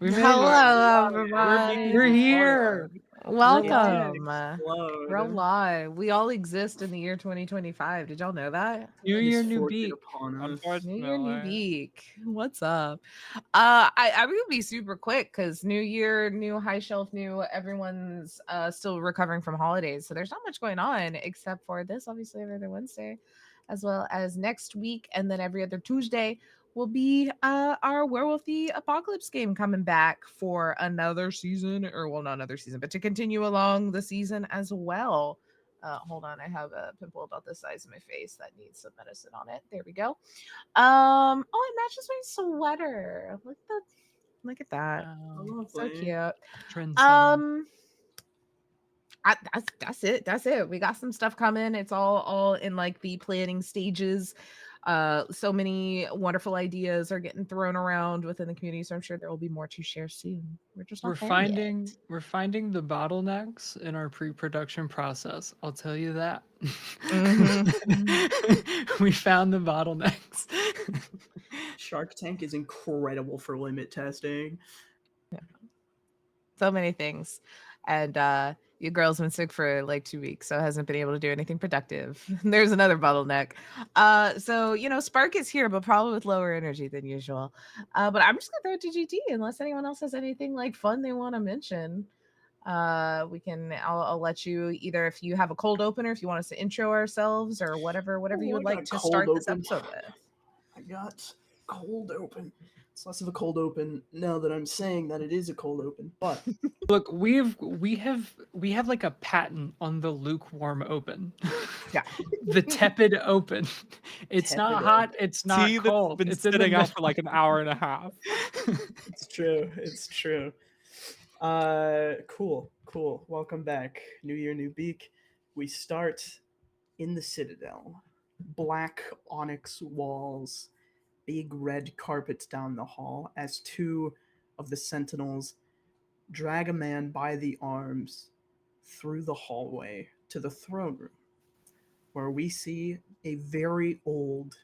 We made Hello, it. everybody. We're here. We're live. Welcome. We're alive. We all exist in the year 2025. Did y'all know that? New He's year, new forced it beat. upon us. New year, new Unfortunately. beak. What's up? I'm gonna be super quick because new year, new high shelf, new everyone's still recovering from holidays. So there's not much going on except for this, obviously, every other Wednesday, as well as next week, and then every other Tuesday will be our Werewolf the Apocalypse game coming back for another season, or well, not another season, but to continue along the season as well. Hold on, I have a pimple about the size of my face that needs some medicine on it. There we go. Oh, it matches my sweater. Look at that. So cute. Trendsetter. Um, that's it. That's it. We got some stuff coming. It's all in like the planning stages. So many wonderful ideas are getting thrown around within the community. So I'm sure there will be more to share soon. We're just not there yet. We're finding the bottlenecks in our pre-production process. I'll tell you that. We found the bottlenecks. Shark Tank is incredible for limit testing. So many things. And your girl's been sick for like 2 weeks, so hasn't been able to do anything productive. There's another bottleneck. So Spark is here, but probably with lower energy than usual. But I'm just gonna throw it to GT unless anyone else has anything like fun they want to mention. I'll let you either, if you have a cold opener, if you want us to intro ourselves or whatever you would like to start this episode with. I got cold open. It's less of a cold open now that I'm saying that it is a cold open, but Look, we have like a patent on the lukewarm open. Yeah. The tepid open. It's Tepid not hot, open. it's not Tea cold. that's been It's in the sitting out middle. for like an hour and a half. It's true. It's true. Cool. Welcome back. New year, new beak. We start in the Citadel. Black onyx walls, big red carpets down the hall as two of the sentinels drag a man by the arms through the hallway to the throne room, where we see a very old,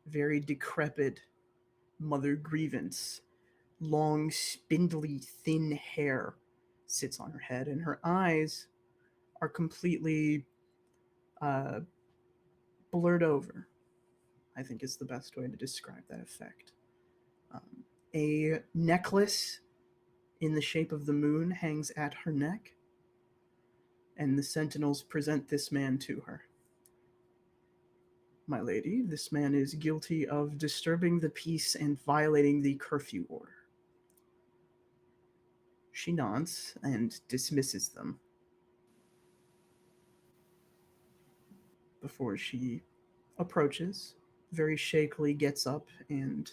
very decrepit Mother Grievance. Long, spindly, thin hair sits on her head, and her eyes are completely blurred over, I think is the best way to describe that effect. A necklace in the shape of the moon hangs at her neck, and the sentinels present this man to her. My lady, this man is guilty of disturbing the peace and violating the curfew order. She nods and dismisses them before she approaches, very shakily gets up and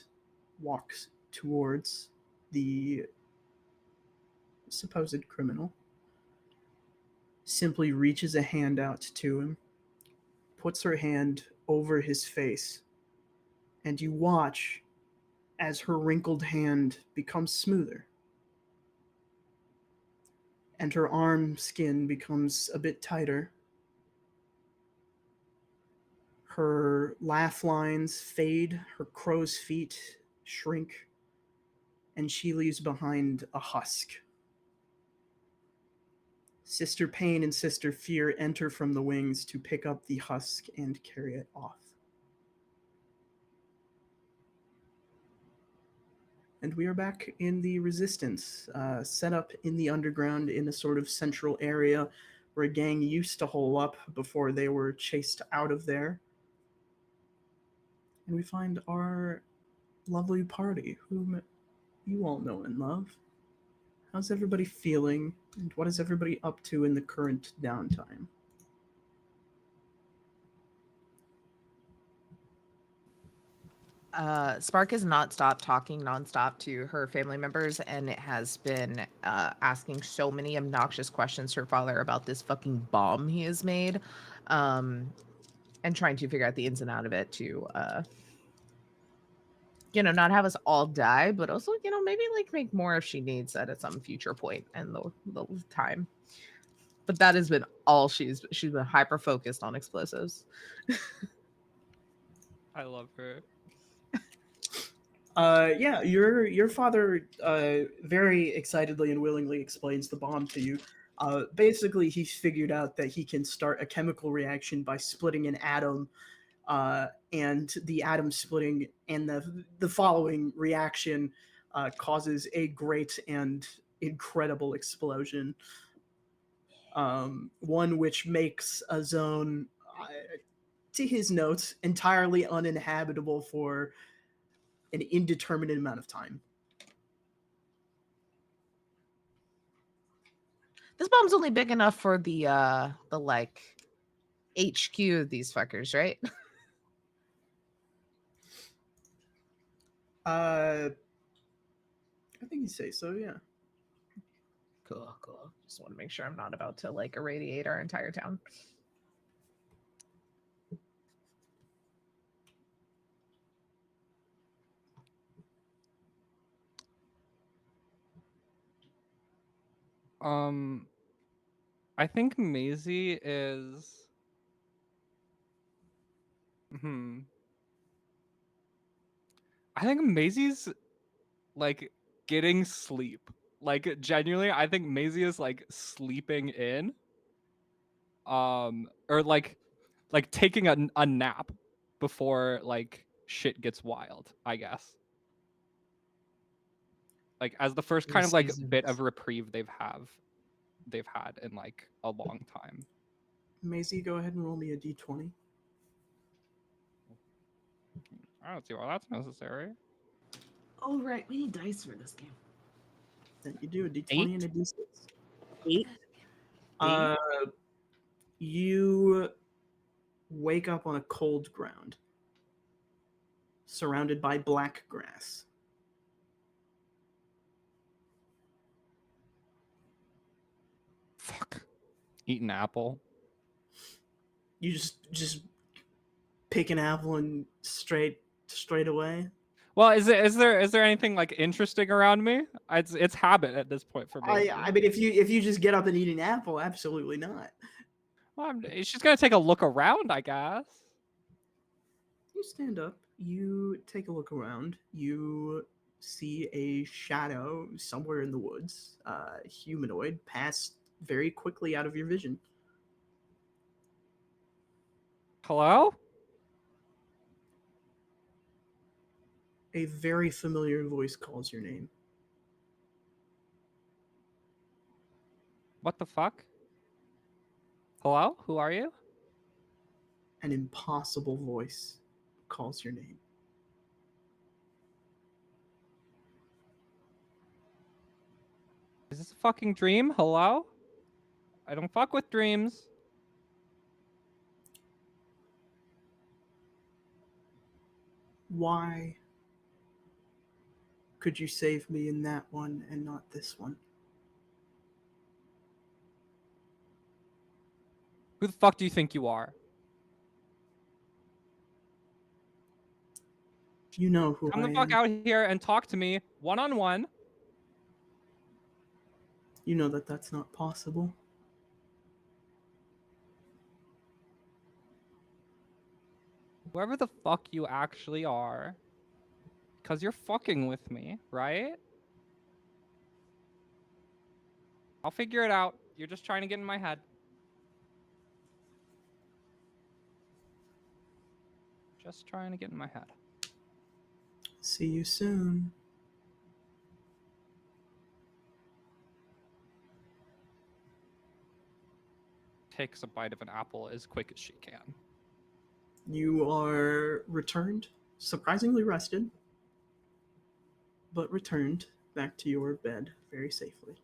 walks towards the supposed criminal, simply reaches a hand out to him, puts her hand over his face, and you watch as her wrinkled hand becomes smoother, and her arm skin becomes a bit tighter. Her laugh lines fade, her crow's feet shrink, and she leaves behind a husk. Sister Pain and Sister Fear enter from the wings to pick up the husk and carry it off. And we are back in the Resistance, set up in the underground in a sort of central area where a gang used to hole up before they were chased out of there. And we find our lovely party, whom you all know and love. How's everybody feeling, and what is everybody up to in the current downtime? Spark has not stopped talking nonstop to her family members, and it has been asking so many obnoxious questions to her father about this fucking bomb he has made, and trying to figure out the ins and out of it to not have us all die, but also, maybe like make more if she needs that at some future point and the time. But that has been all she's been hyper focused on explosives. I love her. Yeah, your father very excitedly and willingly explains the bomb to you. Basically, he's figured out that he can start a chemical reaction by splitting an atom, and the atom splitting and the following reaction causes a great and incredible explosion. One which makes a zone, to his notes, entirely uninhabitable for an indeterminate amount of time. This bomb's only big enough for the like HQ of these fuckers, right? I think you say so, yeah. Cool, cool. Just want to make sure I'm not about to like irradiate our entire town. I think Maisie is. I think Maisie's like getting sleep. Like genuinely, I think Maisie is like sleeping in. Or like taking a nap before like shit gets wild, I guess. Like as the first kind of like bit of reprieve they've had in like a long time. Maisie, go ahead and roll me a d20. I don't see why that's necessary. Oh right, we need dice for this game. Then you do a d20 8? and a d6. 8. You wake up on a cold ground, surrounded by black grass. Fuck. Eat an apple. You just pick an apple and straight away. Well, is there anything like interesting around me? It's habit at this point for me. I mean, if you just get up and eat an apple, absolutely not. Well, she's gonna take a look around, I guess. You stand up. You take a look around. You see a shadow somewhere in the woods, humanoid, pass very quickly out of your vision. Hello? A very familiar voice calls your name. What the fuck? Hello? Who are you? An impossible voice calls your name. Is this a fucking dream? Hello? I don't fuck with dreams. Why could you save me in that one and not this one? Who the fuck do you think you are? You know who Come I the fuck am. out here and talk to me one-on-one. You know that that's not possible. Whoever the fuck you actually are. Because you're fucking with me, right? I'll figure it out. You're just trying to get in my head. Just trying to get in my head. See you soon. Takes a bite of an apple as quick as she can. You are returned, surprisingly rested, but returned back to your bed very safely.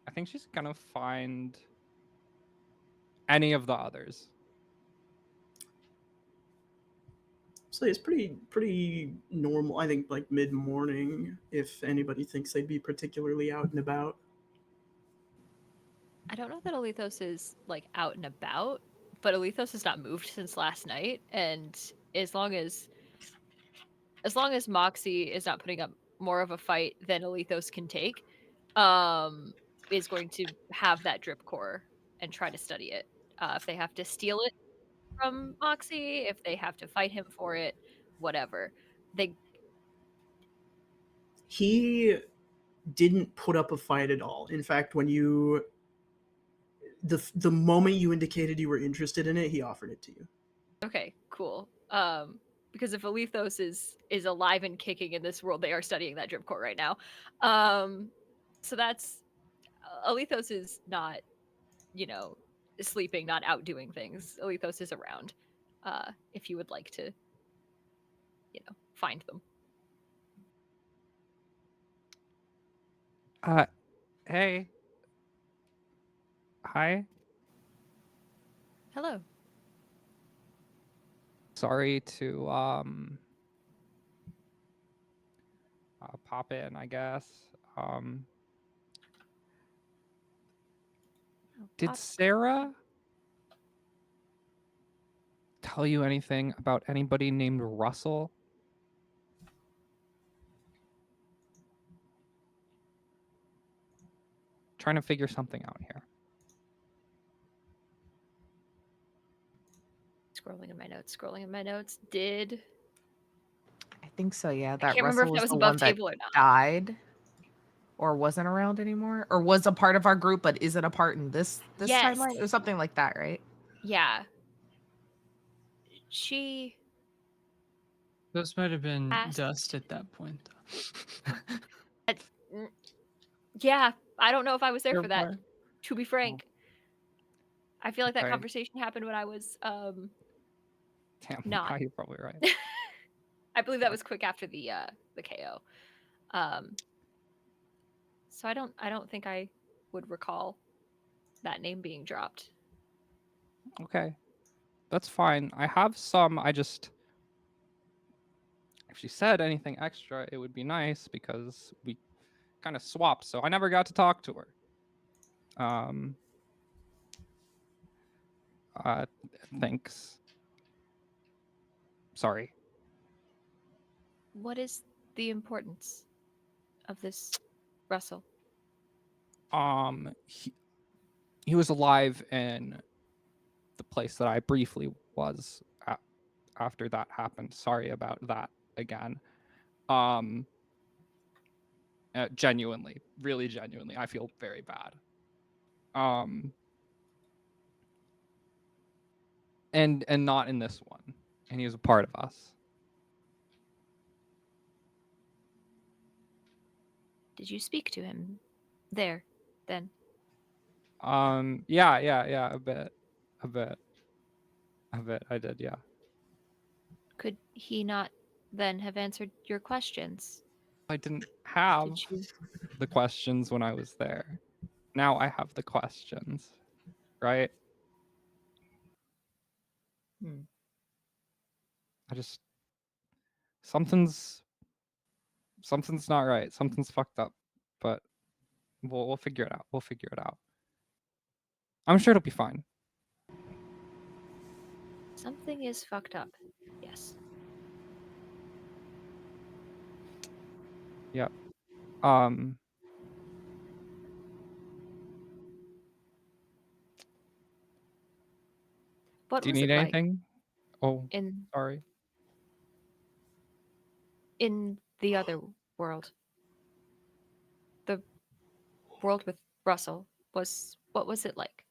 I think she's gonna find any of the others. So it's pretty normal. I think like mid morning, if anybody thinks they'd be particularly out and about. I don't know that Alethos is like out and about, but Alethos has not moved since last night, and as long as Moxie is not putting up more of a fight than Alethos can take, is going to have that drip core and try to study it. If they have to steal it, from Moxie, if they have to fight him for it, whatever. He didn't put up a fight at all. In fact, when you the moment you indicated you were interested in it, he offered it to you. Okay, cool. Because if Alethos is alive and kicking in this world, they are studying that drip core right now. So that's Alethos is not, sleeping, not out doing things. Alethos is around. If you would like to, find them. Hey. Hi. Hello. Sorry to pop in, I guess. Did Sarah tell you anything about anybody named Russell? Trying to figure something out here. Scrolling in my notes. Did I think so, yeah. I That can't remember if Russell that was was the above one that table or not. died or wasn't around anymore, or was a part of our group but isn't a part in this Yes. timeline, or something like that, right? Yeah. She Those might have been asked. dust at that point. Yeah, I don't know if I was there Fair for that. point. To be frank, I feel like that Okay. conversation happened when I was Damn, not. yeah, you're probably right. I believe that was quick after the KO. So I don't think I would recall that name being dropped. Okay. That's fine. I have some, if she said anything extra, it would be nice because we kind of swapped, so I never got to talk to her. Thanks. Sorry. What is the importance of this Russell? He was alive in the place that I briefly was at after that happened. Sorry about that again. Genuinely, really genuinely, I feel very bad. And not in this one. And he was a part of us. Did you speak to him there then? Yeah, a bit. I did, yeah. Could he not then have answered your questions? I didn't have Did you? the questions when I was there. Now I have the questions, right? I just something's not right. Something's fucked up, but we'll figure it out. We'll figure it out. I'm sure it'll be fine. Something is fucked up. Yes. Yep. What Do you was need it like anything? Oh, in sorry. the other world? The world with Russell what was it like?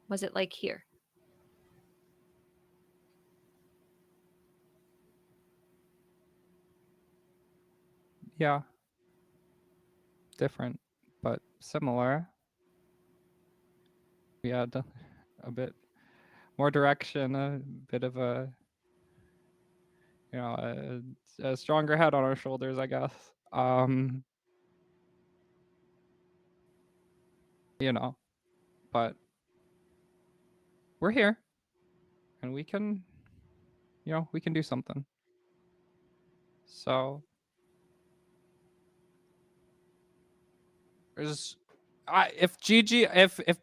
Was it like here? Yeah. Different, but similar. We had a bit more direction, a bit of a a stronger head on our shoulders, I guess. But we're here and we can do something. So there's if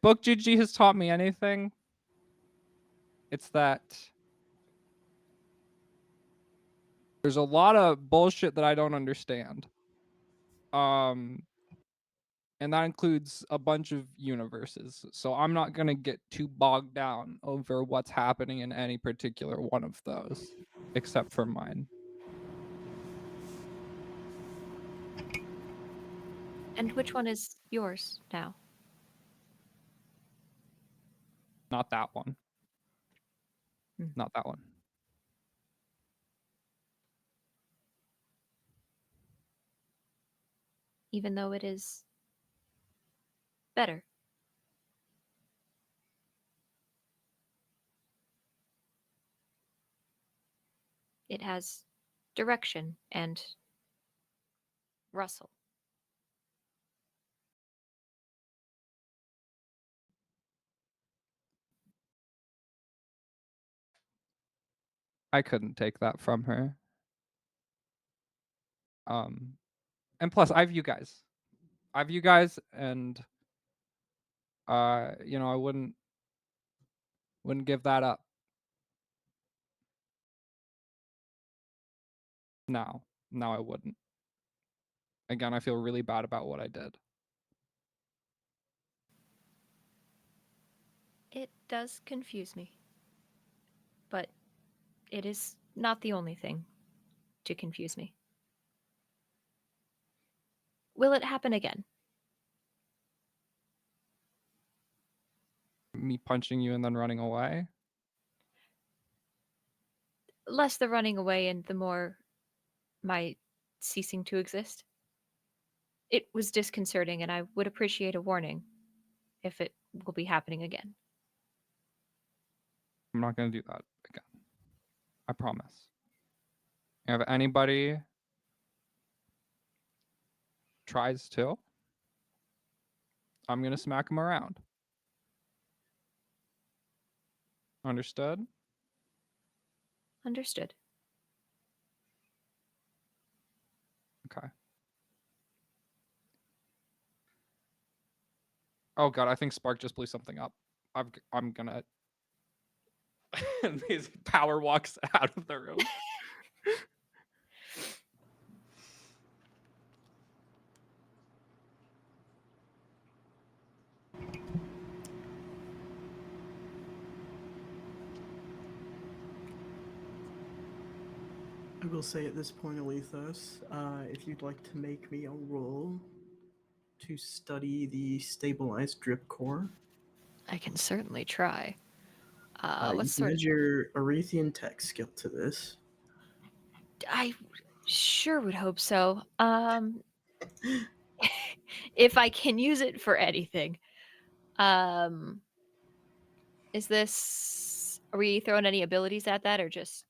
book GG has taught me anything, it's that there's a lot of bullshit that I don't understand. And that includes a bunch of universes. So I'm not going to get too bogged down over what's happening in any particular one of those, except for mine. And which one is yours now? Not that one. Hmm. Not that one. Even though it is better. It has direction and rustle. I couldn't take that from her. And plus I have you guys. And I wouldn't give that up. No, I wouldn't. Again, I feel really bad about what I did. It does confuse me. But it is not the only thing to confuse me. Will it happen again? Me punching you and then running away? Less the running away and the more my ceasing to exist. It was disconcerting, and I would appreciate a warning if it will be happening again. I'm not going to do that again. I promise. If anybody tries to, I'm going to smack them around. Understood? Understood. Okay. Oh god, I think Spark just blew something up. I'm gonna. His power walks out of the room. I will say at this point, Alethos, if you'd like to make me a roll to study the stabilized drip core, I can certainly try. you What can sort add of... your Arethian tech skill to this. I sure would hope so. If I can use it for anything. Is this... Are we throwing any abilities at that, or just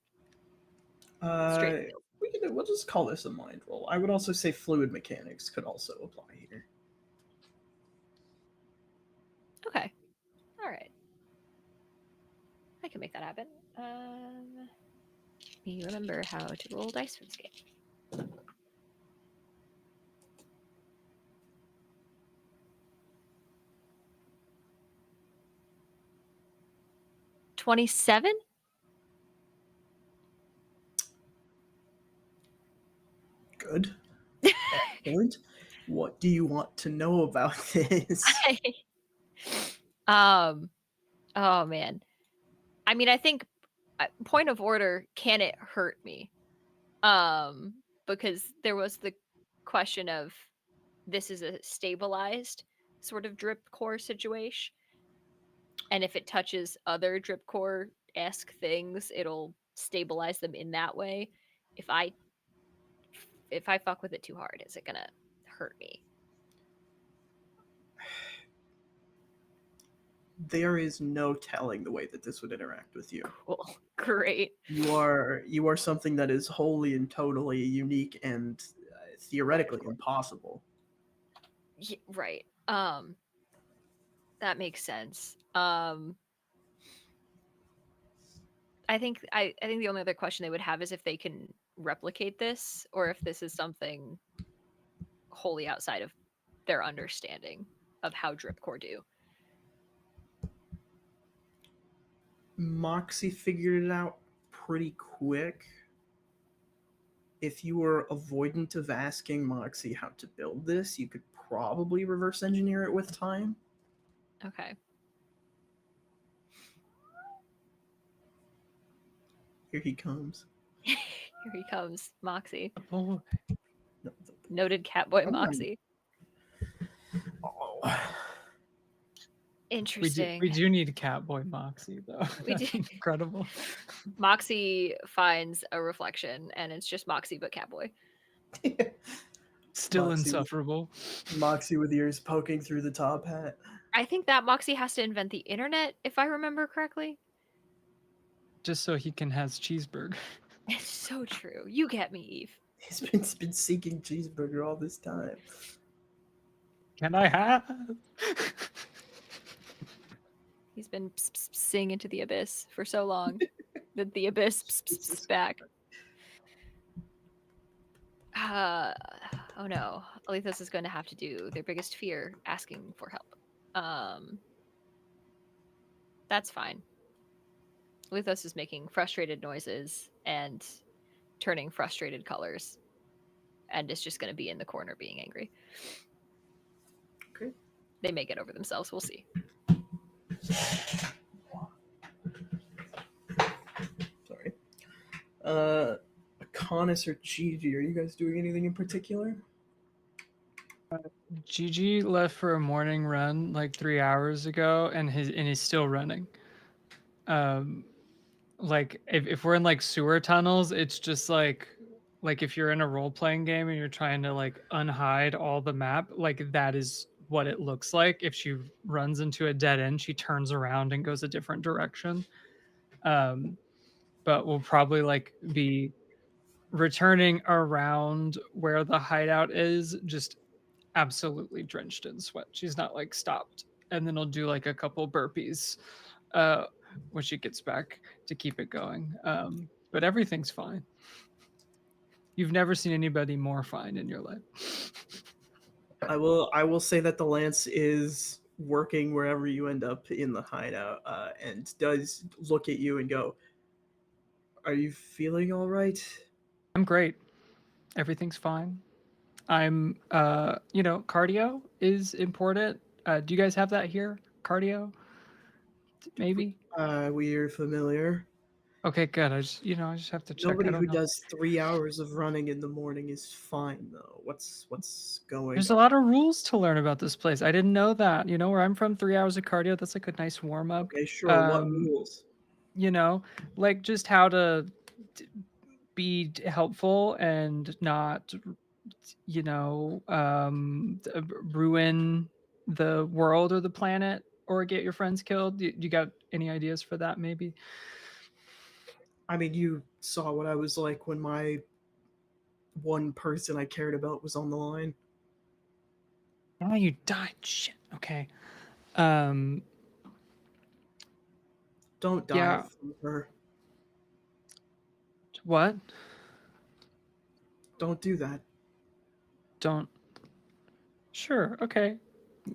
straight skill? We'll just call this a mind roll. I would also say fluid mechanics could also apply here. Okay. All right. I can make that happen. Me remember how to roll dice for this game. $27? Good. Excellent. What do you want to know about this? Oh man. I mean, I think point of order, can it hurt me? Because there was the question of this is a stabilized sort of drip core situation, and if it touches other drip core-esque things, it'll stabilize them in that way. If I fuck with it too hard, is it gonna hurt me? There is no telling the way that this would interact with you. Cool. Great. You are something that is wholly and totally unique and theoretically impossible. Yeah, right. That makes sense. I think the only other question they would have is if they can replicate this, or if this is something wholly outside of their understanding of how drip core do. Moxie figured it out pretty quick. If you were avoidant of asking Moxie how to build this, you could probably reverse engineer it with time. Okay. Here he comes. Here he comes, Moxie. Oh, No, Noted Catboy I'm not- Moxie. oh. we Interesting. do need Catboy Moxie though. We That's do. incredible. Moxie finds a reflection, and it's just Moxie but Catboy. Still Moxie. insufferable. Moxie with ears poking through the top hat. I think that Moxie has to invent the internet, if I remember correctly. Just so he can has cheeseburger. It's so true. You get me, Eve. He's been seeking cheeseburger all this time. Can I have? He's been sing into the abyss for so long that the abyss is back. Oh no, Alethos is going to have to do their biggest fear, asking for help. That's fine. Alethos is making frustrated noises and turning frustrated colors, and is just going to be in the corner being angry. Okay. They may get over themselves. We'll see. Sorry. Akonis or Gigi, are you guys doing anything in particular? Gigi left for a morning run like 3 hours ago, and he's still running. Like if we're in like sewer tunnels, it's just like if you're in a role playing game and you're trying to like unhide all the map, like that is what it looks like. If she runs into a dead end, she turns around and goes a different direction. But we'll probably like be returning around where the hideout is, just absolutely drenched in sweat. She's not like stopped, and then I'll do like a couple burpees when she gets back to keep it going. But everything's fine. You've never seen anybody more fine in your life. I will say that the lance is working wherever you end up in the hideout, and does look at you and go, "Are you feeling all right?" I'm great. Everything's fine. I'm cardio is important. Do you guys have that here? Cardio? Maybe? We're familiar. Okay, good. I just have to check. Nobody I who don't know. does 3 hours of running in the morning is fine, though. What's going There's a on? lot of rules to learn about this place. I didn't know that. You know, where I'm from, 3 hours of cardio, that's like a nice warm up. Okay, sure. What rules? Like just how to be helpful and not, ruin the world or the planet or get your friends killed. You got any ideas for that, maybe? I mean, you saw what I was like when my one person I cared about was on the line. Oh, you died. Shit. Okay. Um, Don't die yeah. from her. What? Don't do that. Don't. Sure. Okay.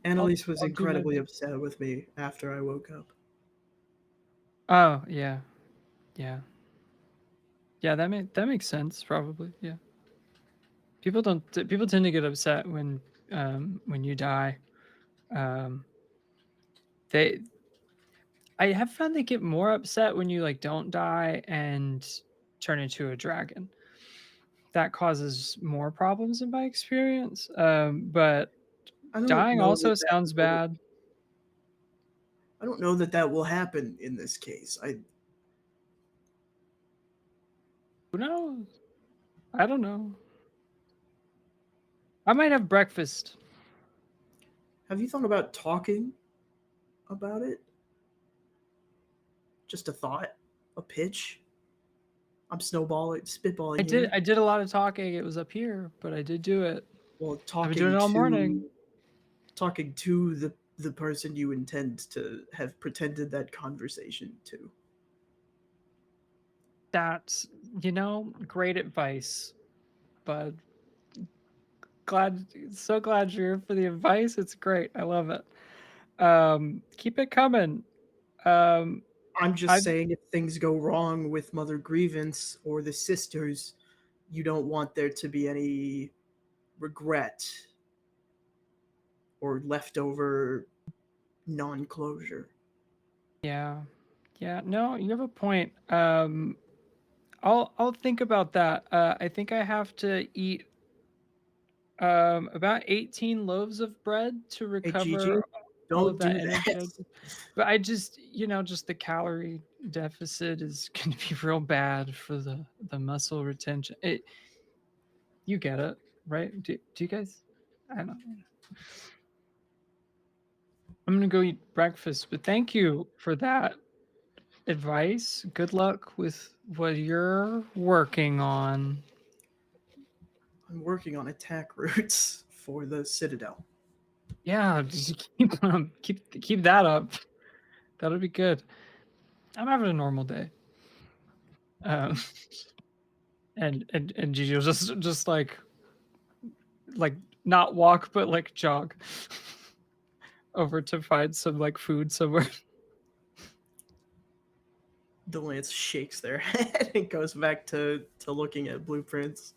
Annalise was I'll do my incredibly best. upset with me after I woke up. Oh, yeah. Yeah. Yeah, that makes sense probably. Yeah. People tend to get upset when you die. Um they I have found they get more upset when you like don't die and turn into a dragon. That causes more problems in my experience. But I don't dying know also that that sounds will, bad. I don't know that that will happen in this case. Who knows? I don't know. I might have breakfast. Have you thought about talking about it? Just a thought, a pitch. I'm spitballing here. I did a lot of talking. It was up here, but I did do it. Well, I've been doing it all morning. talking to the person you intend to have pretended that conversation to. That's, great advice, bud. So glad you're here for the advice. It's great. I love it. Keep it coming. Um, I'm just I've saying, if things go wrong with Mother Grievance or the sisters, you don't want there to be any regret. or leftover non-closure. Yeah. Yeah. No, you have a point. I'll think about that. I think I have to eat about 18 loaves of bread to Hey, Gigi, recover all of don't that do energy. that. But I just, just the calorie deficit is going to be real bad for the muscle retention. You get it, right? Do you guys? I don't know. I'm gonna go eat breakfast, but thank you for that advice. Good luck with what you're working on. I'm working on attack routes for the Citadel. Yeah, just keep that up. That'll be good. I'm having a normal day. Um, and Gigi will just like not walk but like jog over to find some like food somewhere. The Lance shakes their head and goes back to looking at blueprints.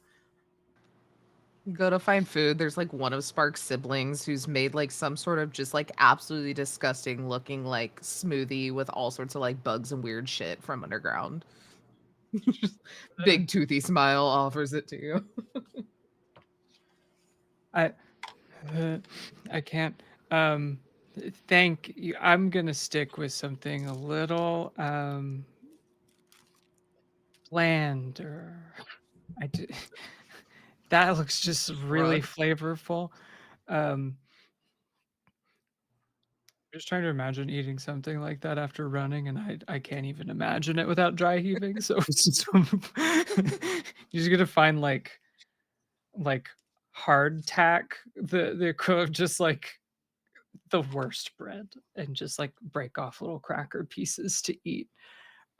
Go to find food. There's like one of Spark's siblings who's made like some sort of just like absolutely disgusting looking like smoothie with all sorts of like bugs and weird shit from underground. Just big toothy smile offers it to you. I I can't. Thank you. I'm gonna stick with something a little bland or I do, that looks just really Rug. flavorful. Um, just trying to imagine eating something like that after running, and I can't even imagine it without dry heaving. So, you're just gonna find like hardtack, the equivalent of just like the worst bread, and just like break off little cracker pieces to eat.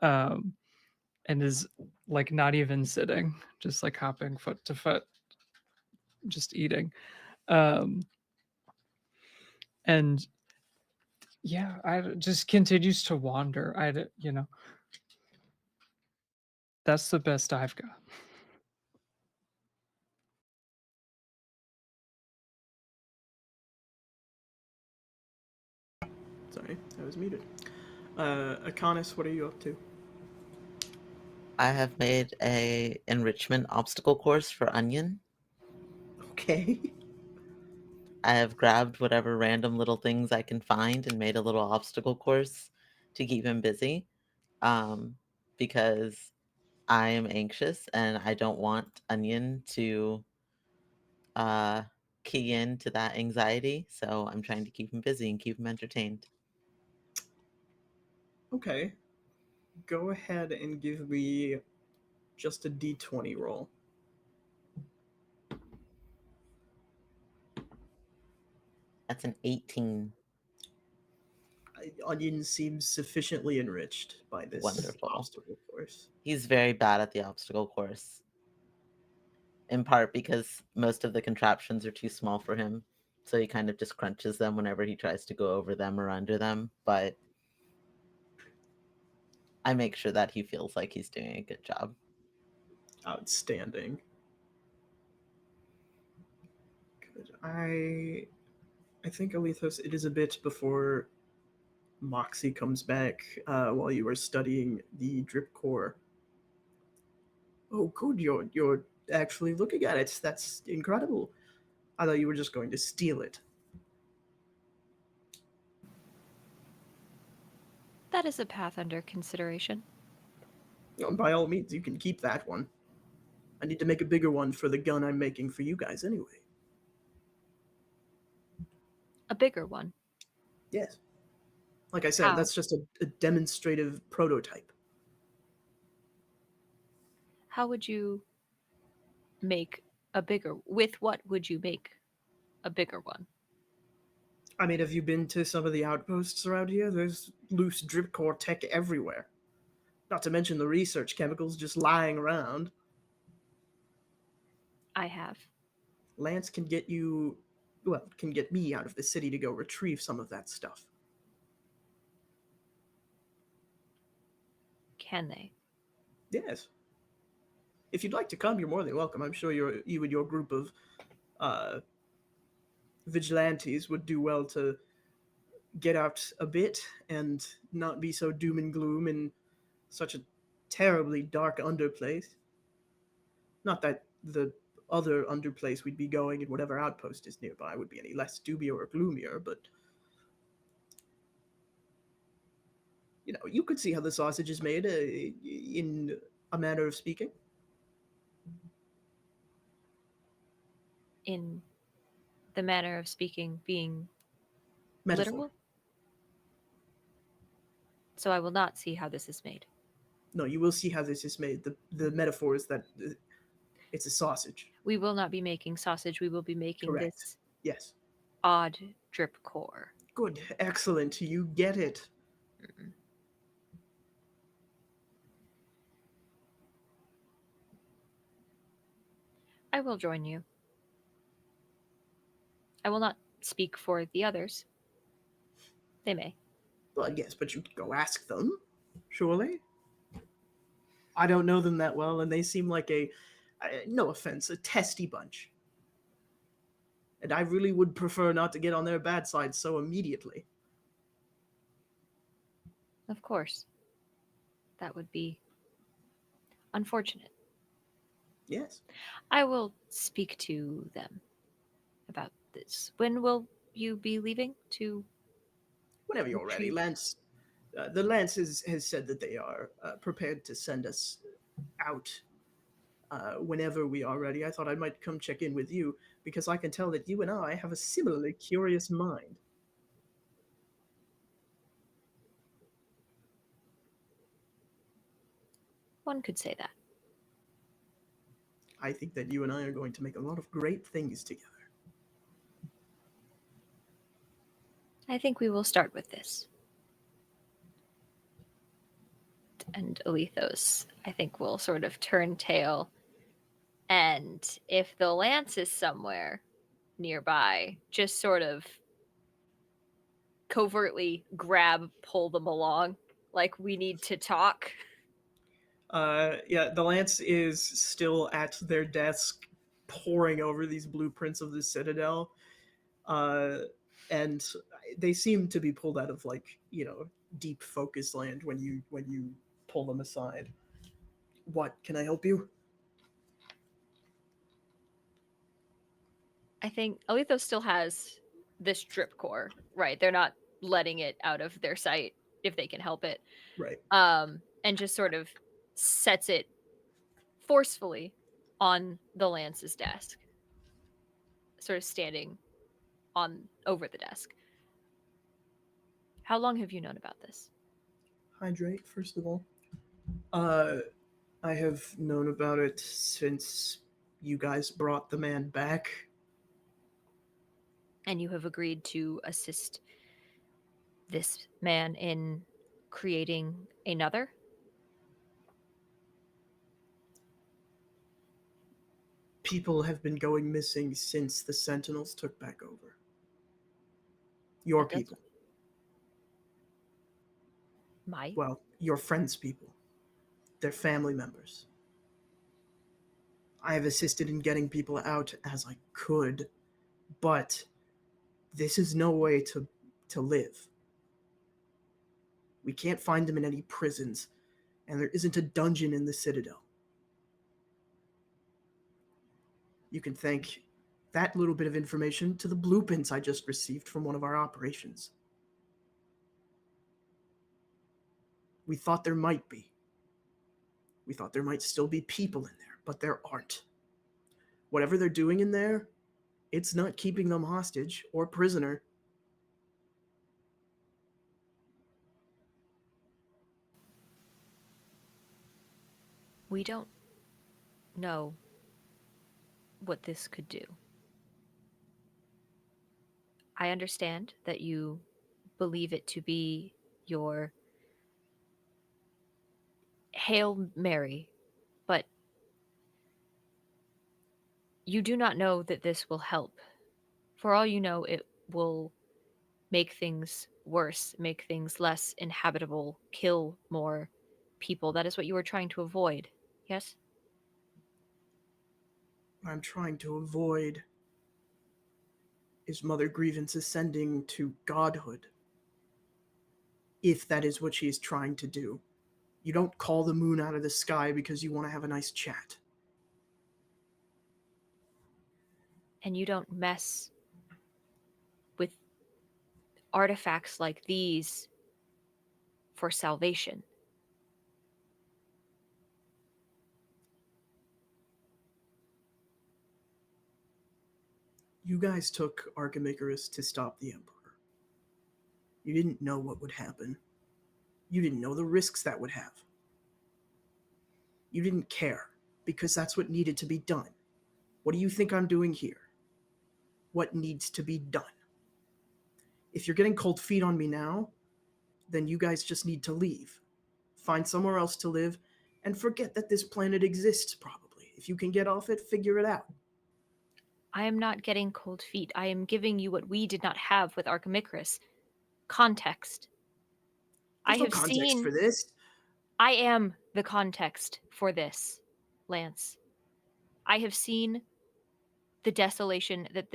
Um, and is like not even sitting, just like hopping foot to foot, just eating. Um, and yeah, just continues to wander. That's the best I've got. Sorry, I was muted. Akonis, what are you up to? I have made a enrichment obstacle course for Onion. Okay. I have grabbed whatever random little things I can find and made a little obstacle course to keep him busy. Because I am anxious and I don't want Onion to uh, key into that anxiety. So I'm trying to keep him busy and keep him entertained. Okay. Go ahead and give me just a d20 roll. That's an 18. Onion seems sufficiently enriched by this Wonderful. obstacle course. He's very bad at the obstacle course. In part because most of the contraptions are too small for him. So he kind of just crunches them whenever he tries to go over them or under them. But I make sure that he feels like he's doing a good job. Outstanding. Good. I think, Alethos, it is a bit before Moxie comes back while you are studying the drip core. Oh, good. You're actually looking at it. That's incredible. I thought you were just going to steal it. That is a path under consideration. By all means, you can keep that one. I need to make a bigger one for the gun I'm making for you guys anyway. A bigger one. Yes. Like I said, How? that's just a demonstrative prototype. How would you make a bigger? With what would you make a bigger one? I mean, have you been to some of the outposts around here? There's loose drip core tech everywhere. Not to mention the research chemicals just lying around. I have. Lance can get can get me out of the city to go retrieve some of that stuff. Can they? Yes. If you'd like to come, you're more than welcome. I'm sure you and your group of vigilantes would do well to get out a bit and not be so doom and gloom in such a terribly dark underplace. Not that the other underplace we'd be going and whatever outpost is nearby would be any less dubious or gloomier, but you could see how the sausage is made in a manner of speaking. In the manner of speaking being Metaphor. literal. So I will not see how this is made. No, you will see how this is made. The metaphor is that it's a sausage. We will not be making sausage. We will be making Correct. this Yes. odd drip core. Good. Excellent. You get it. Mm. I will join you. I will not speak for the others. They may. Well, yes, but you could go ask them, surely. I don't know them that well, and they seem like no offense, a testy bunch. And I really would prefer not to get on their bad side so immediately. Of course. That would be unfortunate. Yes. I will speak to them about this. When will you be leaving to Whenever you're ready, retrieve? Lance. The Lance has said that they are prepared to send us out whenever we are ready. I thought I might come check in with you because I can tell that you and I have a similarly curious mind. One could say that. I think that you and I are going to make a lot of great things together. I think we will start with this. And Alethos, I think, will sort of turn tail. And if the lance is somewhere nearby, just sort of covertly pull them along. Like, we need to talk. Yeah, the Lance is still at their desk, poring over these blueprints of the Citadel, and they seem to be pulled out of deep focus land when you pull them aside. What can I help you? I think Alethos still has this drip core, right? They're not letting it out of their sight if they can help it. Right. And just sort of sets it forcefully on the Lance's desk, sort of standing on over the desk. How long have you known about this? Hydrate, first of all. I have known about it since you guys brought the man back. And you have agreed to assist this man in creating another? People have been going missing since the Sentinels took back over. Your That does- people. My? Well, your friends' people. Their family members. I have assisted in getting people out as I could, but this is no way to live. We can't find them in any prisons, and there isn't a dungeon in the Citadel. You can thank that little bit of information to the blueprints I just received from one of our operations. We thought there might be. We thought there might still be people in there, but there aren't. Whatever they're doing in there, it's not keeping them hostage or prisoner. We don't know what this could do. I understand that you believe it to be your Hail Mary, but you do not know that this will help. For all you know, it will make things worse, make things less inhabitable, kill more people. That is what you were trying to avoid, yes? What I'm trying to avoid is Mother Grievance ascending to godhood. If that is what she is trying to do. You don't call the moon out of the sky because you want to have a nice chat. And you don't mess with artifacts like these for salvation. You guys took Archimakerus to stop the Emperor. You didn't know what would happen. You didn't know the risks that would have. You didn't care, because that's what needed to be done. What do you think I'm doing here? What needs to be done? If you're getting cold feet on me now, then you guys just need to leave. Find somewhere else to live, and forget that this planet exists, probably. If you can get off it, figure it out. I am not getting cold feet. I am giving you what we did not have with Archimakerus. Context. There's I no have context seen. for this. I am the context for this, Lance. I have seen the desolation that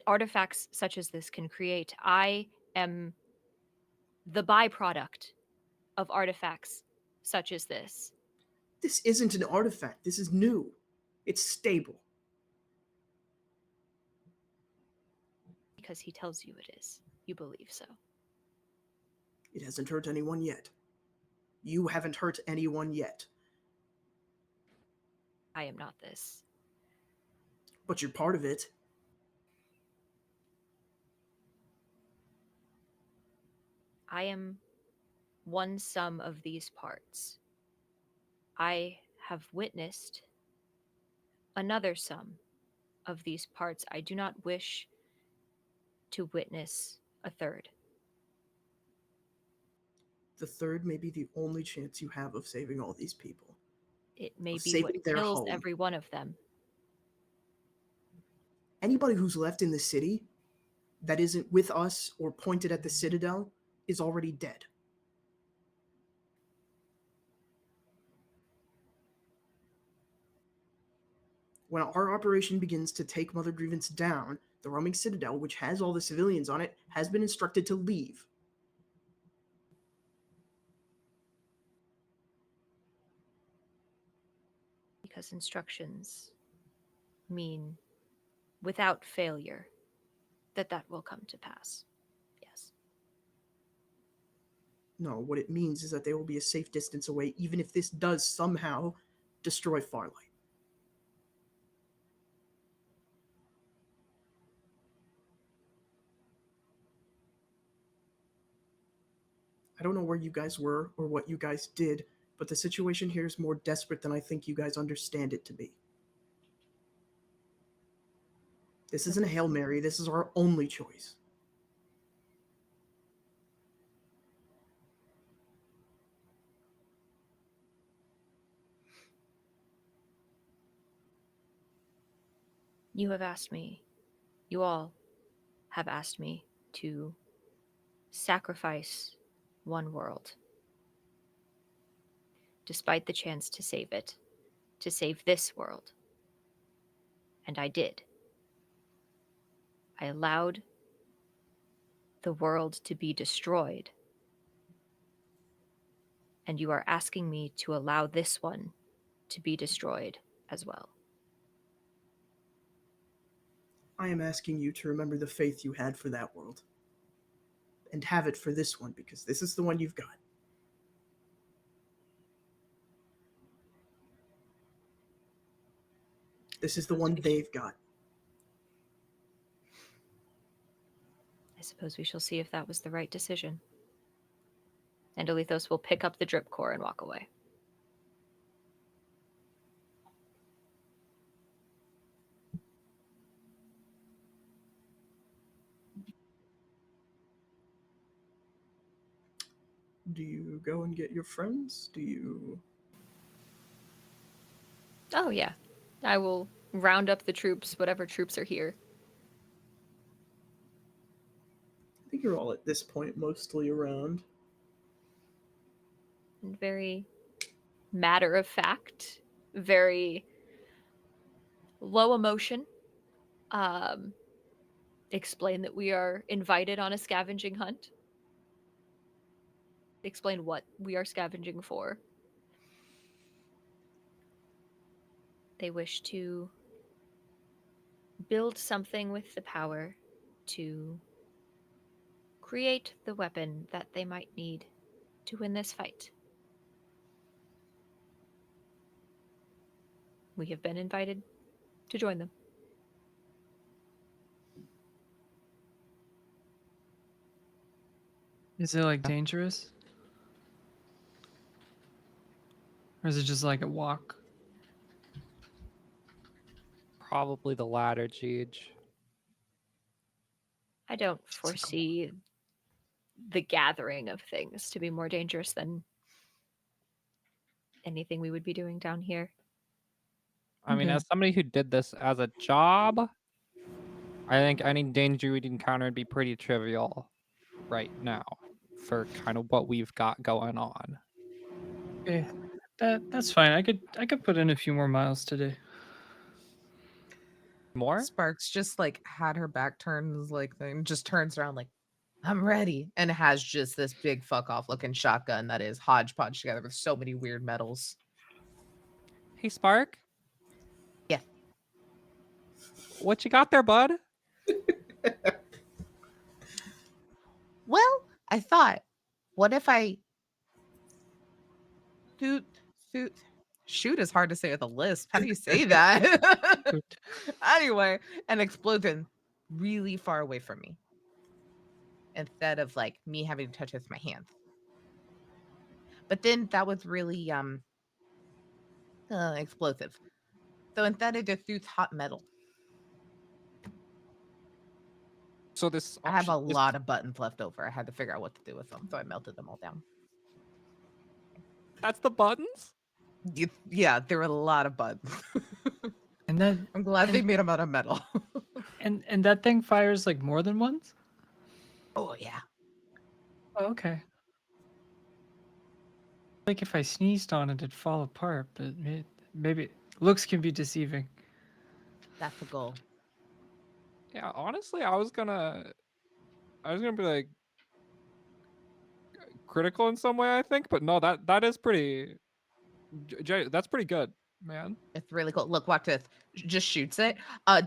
artifacts such as this can create. I am the byproduct of artifacts such as this. This isn't an artifact. This is new. It's stable. Because he tells you it is. You believe so. It hasn't hurt anyone yet. You haven't hurt anyone yet. I am not this. But you're part of it. I am one sum of these parts. I have witnessed another sum of these parts. I do not wish to witness a third. The third may be the only chance you have of saving all these people. It may Of be saving what their kills home. every one of them. Anybody who's left in the city that isn't with us or pointed at the Citadel is already dead. When our operation begins to take Mother Grievance down, the roaming Citadel, which has all the civilians on it, has been instructed to leave. Because instructions mean without failure that will come to pass. Yes. No, what it means is that they will be a safe distance away, even if this does somehow destroy Farlight. I don't know where you guys were or what you guys did, but the situation here is more desperate than I think you guys understand it to be. This isn't a Hail Mary, this is our only choice. You have asked me, you all have asked me to sacrifice one world, despite the chance to save it, to save this world. And I did. I allowed the world to be destroyed. And you are asking me to allow this one to be destroyed as well. I am asking you to remember the faith you had for that world. And have it for this one, because this is the one you've got. This is the one they've got. I suppose we shall see if that was the right decision. And Alethos will pick up the drip core and walk away. Do you go and get your friends? Do you... Oh, yeah. I will round up the troops, whatever troops are here. I think you're all at this point mostly around. And very matter of fact, very low emotion. explain that we are invited on a scavenging hunt. Explain what we are scavenging for. They wish to build something with the power to create the weapon that they might need to win this fight. We have been invited to join them. Is it like dangerous? Or is it just like a walk? Probably the latter, Jeej. I don't foresee the gathering of things to be more dangerous than anything we would be doing down here. I mean, Okay. as somebody who did this as a job, I think any danger we'd encounter would be pretty trivial right now for kind of what we've got going on. Okay. That's fine. I could put in a few more miles today. More? Sparks just like had her back turned like thing, just turns around like, I'm ready, and has just this big fuck off looking shotgun that is hodgepodge together with so many weird metals. Hey, Spark. Yeah. What you got there, bud? Well, I thought, what if I shoot is hard to say with a lisp. How do you say that? Shoot. Anyway, an explosion really far away from me instead of like me having to touch it with my hands. But then that was really explosive. So instead, it just shoots hot metal. So this I have a option, lot of buttons left over. I had to figure out what to do with them, so I melted them all down. that's the buttons? Yeah, there were a lot of buttons. And that I'm glad they and, made them out of metal. and that thing fires like more than once? Oh yeah. Oh, okay. Like if I sneezed on it, it'd fall apart, but maybe looks can be deceiving. That's the goal. Yeah, honestly, I was gonna be like critical in some way, I think, but no, that is pretty. That's pretty good, man. It's really cool. Look, watch this. Just shoots it.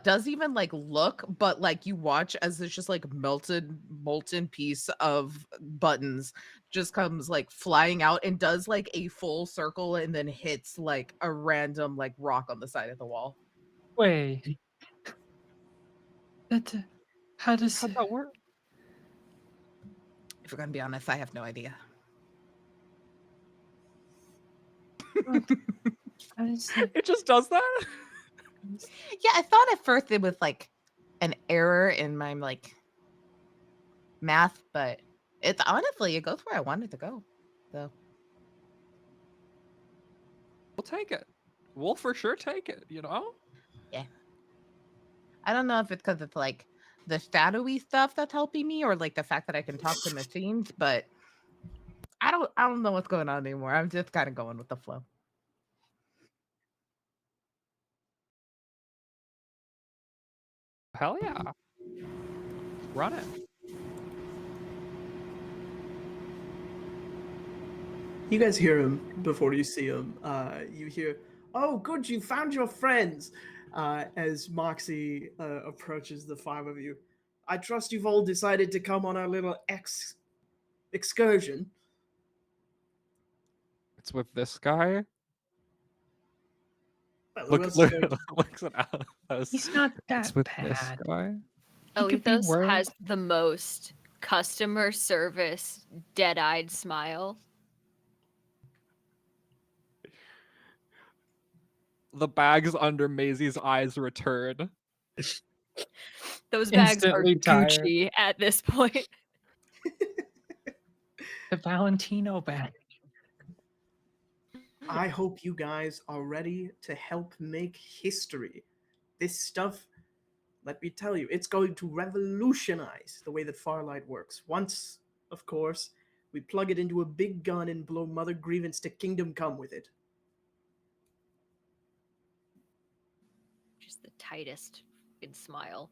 Does even like look, but like you watch as it's just like molten piece of buttons just comes like flying out and does like a full circle and then hits like a random like rock on the side of the wall. Wait. That how does How'd that work? If we're gonna be honest, I have no idea. how does that? It just does that? Yeah, I thought at first it was like an error in my like math, but it's honestly it goes where I want it to go. So We'll take it. We'll for sure take it, you know? I don't know if it's because it's like the shadowy stuff that's helping me or like the fact that I can talk to machines, but I don't know what's going on anymore. I'm just kind of going with the flow. Hell yeah. Run it. You guys hear him before you see him. You hear, "Oh, good, you found your friends." As Moxie approaches the five of you, I trust you've all decided to come on our little excursion. It's with this guy. Well, who Look, else is look, going to- looks at Athos. He's not It's that with this bad. guy. He could be Oethos worse. has the most customer service dead-eyed smile. The bags under Maisie's eyes return. Those bags Instantly are tired. Gucci at this point. The Valentino bag. I hope you guys are ready to help make history. This stuff, let me tell you, it's going to revolutionize the way that Farlight works. Once, of course, we plug it into a big gun and blow Mother Grievance to Kingdom Come with it. Just the tightest fucking smile.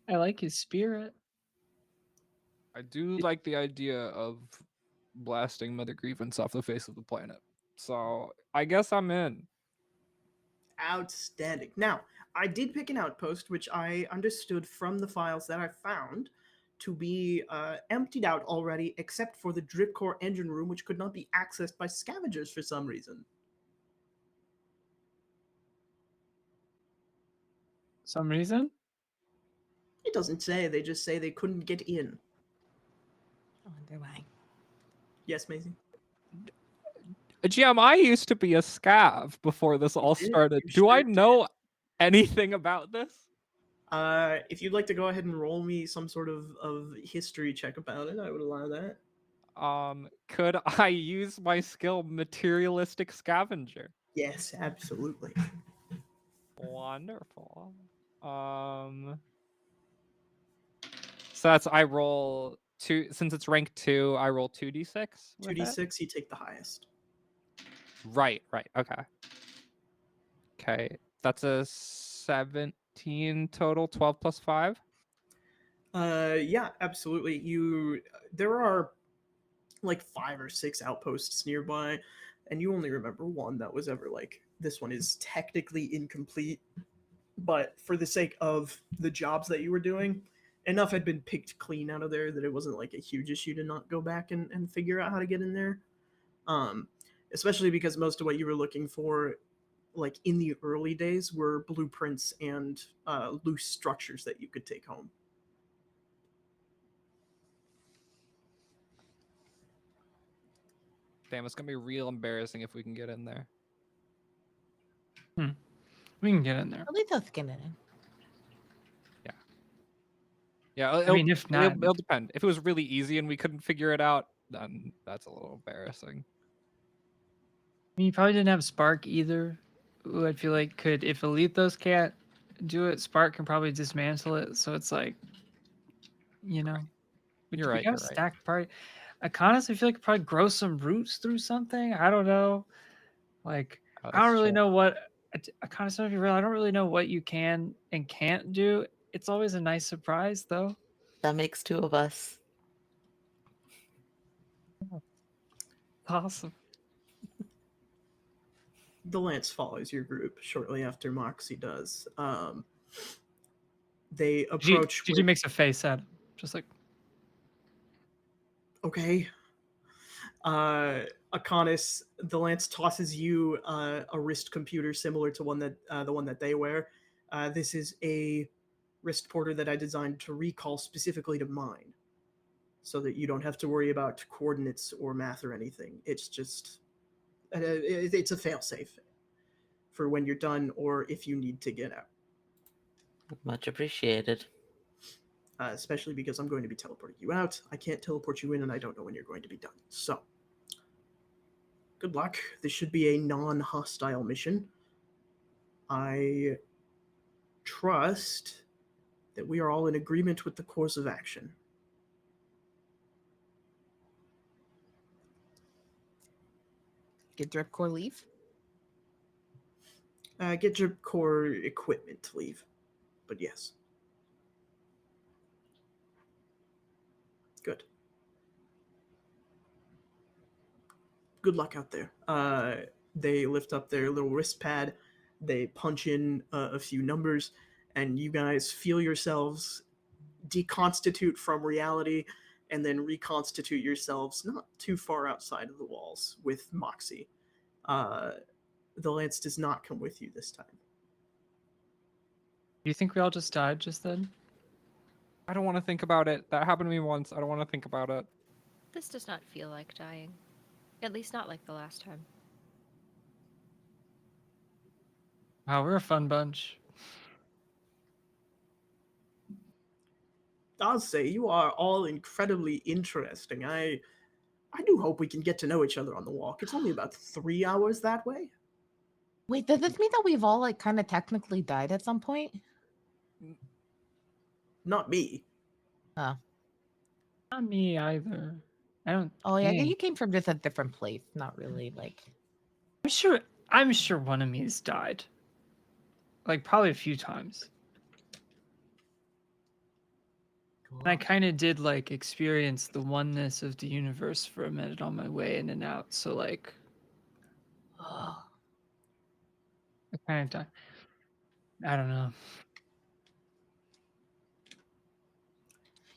I like his spirit. I do like the idea of blasting Mother Grievance off the face of the planet. So I guess I'm in. Outstanding. Now, I did pick an outpost, which I understood from the files that I found to be emptied out already, except for the drip core engine room, which could not be accessed by scavengers for some reason. Some reason? It doesn't say. They just say they couldn't get in. I wonder why. Yes, Maisie? GM, I used to be a scav before this all did, started. you Do I sure did. know anything about this? If you'd like to go ahead and roll me some sort of history check about it, I would allow that. Could I use my skill Materialistic Scavenger? Yes, absolutely. Wonderful. So that's I roll 2 since it's rank 2, I roll 2d6 with it? 2d6, you take the highest. Right. Okay. Okay. That's a 17 total, 12 plus 5. Yeah, absolutely. There are like 5 or 6 outposts nearby, and you only remember one that was ever like, this one is technically incomplete, but for the sake of the jobs that you were doing, enough had been picked clean out of there that it wasn't like a huge issue to not go back and figure out how to get in there. Especially because most of what you were looking for, like in the early days, were blueprints and loose structures that you could take home. Damn, it's gonna be real embarrassing if we can get in there. We can get in there. At least let's get in. Yeah, I mean, if not, it'll depend. If it was really easy and we couldn't figure it out, then that's a little embarrassing. I mean, you probably didn't have Spark either. Who I feel like could, if Alethos can't do it, Spark can probably dismantle it. So it's like, you know, we You're right, got a you're right. stacked party. Akonis, I feel like could probably grow some roots through something. I don't know. Like, Oh, I don't that's really true. know what. Akonis, if you're real, I don't really know what you can and can't do. It's always a nice surprise, though. That makes 2 of us. Awesome. The Lance follows your group shortly after Moxie does. They approach. Gigi makes a face at him, just like, Okay. Akonis, the Lance tosses you a wrist computer similar to the one that they wear. This is a wrist porter that I designed to recall specifically to mine, so that you don't have to worry about coordinates or math or anything. It's just it's a failsafe for when you're done or if you need to get out. Much appreciated. Especially because I'm going to be teleporting you out. I can't teleport you in, and I don't know when you're going to be done. So, good luck. This should be a non-hostile mission. I trust that we are all in agreement with the course of action. Get drip core leave. Get your core equipment to leave. But yes. Good. Good luck out there. They lift up their little wrist pad. They punch in a few numbers, and you guys feel yourselves deconstitute from reality and then reconstitute yourselves not too far outside of the walls with Moxie. The Lance does not come with you this time. do you think we all just died just then? I don't want to think about it. That happened to me once. I don't want to think about it. This does not feel like dying. At least not like the last time. Wow, we're a fun bunch. I'll say you are all incredibly interesting. I do hope we can get to know each other on the walk. It's only about 3 hours that way. Wait, does this mean that we've all like kind of technically died at some point? Not me. Oh. Not me either. I don't. Oh yeah, think. you came from just a different place, not really like. I'm sure one of me's died. Like probably a few times. And I kind of did like experience the oneness of the universe for a minute on my way in and out. So like, I kind of, I don't know.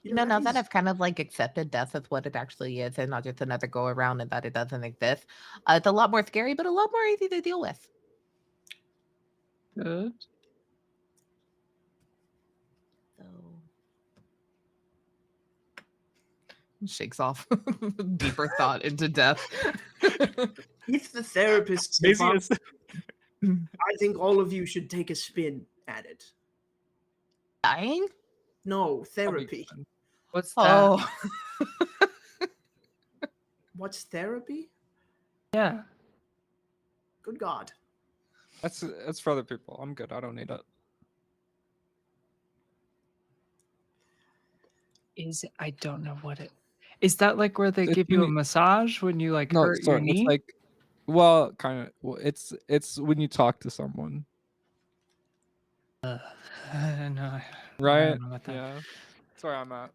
You No, know, now that I've kind of like accepted death as what it actually is and not just another go around and that it doesn't exist, it's a lot more scary, but a lot more easy to deal with. Good. So shakes off deeper thought into death. if the therapists Maisie evolve, is I think all of you should take a spin at it. Dying? No, That'll be therapy. fun. What's that? Oh, What's therapy? Yeah. Good God. That's for other people. I'm good. I don't need it. I don't know what it is. That like where they It's give when you a you- massage when you like No, hurt your sorry. knee? It's like, well, kind of. Well, it's when you talk to someone, No, I right? don't know about that. Yeah. That's where I'm at.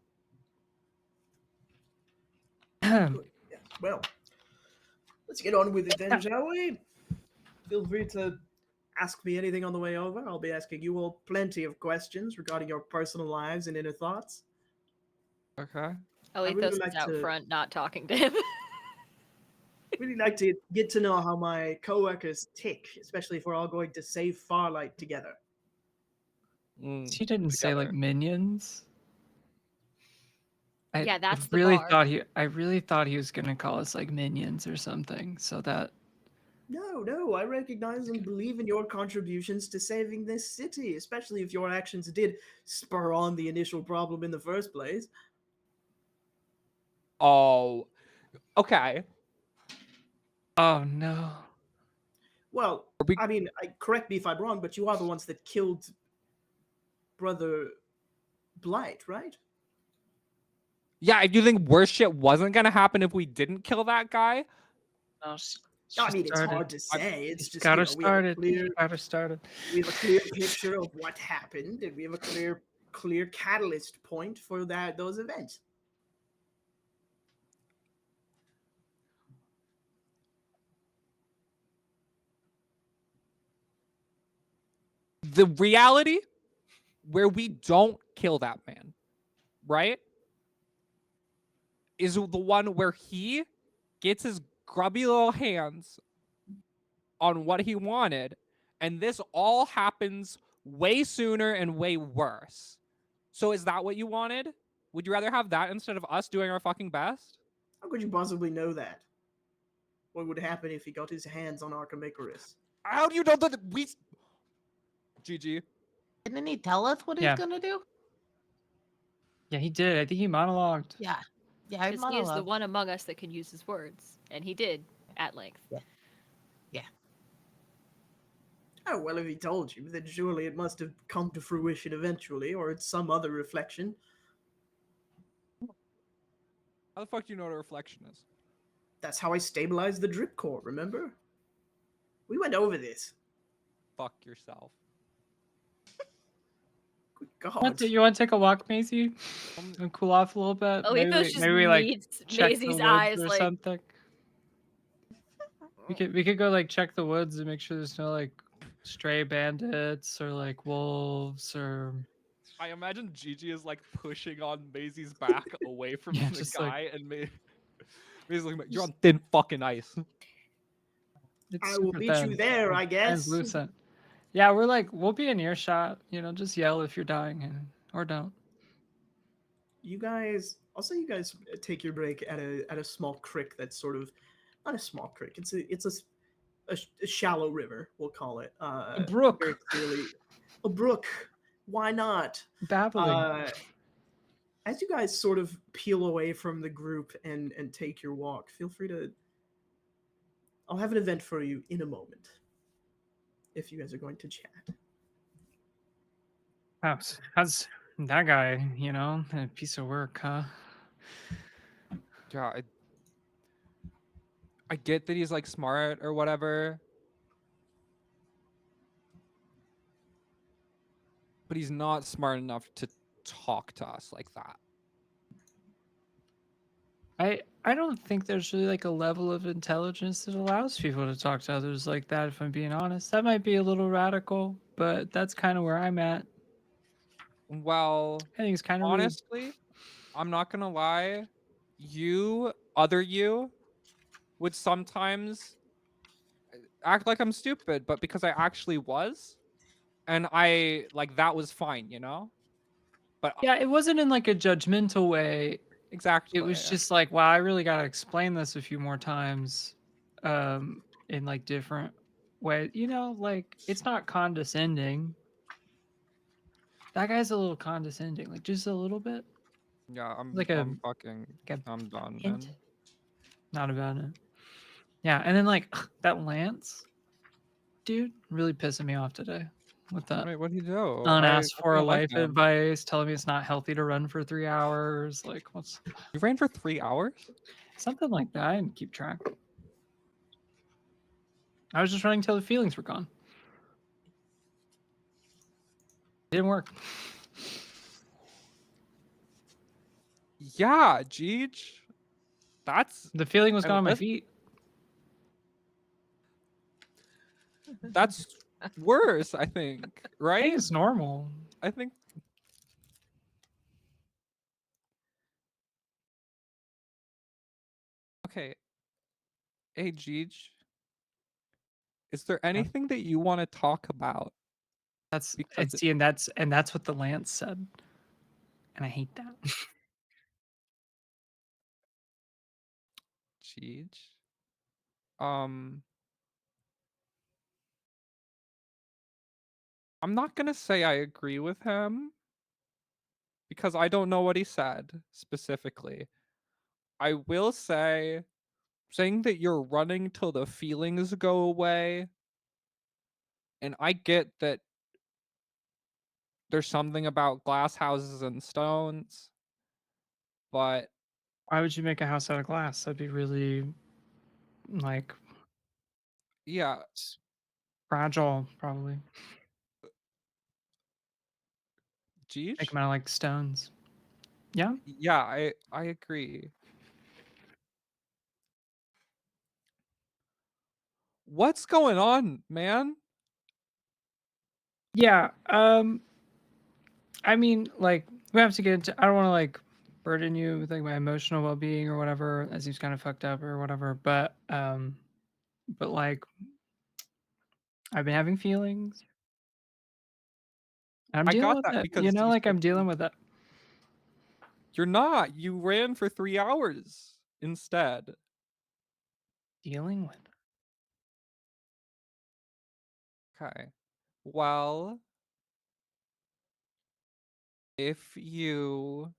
Good. Yeah. Well, let's get on with it then, shall we? Feel free to ask me anything on the way over. I'll be asking you all plenty of questions regarding your personal lives and inner thoughts. Okay. really Alethos like is out to- front, not talking to him. Really like to get to know how my coworkers tick, especially if we're all going to save Farlight together. She didn't say like Together. minions. Yeah, that's the really bar. I really thought he was gonna call us like minions or something. So that No, I recognize and believe in your contributions to saving this city, especially if your actions did spur on the initial problem in the first place. Oh, okay. oh no. Well, Are we- I mean, correct me if I'm wrong, but you are the ones that killed Brother Blight, right? Yeah, if you think worse shit wasn't gonna happen if we didn't kill that guy, No, I mean, it's hard to say. It's just, got you her know, we have a started. clear Got her started. we have a clear picture of what happened, and we have a clear catalyst point for those events. the reality where we don't kill that man, right, is the one where he gets his grubby little hands on what he wanted, and this all happens way sooner and way worse. So is that what you wanted? Would you rather have that instead of us doing our fucking best? How could you possibly know that? What would happen if he got his hands on Arkham Icarus? How do you know that we... GG. didn't he tell us what Yeah. he's gonna do? Yeah, he did. I think he monologued. Yeah, I Because he is the monologue. one among us that can use his words, and he did at length. Oh, well, if he told you, then surely it must have come to fruition eventually, or it's some other reflection. How the fuck do you know what a reflection is? That's how I stabilized the drip core, remember? We went over this. Fuck yourself. Good God. You want to take a walk, Maisie? And cool off a little bit? Alethos just maybe we like needs check Maisie's the woods eyes or like something. We could go like check the woods and make sure there's no like stray bandits or like wolves or I imagine Gigi is like pushing on Maisie's back away from Yeah, the just, guy, and Maisie's like, "You're on thin fucking ice." it's I will super meet you thin, there, I guess. translucent. Yeah, we'll be in earshot. Just yell if you're dying or don't. You guys, I'll say you guys take your break at a small creek that's sort of not a small creek. It's a shallow river, we'll call it. A brook. Very clearly, a brook. Why not? Babbling. As you guys sort of peel away from the group and take your walk, feel free to. I'll have an event for you in a moment. If you guys are going to chat. How's that guy? A piece of work, huh? Yeah, I get that he's like smart or whatever, but he's not smart enough to talk to us like that. I don't think there's really like a level of intelligence that allows people to talk to others like that, if I'm being honest. That might be a little radical, but that's kind of where I'm at. Well, I think it's kind of rude. honestly, I'm not gonna lie. Other you, would sometimes act like I'm stupid, but because I actually was, and I like that was fine, you know? But Yeah, it wasn't in like a judgmental way. It exactly. was just like, wow, I really got to explain this a few more times in like different ways. You know, like it's not condescending. That guy's a little condescending, like just a little bit. Yeah, Like a like a I'm done, hint. man. Not about it. Yeah, and then like that Lance dude really pissing me off today with that Wait, what do you do? unasked I for think I like life him. advice, telling me it's not healthy to run for 3 hours. Like what's You ran for 3 hours? something like that? I didn't keep track. I was just running till the feelings were gone. Didn't work. Yeah, Jeej. That's The feeling was and gone on my that's feet. that's worse, I think, I right? think it's normal. I think okay. Hey, Jeej, is there anything that you want to talk about? That's Because see, and that's what the Lance said, and I hate that. Jeej, um, I'm not gonna say I agree with him because I don't know what he said specifically. I will say saying that you're running till the feelings go away, and I get that there's something about glass houses and stones, but Why would you make a house out of glass? That'd be really like yeah, fragile, probably. Make Jeej? them out of like stones. Yeah. Yeah, I agree. What's going on, man? Yeah. I mean, like we have to get into. I don't want to like burden you with like my emotional well being or whatever. That seems kind of fucked up or whatever. But like I've been having feelings. I'm I dealing got with that it. You because know, you like said I'm dealing with it. you're not. You ran for 3 hours instead. Dealing with it. Okay. Well, if you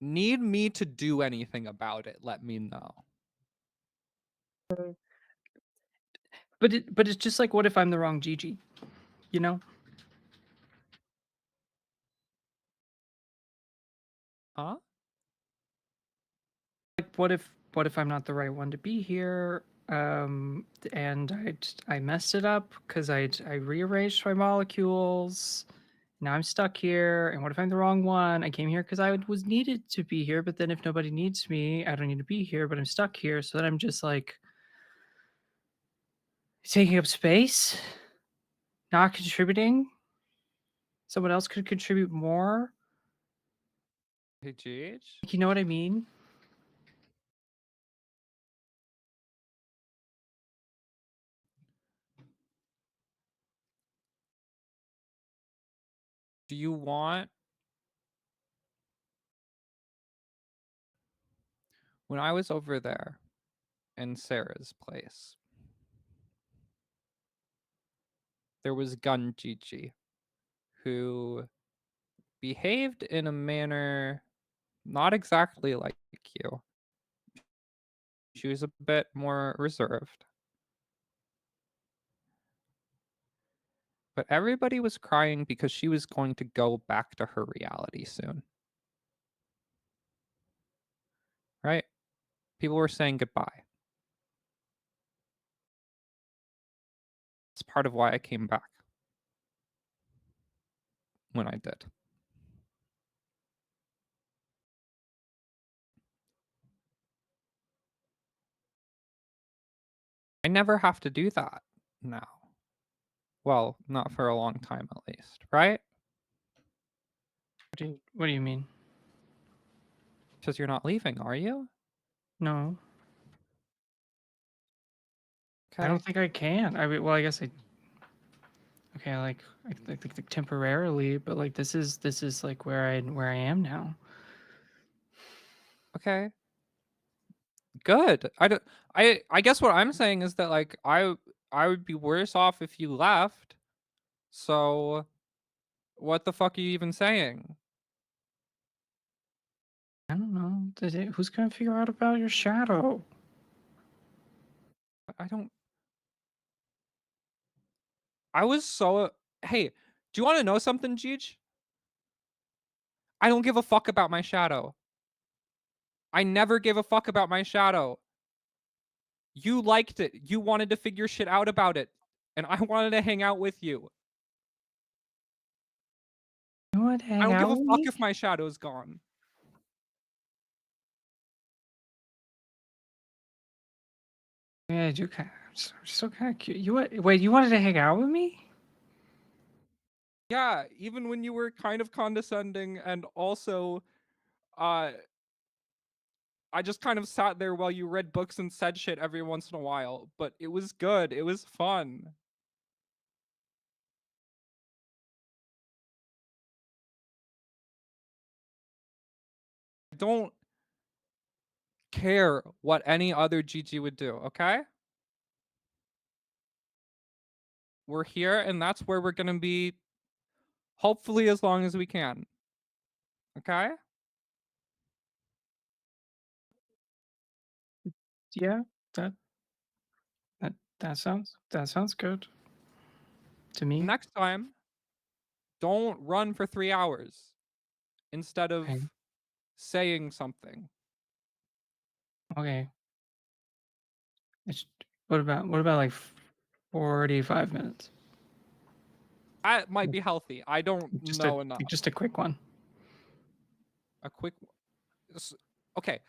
need me to do anything about it, let me know. But it's just like, what if I'm the wrong Gigi? You know? Huh? Like, what if I'm not the right one to be here? And I messed it up because I rearranged my molecules. Now I'm stuck here. And what if I'm the wrong one? I came here because I was needed to be here, but then if nobody needs me, I don't need to be here. But I'm stuck here, so then I'm just like taking up space, not contributing. Someone else could contribute more. Hey, GH? You know what I mean? Do you want when I was over there in Sarah's place, there was Gun Gigi who behaved in a manner not exactly like you. She was a bit more reserved. But everybody was crying because she was going to go back to her reality soon. Right? People were saying goodbye. It's part of why I came back when I did. I never have to do that now. Well, not for a long time at least, right? What do you mean? Because you're not leaving, are you? No, I Okay. don't think I can. I mean, well, I guess I. Okay, like like temporarily, but like this is like where I am now. Okay. Good. I guess what I'm saying is that like I would be worse off if you left. So what the fuck are you even saying? I don't know. Who's gonna figure out about your shadow? I don't I was so Hey, do you want to know something, Jeej? I don't give a fuck about my shadow. I never gave a fuck about my shadow. You liked it. You wanted to figure shit out about it. And I wanted to hang out with you. You want to I hang don't give out a with fuck me? if my shadow's gone. Yeah, you kind of still kind of cute. Wait, you wanted to hang out with me? Yeah, even when you were kind of condescending and also uh I just kind of sat there while you read books and said shit every once in a while, but it was good. It was fun. I don't care what any other GG would do, okay? We're here and that's where we're going to be hopefully as long as we can. Okay? Yeah, that that sounds good to me. Next time, don't run for 3 hours instead of Okay, saying something. okay. It's, what about like 45 minutes? That might be healthy. I don't Just a know enough. just a quick one. A quick okay.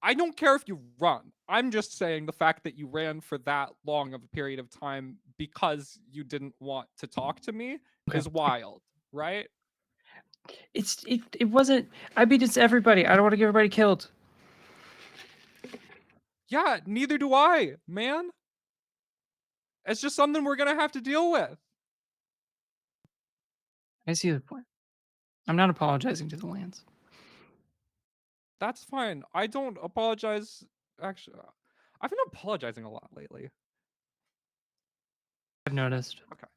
I don't care if you run. I'm just saying the fact that you ran for that long of a period of time because you didn't want to talk to me Okay. is wild, right? It wasn't. I beat it's everybody. I don't want to get everybody killed. Yeah, neither do I, man. It's just something we're gonna have to deal with. I see the point. I'm not apologizing to the lands. That's fine. I don't apologize. Actually, I've been apologizing a lot lately. I've noticed. Okay.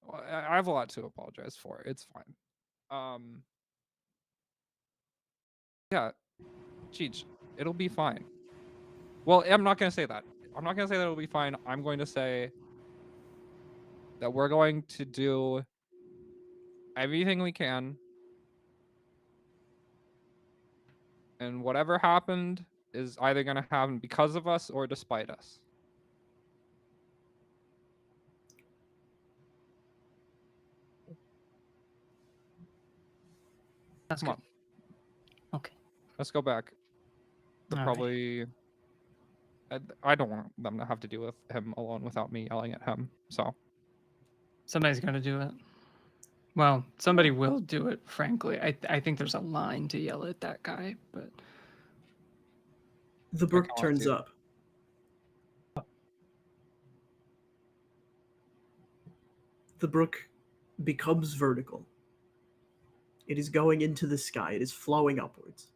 Well, I have a lot to apologize for. It's fine. Yeah, Cheech, it'll be fine. Well, I'm not gonna say that. I'm not gonna say that it'll be fine. I'm going to say that we're going to do everything we can, and whatever happened is either gonna happen because of us or despite us. That's Come good. on, Okay. let's go back. They'll All right. probably. I don't want them to have to deal with him alone without me yelling at him. So Somebody's got to do it. Well, somebody will do it. Frankly, I think there's a line to yell at that guy, but The I brook can't turns see. up. The brook becomes vertical. It is going into the sky. It is flowing upwards.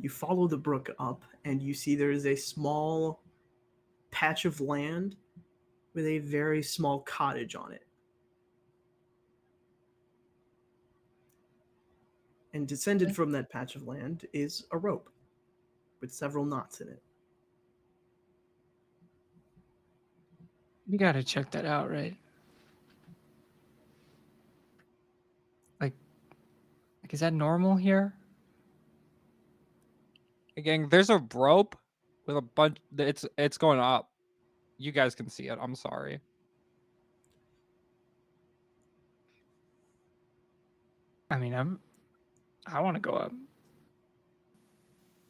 You follow the brook up, and you see there is a small patch of land with a very small cottage on it. And descended from that patch of land is a rope with several knots in it. you got to check that out, right? Like, is that normal here? Again, there's a rope with a bunch. It's going up. You guys can see it. I'm sorry. I mean, I want to go up.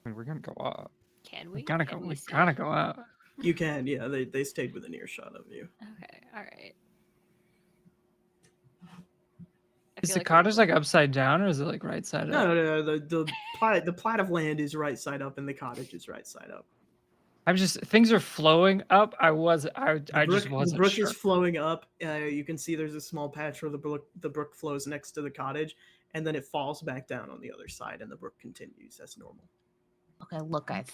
I mean, we're gonna go up. Can We we? gotta Can go. we We see? gotta go out. You can, yeah. They stayed within earshot of you. Okay, all right. I Is feel the like cottage like upside down or is it like right side No, up? no, no. The plat of land is right side up, and the cottage is right side up. I'm just things are flowing up. I just The wasn't brook sure. is flowing up. You can see there's a small patch where the brook flows next to the cottage, and then it falls back down on the other side, and the brook continues as normal. Okay, look, guys.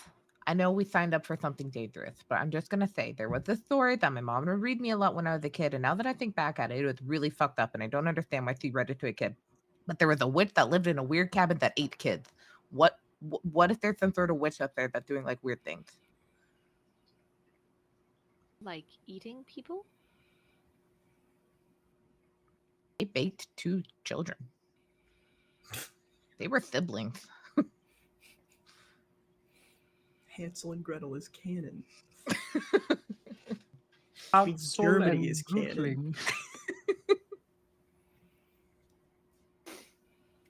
I know we signed up for something dangerous, but I'm just gonna say there was a story that my mom would read me a lot when I was a kid, and now that I think back at it, it was really fucked up, and I don't understand why she read it to a kid. But there was a witch that lived in a weird cabin that ate kids. What if there's some sort of witch up there that's doing like weird things? like eating people. They baked 2 children. They were siblings. Hansel and Gretel is canon. Hansel Germany and is canon. Gretel.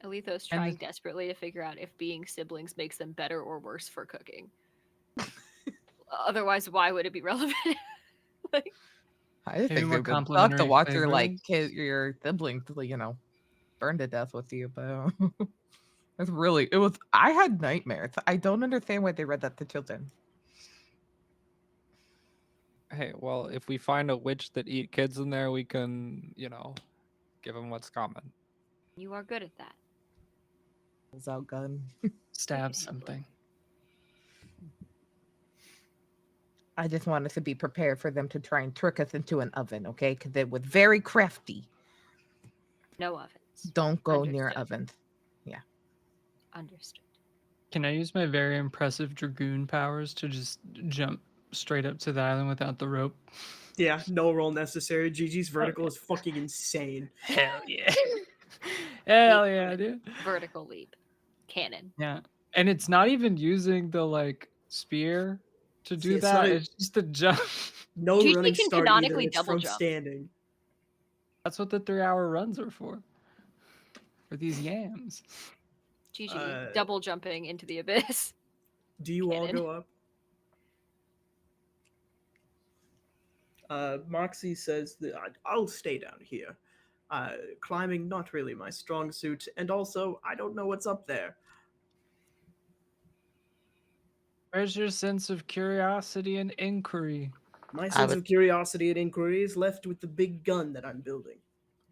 Alethos And trying desperately to figure out if being siblings makes them better or worse for cooking. Otherwise, why would it be relevant? Like, I Maybe think more it would suck to complimentary watch your flavors. your siblings, burn to death with you, but it was. I had nightmares. I don't understand why they read that to children. Hey, well, if we find a witch that eat kids in there, we can, give them what's common. you are good at that. Pulls out gun. Stab can handle it. something. I just wanted to be prepared for them to try and trick us into an oven, okay? Because it was very crafty. No ovens. Don't go near Understood. ovens. Understood. Can I use my very impressive dragoon powers to just jump straight up to the island without the rope? Yeah, no roll necessary. Gigi's vertical Okay. is fucking insane. Hell yeah. Hell yeah, dude. Vertical leap. Cannon. Yeah. And it's not even using the like spear to do It's that. not It's just a jump. No Gigi running can start either. canonically It's double from jump. standing. That's what the 3-hour runs are for. For these yams. Gigi Uh, double jumping into the abyss. Do you all Cannon. go up? Moxie says that I'll stay down here. Climbing not really my strong suit, and also I don't know what's up there. Where's your sense of curiosity and inquiry? My I sense would of curiosity and inquiry is left with the big gun that I'm building.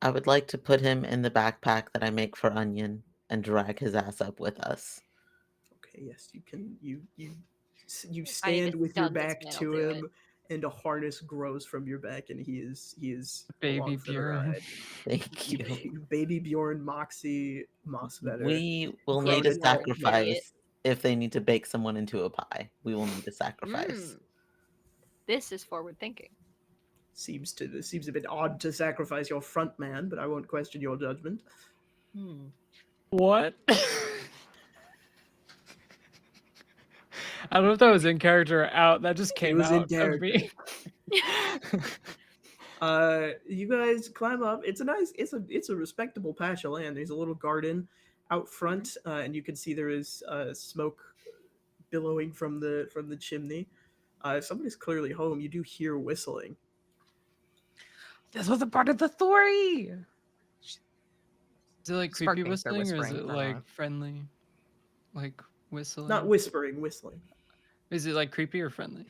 I would like to put him in the backpack that I make for Onion and drag his ass up with us. Okay, yes, you can. You I need stand to with your stun this back man, I'll to do him, and a harness grows from your back, and he is Baby along for the Bjorn. ride. Thank you. Baby Bjorn, Moxie, Mossbetter. We will Grow need a to know. sacrifice if they need to bake someone into a pie. We will need a sacrifice. This is forward thinking. Seems a bit odd to sacrifice your front man, but I won't question your judgment. What? I don't know if that was in character or out. That just came was in out of me. You guys climb up. It's a respectable patch of land. There's a little garden out front, and you can see there is smoke billowing from the chimney. Somebody's clearly home. You do hear whistling. This was a part of the story. Is it like Spark creepy thinks they're whistling or is whispering, it or like not. friendly? Like whistling? Not whispering, whistling. Is it like creepy or friendly?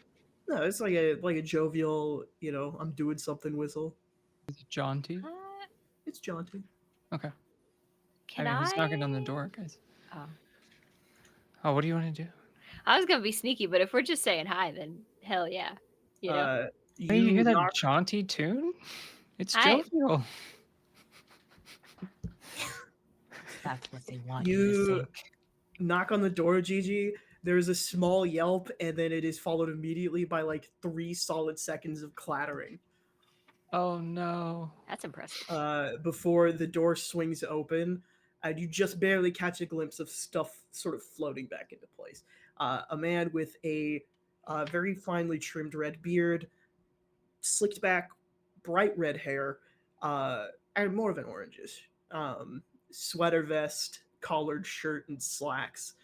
No, it's like a jovial, I'm doing something whistle. Is it jaunty? It's jaunty. Okay. Can I mean, I? he's knocking on the door, guys. Oh. Oh, what do you want to do? I was gonna be sneaky, but if we're just saying hi, then hell yeah. You know. Hey, you hear that knock. jaunty tune? It's Hi. jovial. That's what they want You to think. knock on the door, Gigi. There's a small yelp, and then it is followed immediately by like 3 solid seconds of clattering. Oh no. That's impressive. Before the door swings open, and you just barely catch a glimpse of stuff sort of floating back into place. A man with a very finely trimmed red beard, slicked back, bright red hair, and more of an orangish. Sweater vest, collared shirt, and slacks.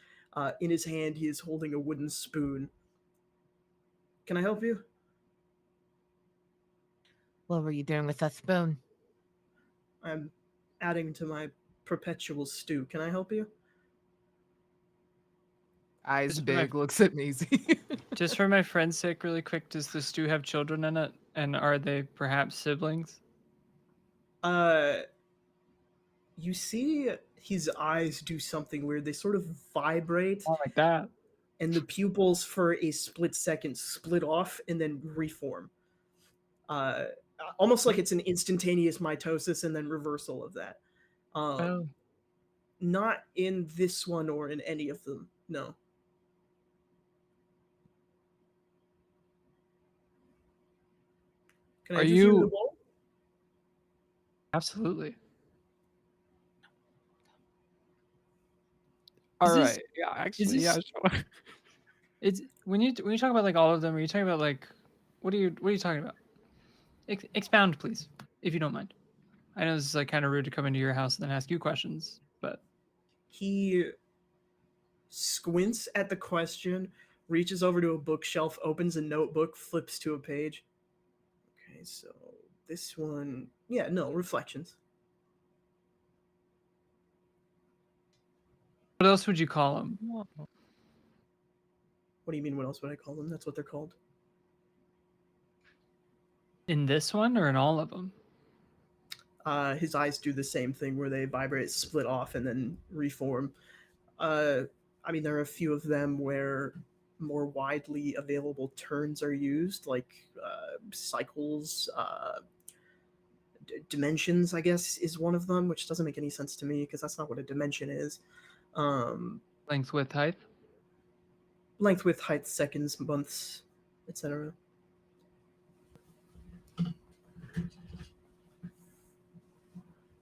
In his hand, he is holding a wooden spoon Can I help you? What were you doing with that spoon? I'm adding to my perpetual stew. Can I help you? Eyes Just for my- big, looks at Maisie. Just for my friend's sake, really quick, does the stew have children in it? And are they perhaps siblings? You see his eyes do something weird. They sort of vibrate, Oh, like that. and the pupils for a split second split off and then reform. Uh, Almost like it's an instantaneous mitosis and then reversal of that. Oh. Not in this one or in any of them. No. Can I Are interest you in the you- bowl? Absolutely. All Is this- right. Yeah, actually, yeah. this- Sure. It's when you talk about like all of them, are you talking about like what are you talking about? Expound, please, if you don't mind. I know this is like kind of rude to come into your house and then ask you questions, but He squints at the question, reaches over to a bookshelf, opens a notebook, flips to a page. Okay, so this one, yeah, no, reflections. what else would you call them? What do you mean? What else would I call them? That's what they're called. In this one or in all of them? His eyes do the same thing where they vibrate, split off, and then reform. I mean, there are a few of them where more widely available turns are used, like cycles. Dimensions, I guess, is one of them, which doesn't make any sense to me because that's not what a dimension is. Length, width, height. Length, width, height, seconds, months, etc.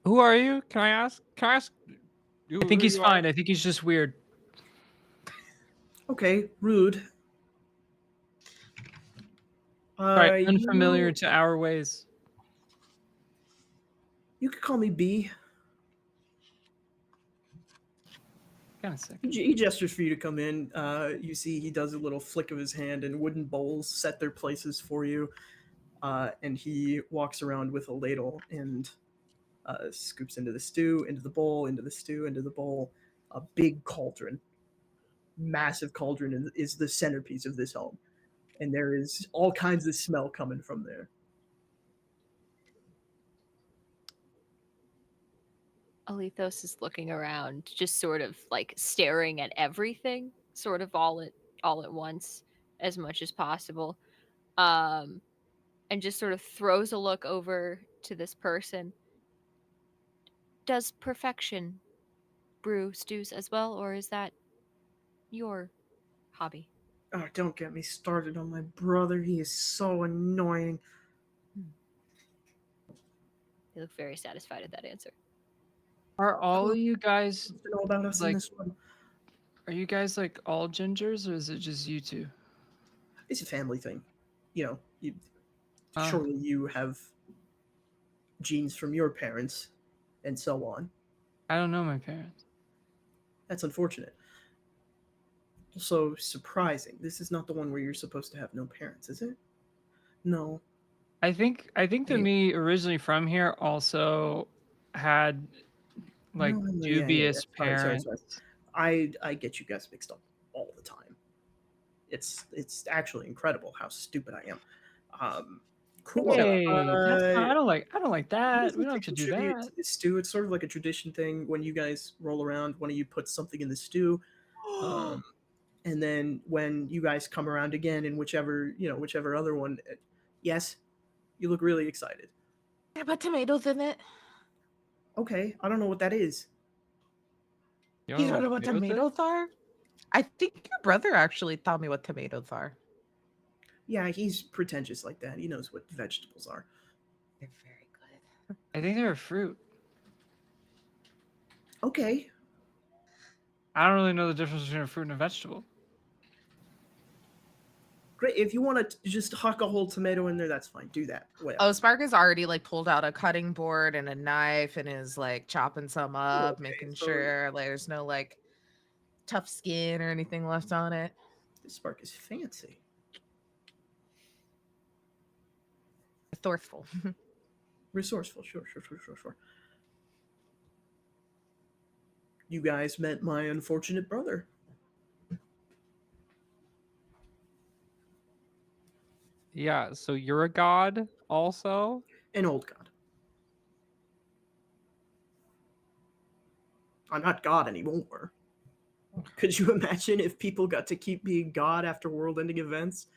Who are you? Can I ask? Can I ask? I think he's fine. I think he's just weird. Okay, rude. Right, unfamiliar You, to our ways. you could call me B. Kind of sick. He gestures for you to come in. You see he does a little flick of his hand, and wooden bowls set their places for you. And he walks around with a ladle and scoops into the stew, into the bowl, into the stew, into the bowl. A big cauldron, massive cauldron, is the centerpiece of this home, and there is all kinds of smell coming from there. Alethos is looking around, just sort of like staring at everything, sort of all at once, as much as possible, and just sort of throws a look over to this person. Does Perfection brew stews as well, or is that your hobby? Oh, don't get me started on my brother. He is so annoying. They look very satisfied at that answer. Are all of you guys To know about us in like? this one. Are you guys like all gingers, or is it just you two? It's a family thing. You know, Ah. surely you have genes from your parents, and so on. I don't know my parents. That's unfortunate. Also surprising. This is not the one where you're supposed to have no parents, is it? No. I think that me originally from here also had like No, dubious Sorry. parents. I get you guys mixed up all the time. It's actually incredible how stupid I am. Cool. Hey, I don't like that. We don't have to do contribute that. to the stew. It's sort of like a tradition thing. When you guys roll around, one of you puts something in the stew, and then when you guys come around again, in whichever other one, yes, you look really excited. I put tomatoes in it. Okay, I don't know what that is. You You know don't know what tomatoes are? I think your brother actually taught me what tomatoes are. Yeah, he's pretentious like that. He knows what vegetables are. They're very good. I think they're a fruit. Okay. I don't really know the difference between a fruit and a vegetable. Great. If you want to just huck a whole tomato in there, that's fine. Do that. Whatever. Oh, Spark has already like pulled out a cutting board and a knife and is like chopping some up, okay, making so- sure like, there's no like tough skin or anything left on it. This spark is fancy. resourceful. Resourceful, sure. You guys met my unfortunate brother. Yeah, so you're a god also? An old god. I'm not god anymore. Could you imagine if people got to keep being god after world-ending events?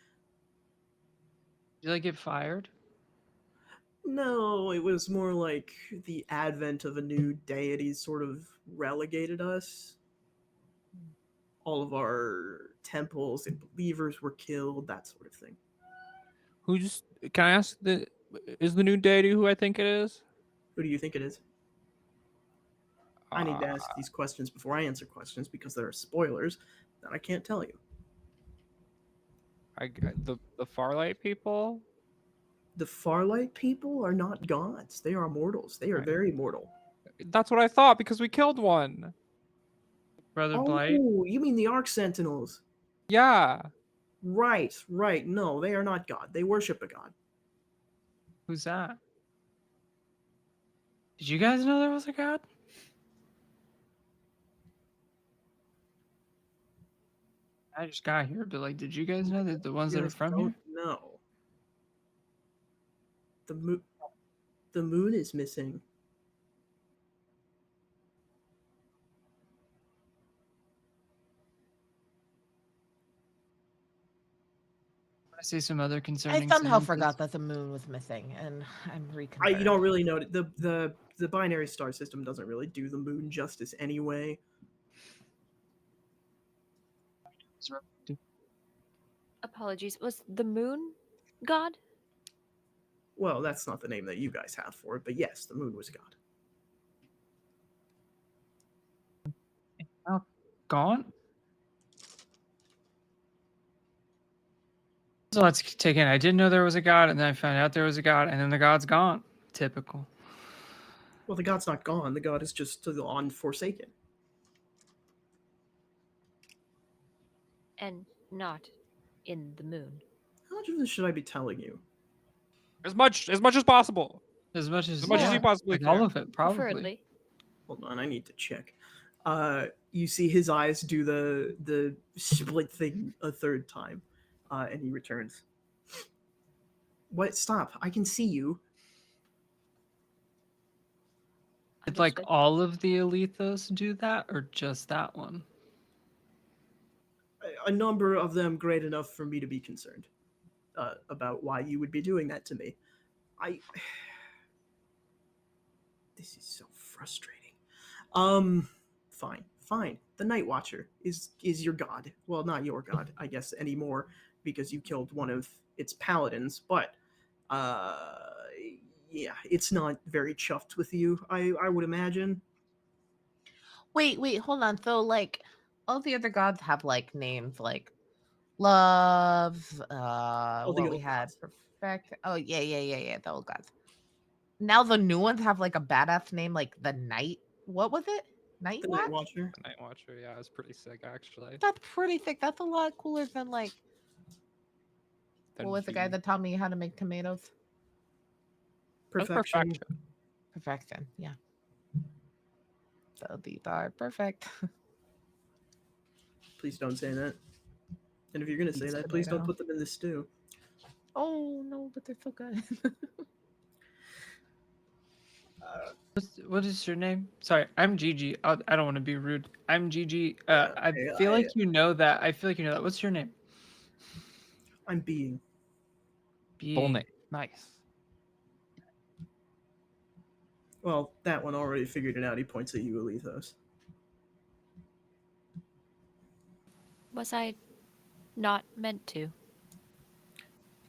Did you like get fired? No, it was more like the advent of a new deity sort of relegated us. All of our temples and believers were killed, that sort of thing. Who's can I ask is the new deity who I think it is? Who do you think it is? I need to Uh, ask these questions before I answer questions because there are spoilers that I can't tell you. the Farlight people? The Farlight people are not gods. They are mortals. They are Right. very mortal. That's what I thought because we killed one. Brother Oh, Blight? you mean the Arc Sentinels? Yeah. Right. No, they are not god. They worship a god. Who's that? Did you guys know there was a god? I just got here, but like, did you guys know that the ones You that are guys from don't here? know. The moon is missing. I see some other I concerning somehow sentences. forgot that the moon was missing, and I'm You reconfirmed. don't really know it. The binary star system doesn't really do the moon justice anyway. Apologies. Was the moon god? Well, that's not the name that you guys have for it, but yes, the moon was god. Oh, gone? So let's take it. I didn't know there was a god, and then I found out there was a god, and then the god's gone. Typical. Well, the god's not gone. The god is just on Forsaken. And not in the moon. How much of this should I be telling you? As much as possible. As much As much as you possibly like all can. of it, probably. Preferably. Hold on, I need to check. You see his eyes do the split thing a third time, and he returns. What? Stop! I can see you. Did like Understood. all of the Alethos do that, or just that one? A number of them great enough for me to be concerned about why you would be doing that to me. This is so frustrating. Fine. The Night Watcher is your god. Well, not your god, I guess, anymore, because you killed one of its paladins. But yeah, it's not very chuffed with you. I would imagine. Wait, hold on. So, like, all the other gods have like names like love. All the What we old had, gods. perfect. Oh yeah. The old gods. Now the new ones have like a badass name, like the Night. What was it? Night The Watch. Night Watcher. The Night Watcher, yeah, it's pretty sick actually. That's pretty thick. That's a lot cooler than like Then what was the guy V. that taught me how to make tomatoes? That's Perfection. Perfection. Yeah. So these are perfect. Please don't say that. And if you're gonna say Each that, please don't tomato. put them in the stew. Oh no, but they're so good. What is your name? Sorry, I'm Gigi. I don't want to be rude. I'm Gigi. I feel like you know that. I feel like you know that. What's your name? I'm being. Full Being. name. Nice. Well, that one already figured it out. He points at you, Alethos. Was I not meant to?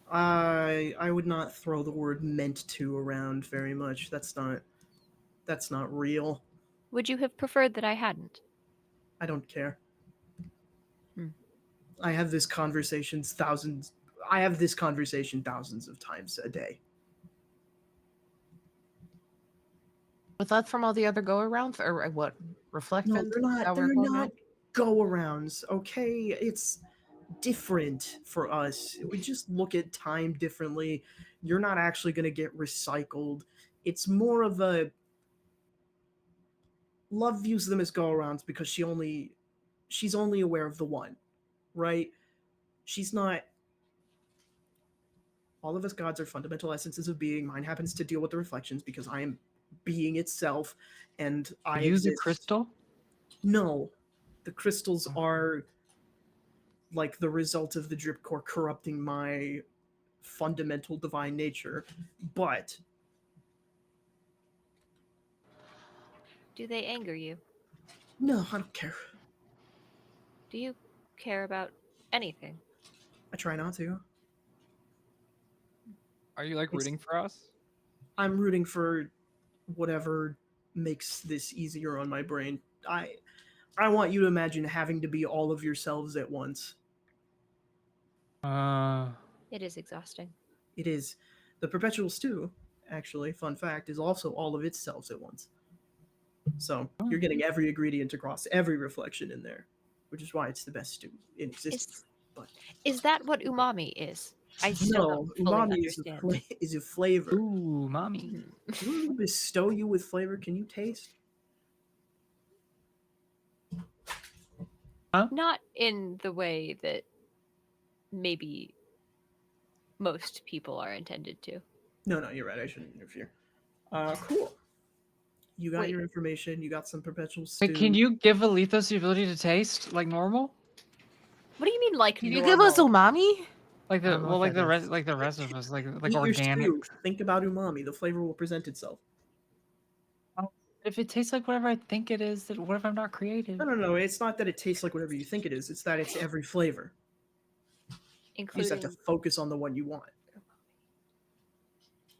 I would not throw the word meant to around very much. That's not real. Would you have preferred that I hadn't? I don't care. Hmm. I have this conversation thousands of times a day. Was that from all the other go arounds or what? Reflections? No, they're not. that They're we're going not on? go arounds. Okay, it's different for us. We just look at time differently. you're not actually going to get recycled. It's more of a Love views them as go-arounds because she's only aware of the one, right? She's not. All of us gods are fundamental essences of being. Mine happens to deal with the reflections because I am being itself, and I Use a exist. crystal. No, the crystals are like the result of the drip core corrupting my fundamental divine nature, but Do they anger you? no, I don't care. Do you care about anything? I try not to. Are you like It's- rooting for us? I'm rooting for whatever makes this easier on my brain. I want you to imagine having to be all of yourselves at once. It is exhausting. It is. The perpetual stew, actually, fun fact, is also all of its selves at once. So you're getting every ingredient across every reflection in there, which is why it's the best stew in existence. But Is that what umami is? I still no, don't fully umami understand. is a flavor. Ooh, mommy. Hmm. Do you want me to bestow you with flavor? Can you taste? Not in the way that maybe most people are intended to. No, you're right. I shouldn't interfere. Cool. You got Wait. your information. You got some perpetual stew. Wait, can you give Alethos the ability to taste like normal? What do you mean, like Can you normal? give us umami? Like I the don't know well, what like the that rest, is. like the rest of us, like Eat your organic. stew. Think about umami. The flavor will present itself. If it tastes like whatever I think it is, then what if I'm not creative? No. It's not that it tastes like whatever you think it is. It's that it's every flavor. You just have Including to focus on the one you want.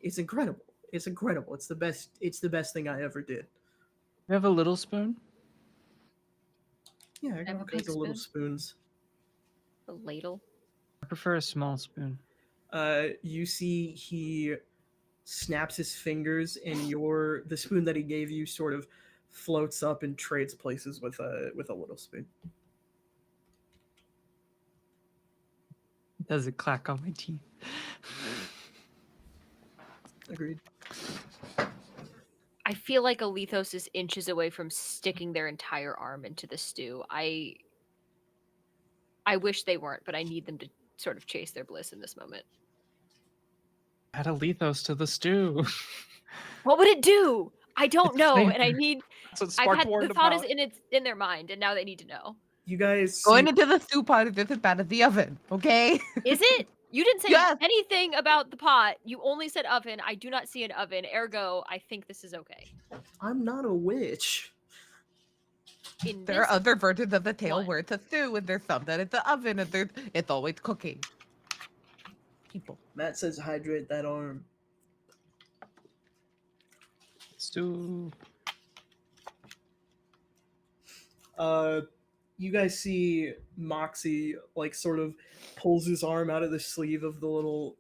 It's incredible. It's incredible. It's the best. It's the best thing I ever did. You have a little spoon. Yeah, I Have got a all big kinds of little spoons. a ladle. I prefer a small spoon. You see, he snaps his fingers, and the spoon that he gave you sort of floats up and trades places with a little spoon. Does it clack on my teeth? Agreed. I feel like Alethos is inches away from sticking their entire arm into the stew. I wish they weren't, but I need them to sort of chase their bliss in this moment. Add Alethos to the stew. What would it do? I don't It's know, and I flavor. need. That's what I've Spark had the warned thought about. is in their mind, and now they need to know. You guys Going see, into the stew pot is just as bad as the oven, okay? Is it? You didn't say Yes. anything about the pot. You only said oven. I do not see an oven. Ergo, I think this is okay. I'm not a witch. In There this are other versions of the tale one. where it's a stew, and there's some that it's an oven, and it's always cooking. People. Matt says hydrate that arm. Stew. You guys see Moxie like sort of pulls his arm out of the sleeve of the little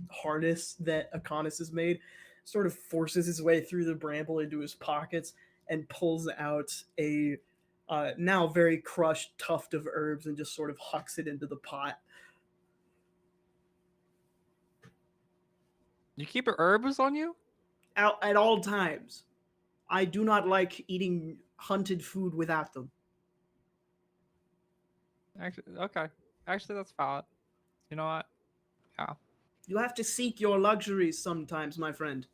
harness that Akonis has made, sort of forces his way through the bramble into his pockets and pulls out a now very crushed tuft of herbs and just sort of hucks it into the pot. You keep your herbs on you? Out at all times. I do not like eating hunted food without them. Actually, okay. Actually, that's valid. You know what? Yeah. You have to seek your luxuries sometimes, my friend.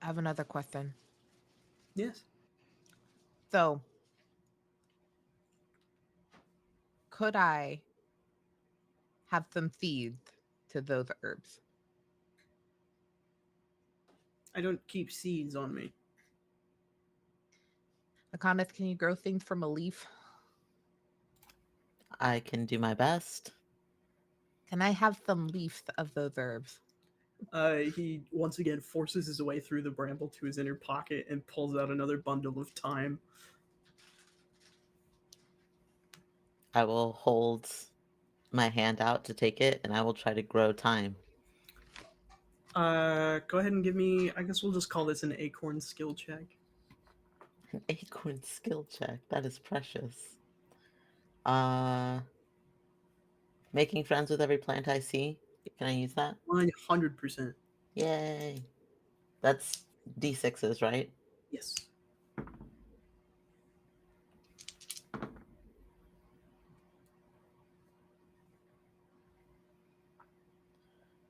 I have another question. Yes. So, could I have some seeds to those herbs? I don't keep seeds on me. Akonis, can you grow things from a leaf? I can do my best. Can I have some leaves of those herbs? He once again forces his way through the bramble to his inner pocket and pulls out another bundle of thyme. I will hold my hand out to take it, and I will try to grow thyme. Go ahead and give me. I guess we'll just call this an acorn skill check. An acorn skill check. That is precious. Making friends with every plant I see. Can I use that? 100%. Yay. That's D6s, right? Yes.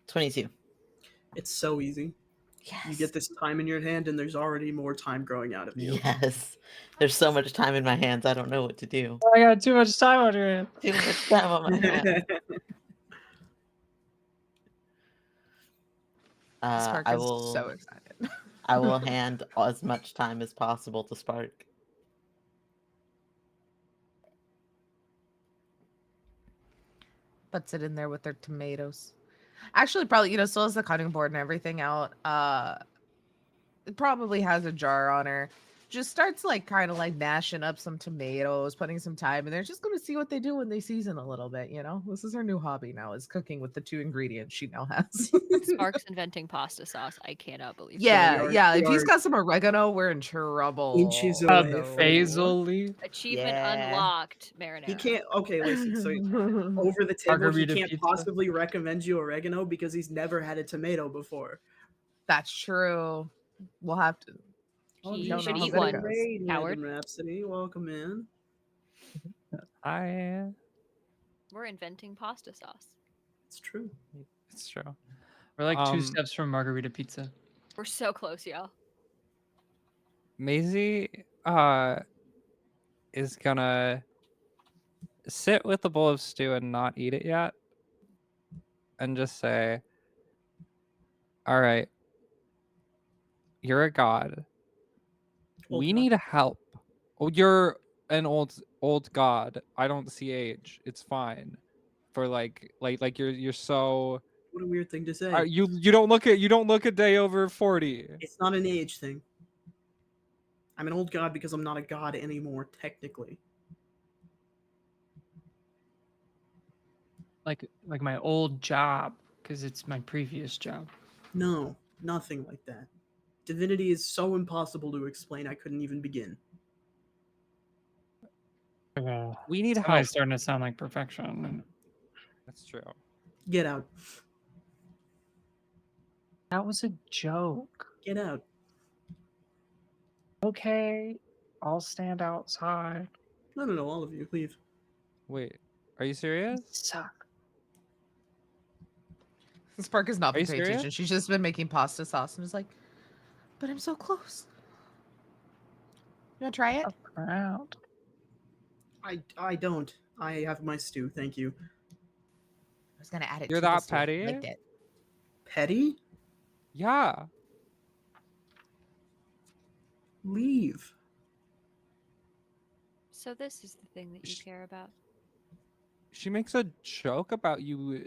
22. It's so easy. Yes. You get this time in your hand, and there's already more time growing out of you. Yes. There's so much time in my hands, I don't know what to do. I got too much time on your hand. Too much time on my hands. Spark I is will so excited. I will hand as much time as possible to Spark. Puts it in there with their tomatoes. Actually, probably, still has the cutting board and everything out. It probably has a jar on her. Just starts like kind of like mashing up some tomatoes, putting some time in there. Just gonna see what they do when they season a little bit. This is her new hobby now, is cooking with the 2 ingredients she now has. Sparks inventing pasta sauce. I cannot believe that. Yeah, we yeah. If he's are got some oregano, we're in trouble. inches A away from basil leaf, Achievement Yeah. unlocked. Marinara. He can't. Okay, listen. So over the table, he Margarita can't pizza. possibly recommend you oregano because he's never had a tomato before. That's true. We'll have to. He don't should know how eat good it one. goes. Great, Coward. Megan Rhapsody, welcome in. We're inventing pasta sauce. It's true. It's true. we're like 2 Um, steps from margarita pizza. We're so close, y'all. Maisie is gonna sit with the bowl of stew and not eat it yet, and just say, "All right, you're a god. Old We god. need help. Oh, you're an old god. I don't see age. It's fine. For like you're so What a weird thing to say. you don't look a day over 40. It's not an age thing. I'm an old god because I'm not a god anymore, technically. Like my old job, because it's my previous job. No, nothing like that. Divinity is so impossible to explain, I couldn't even begin. We need Suddenly help. starting to sound like perfection. That's true. Get out. That was a joke. Get out. Okay, I'll stand outside. No, all of you, leave. Wait, are you serious? Suck. Spark has not Are you been paying attention. serious? She's just been making pasta sauce and is like, but I'm so close. You want to try it? Around. I don't. I have my stew, thank you. I was gonna add it You're to the that stew if you petty? liked it. Petty? Yeah. Leave. So this is the thing that you care about. She makes a joke about you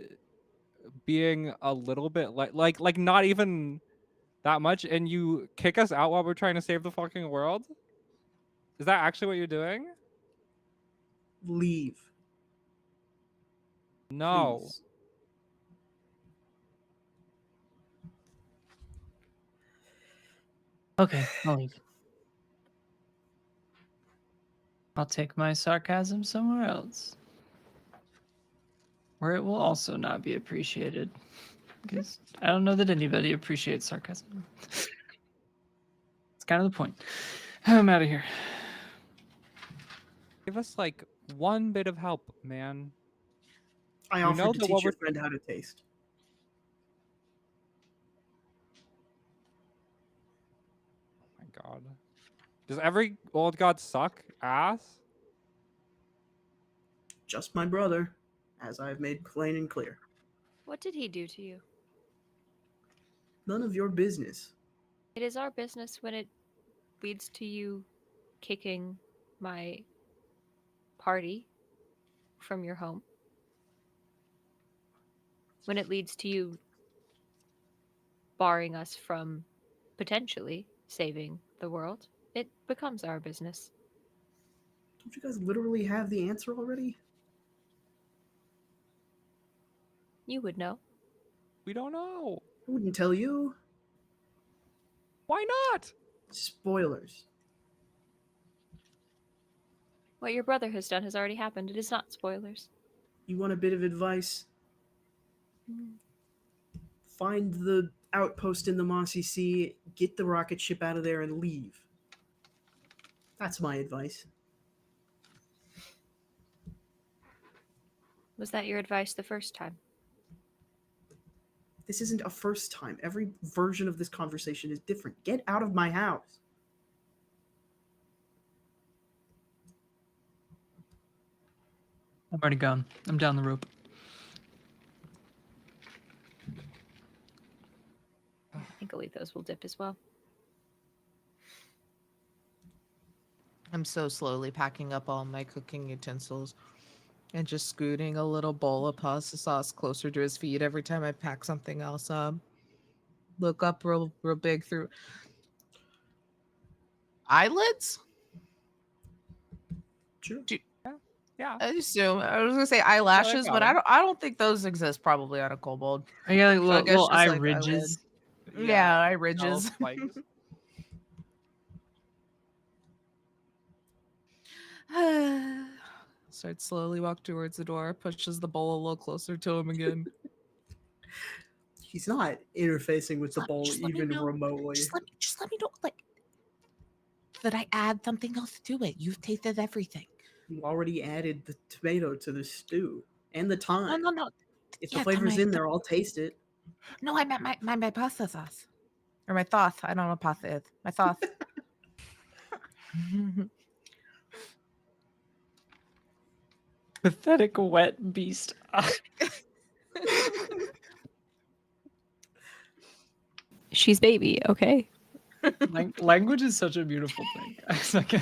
being a little bit like not even that much, and you kick us out while we're trying to save the fucking world? Is that actually what you're doing? Leave. No. Please. Okay, I'll leave. I'll take my sarcasm somewhere else, where it will also not be appreciated. Because I don't know that anybody appreciates sarcasm. It's kind of the point. I'm out of here. Give us like one bit of help, man. I You know offered to that what teach your we're- friend how to taste. Oh my god. Does every old god suck ass? Just my brother, as I have made plain and clear. What did he do to you? None of your business. It is our business when it leads to you kicking my party from your home. When it leads to you barring us from potentially saving the world, it becomes our business. Don't you guys literally have the answer already? You would know. We don't know. I wouldn't tell you. Why not? Spoilers. What your brother has done has already happened. It is not spoilers. You want a bit of advice? Find the outpost in the Mossy Sea, get the rocket ship out of there, and leave. That's my advice. Was that your advice the first time? This isn't a first time. Every version of this conversation is different. Get out of my house. I'm already gone. I'm down the rope. I think Alethos will dip as well. I'm so slowly packing up all my cooking utensils and just scooting a little bowl of pasta sauce closer to his feet every time I pack something else up. Look up real big through eyelids. Sure. Yeah. I assume I was gonna say I eyelashes, got but 'em. I don't think those exist probably on a kobold. I got like So I guess little just eye like ridges. Yeah, eye Little ridges. spikes. Starts slowly walk towards the door, pushes the bowl a little closer to him again. He's not interfacing with the Just bowl just let me even know. remotely. Just let me know, like that I add something else to it. You've tasted everything. You already added the tomato to the stew and the thyme. No. If Yeah, the to flavor's my- in there, I'll taste it. No, I meant my pasta sauce. Or my thoth. I don't know what pasta is. My thoth. Pathetic wet beast. She's baby, okay? Language is such a beautiful thing. It's like,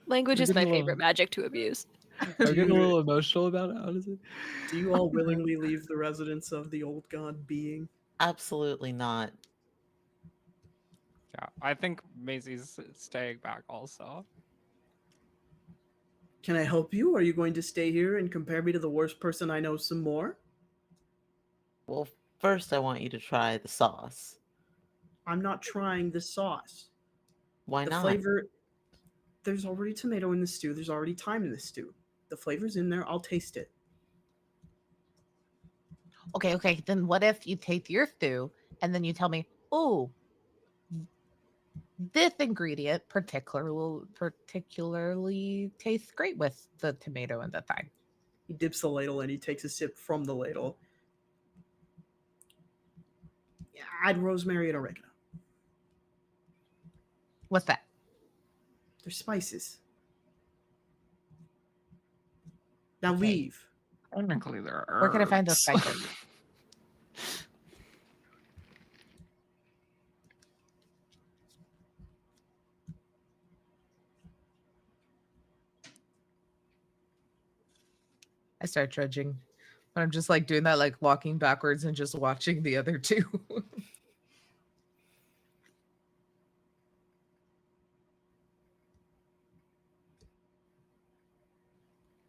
Language I'm is my getting a favorite little- magic to abuse. I'm getting a little emotional about it, honestly. Do you all willingly leave the residence of the old god being? Absolutely not. Yeah, I think Maisie's staying back also. Can I help you? Are you going to stay here and compare me to the worst person I know some more? Well, first I want you to try the sauce. I'm not trying the sauce. Why The not? flavor, there's already tomato in the stew. There's already thyme in the stew. The flavor's in there. I'll taste it. Okay. Then what if you taste your stew and then you tell me, oh, this ingredient particularly tastes great with the tomato and the thyme. He dips the ladle and he takes a sip from the ladle. Yeah, I'd rosemary and oregano. What's that? They're spices. Now Okay. leave. Technically, there are. Where can I find those herbs. spices? I start trudging. But I'm just like doing that, like walking backwards and just watching the other two.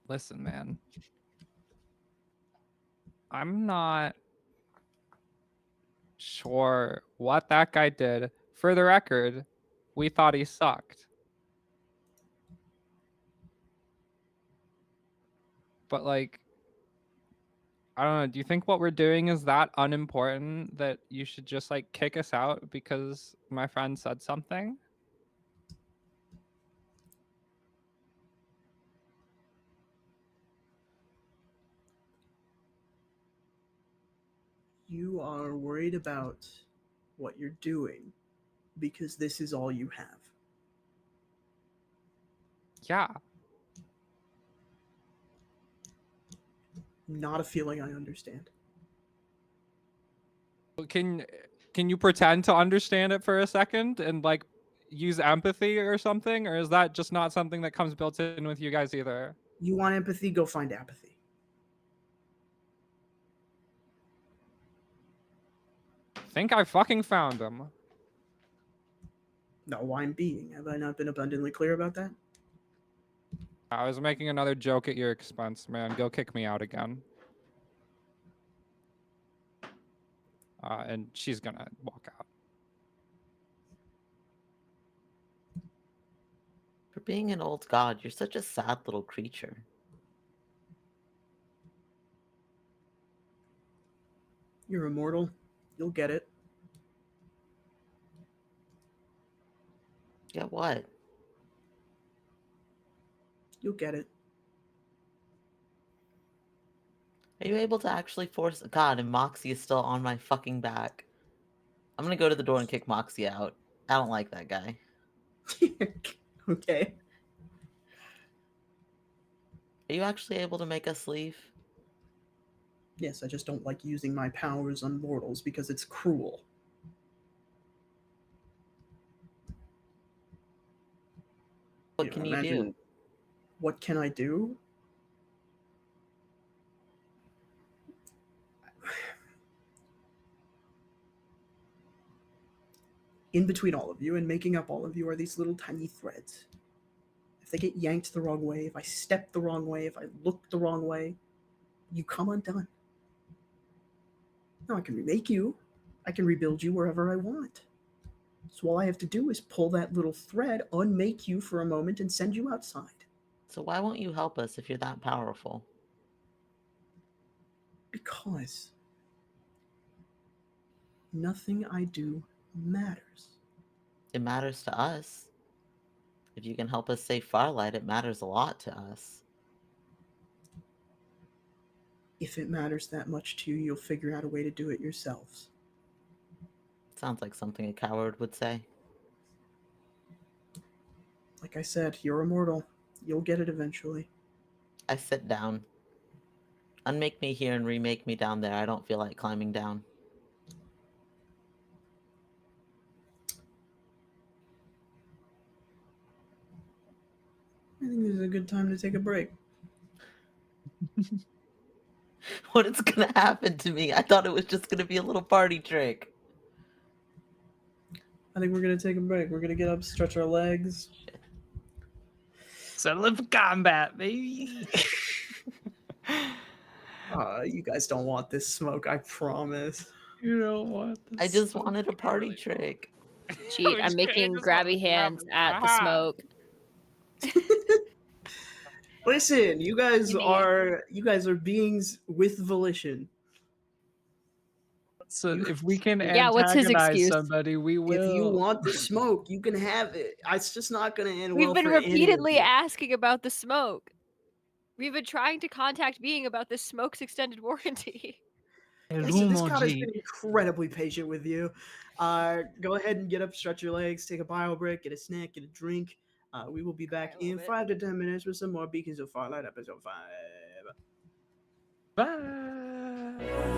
Listen, man. I'm not sure what that guy did. For the record, we thought he sucked. But like, I don't know. Do you think what we're doing is that unimportant that you should just like kick us out because my friend said something? You are worried about what you're doing because this is all you have. Yeah. Not a feeling I understand. Can you pretend to understand it for a second and like use empathy or something, or is that just not something that comes built in with you guys either? You want empathy? Go find apathy. Think I fucking found him. No, I'm being. Have I not been abundantly clear about that? I was making another joke at your expense, man. Go kick me out again. And she's gonna walk out. For being an old god, you're such a sad little creature. You're immortal. You'll get it. Get what? You'll get it. Are you able to actually force? God, and Moxie is still on my fucking back. I'm gonna go to the door and kick Moxie out. I don't like that guy. Okay. Are you actually able to make us leave? Yes, I just don't like using my powers on mortals because it's cruel. What can you imagine- do? What can I do? In between all of you and making up all of you are these little tiny threads. If they get yanked the wrong way, if I step the wrong way, if I look the wrong way, you come undone. Now I can remake you. I can rebuild you wherever I want. So all I have to do is pull that little thread, unmake you for a moment, and send you outside. So why won't you help us if you're that powerful? Because nothing I do matters. It matters to us. If you can help us save Farlight, it matters a lot to us. If it matters that much to you, you'll figure out a way to do it yourselves. Sounds like something a coward would say. Like I said, you're immortal. You'll get it eventually. I sit down. Unmake me here and remake me down there. I don't feel like climbing down. I think this is a good time to take a break. What is gonna happen to me? I thought it was just gonna be a little party trick. I think we're going to take a break. We're going to get up, stretch our legs. Settle in for combat, baby. You guys don't want this smoke, I promise. You don't want this. I just wanted a party trick. Cheat. I'm making grabby hands at the smoke. Listen, you guys Maybe- are beings with volition. So if we can Yeah, what's his antagonize excuse? somebody, we will. If you want the smoke, you can have it. It's just not going to end We've well been for any of repeatedly you. asking about the smoke. We've been trying to contact Being about the smoke's extended warranty. Listen, this god has been incredibly patient with you. Go ahead and get up, stretch your legs, take a bio break, get a snack, get a drink. We will be back I in love it. 5 to 10 minutes with some more Beacons of Farlight episode 5. Bye.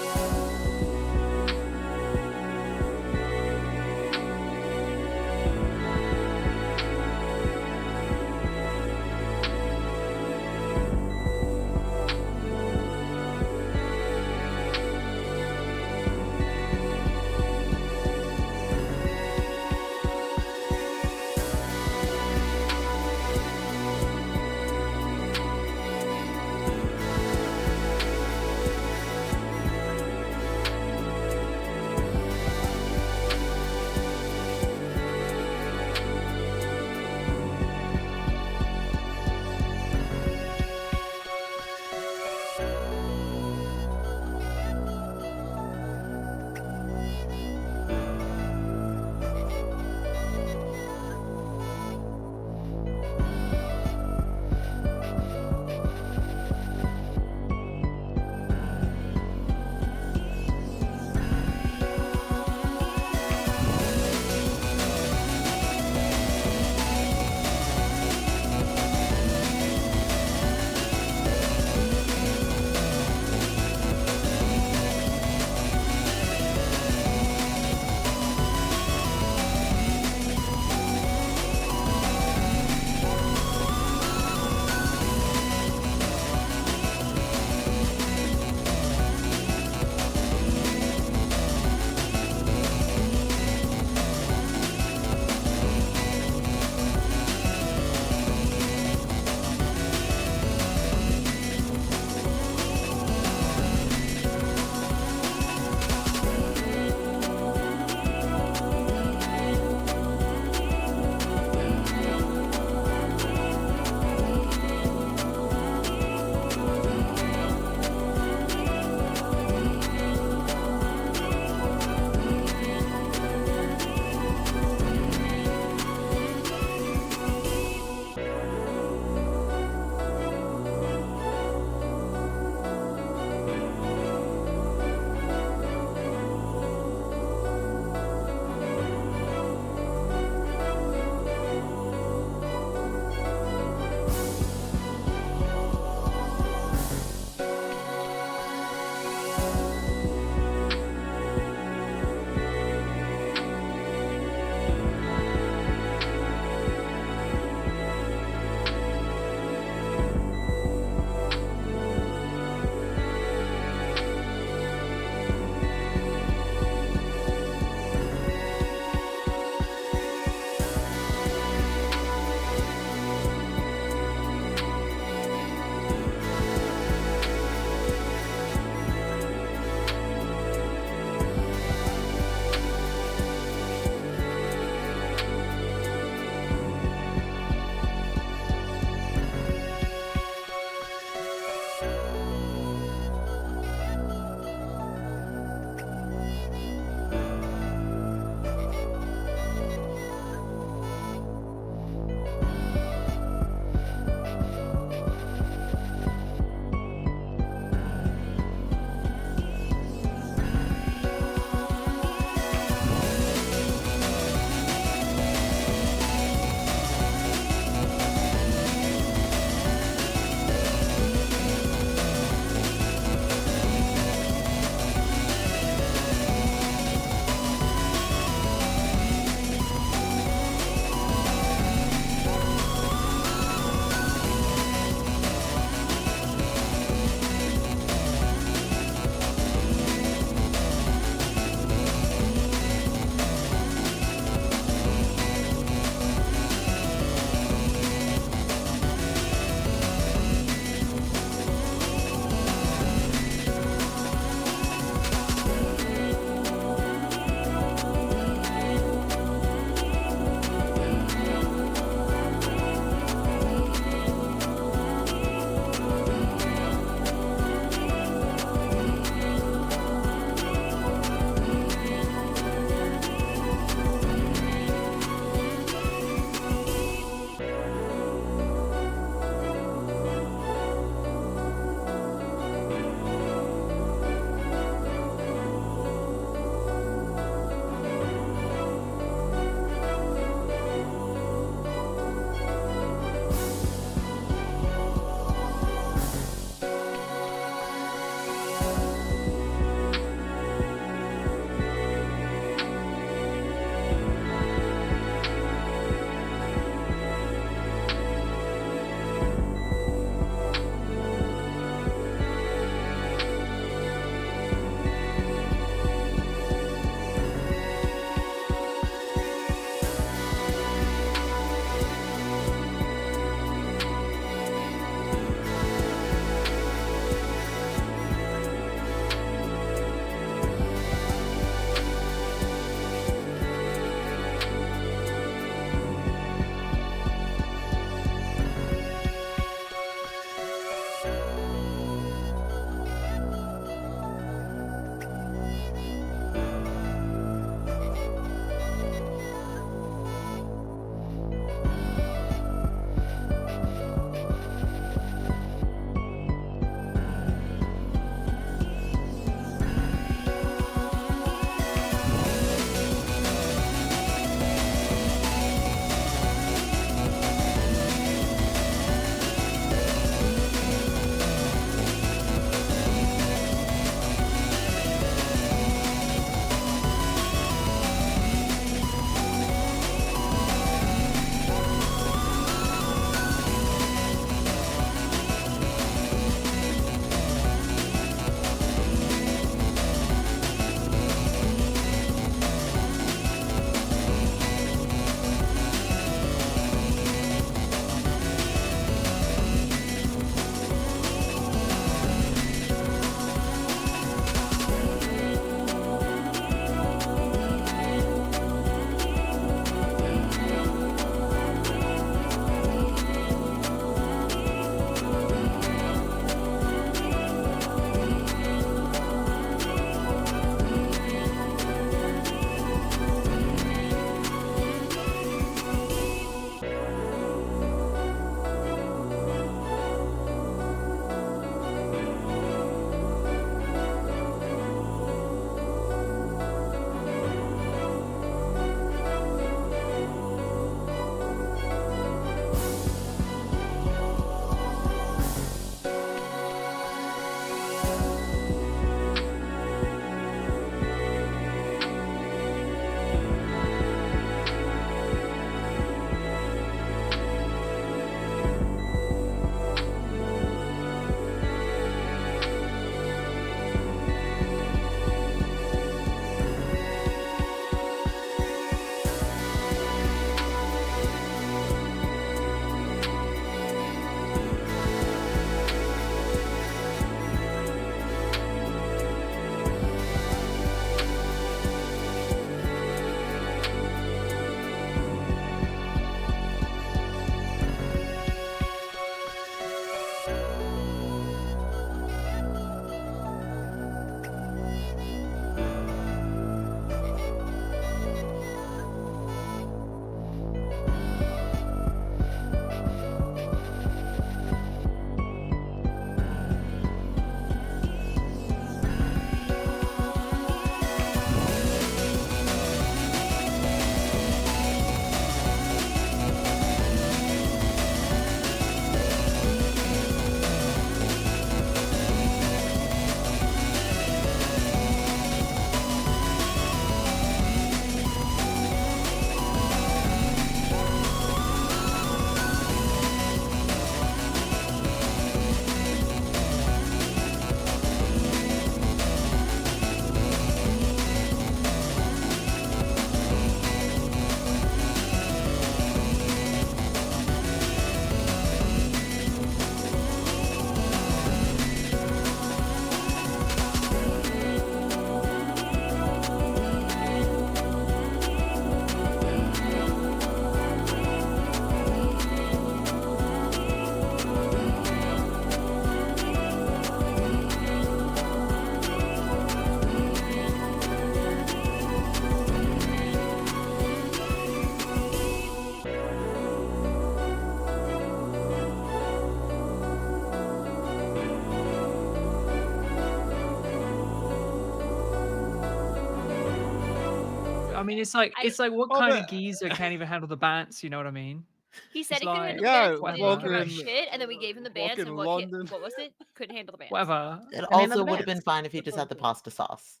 mean, it's like what Well, kind the- of geezer can't even handle the bants? You know what I mean? He said It's he couldn't like, handle Yeah, the bants, but well, didn't care about then- shit, and then we gave him the bants, fucking and London. what was it? Couldn't handle the bants. whatever. It I mean, also the would have been best. fine if he just had the pasta sauce.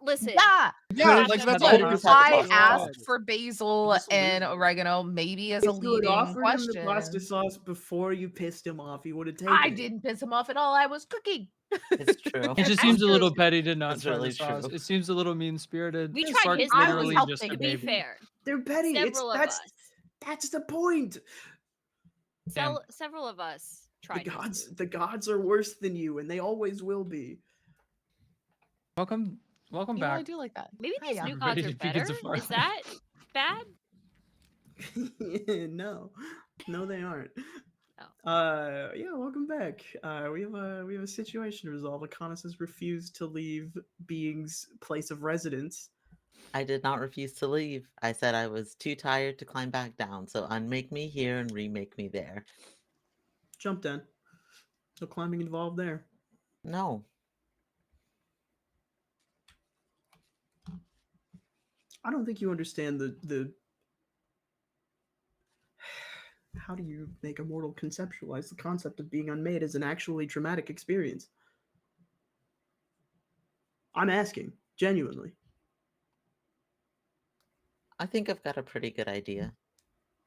Listen. Yeah. Yeah, Could've like just that's had all the we pasta talked I sauce. about. asked for basil Just and amazing. oregano, maybe as a If you had leading offered him the pasta question. sauce before you pissed him off, he would have taken I it. didn't piss him off at all. I was cooking. It's true. It just That's seems a little true. petty to not It's try really the sauce. true. It seems a little mean spirited. We tried his I was literally helping. just a To be baby. fair, They're petty. several of us, That's the point. Damn. several of us tried. his food. The gods are worse than you, and they always will be. Welcome You know, I back. do like that. Maybe these Hiya. new Ready gods are to peek better. into Is Farlight. that bad? No, they aren't. Oh. Yeah, welcome back. We have a situation to resolve. Akonis has refused to leave Being's place of residence. I did not refuse to leave. I said I was too tired to climb back down, so unmake me here and remake me there. Jump then. No climbing involved there. No. I don't think you understand the how do you make a mortal conceptualize the concept of being unmade as an actually traumatic experience? I'm asking, genuinely. I think I've got a pretty good idea.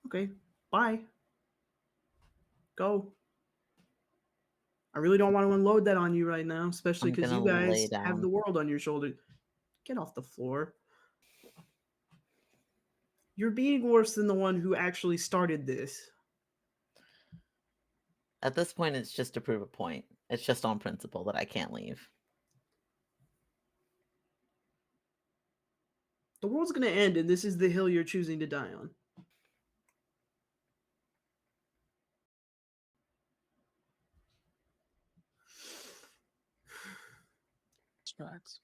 Okay, bye. Go. I really don't want to unload that on you right now, especially I'm because you gonna lay guys have down. the world on your shoulder. Get off the floor. You're being worse than the one who actually started this. At this point, it's just to prove a point. It's just on principle that I can't leave. The world's going to end, and this is the hill you're choosing to die on. Tracks.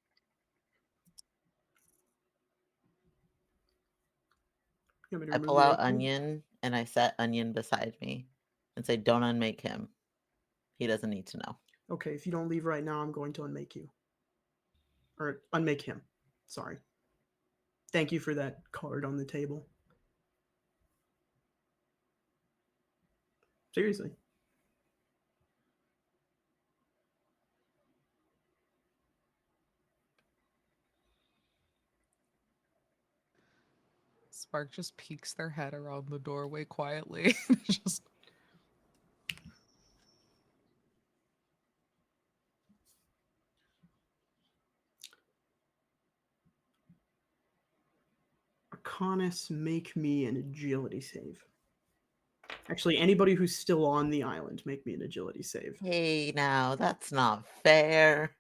You want me to I remove pull the out red cube? Onion and I set Onion beside me and say, "Don't unmake him. He doesn't need to know." Okay, if you don't leave right now, I'm going to unmake you. Or unmake him. Sorry. Thank you for that card on the table. Seriously. Spark just peeks their head around the doorway quietly. Just Arcanis, make me an agility save. Actually, anybody who's still on the island, make me an agility save. Hey, now that's not fair.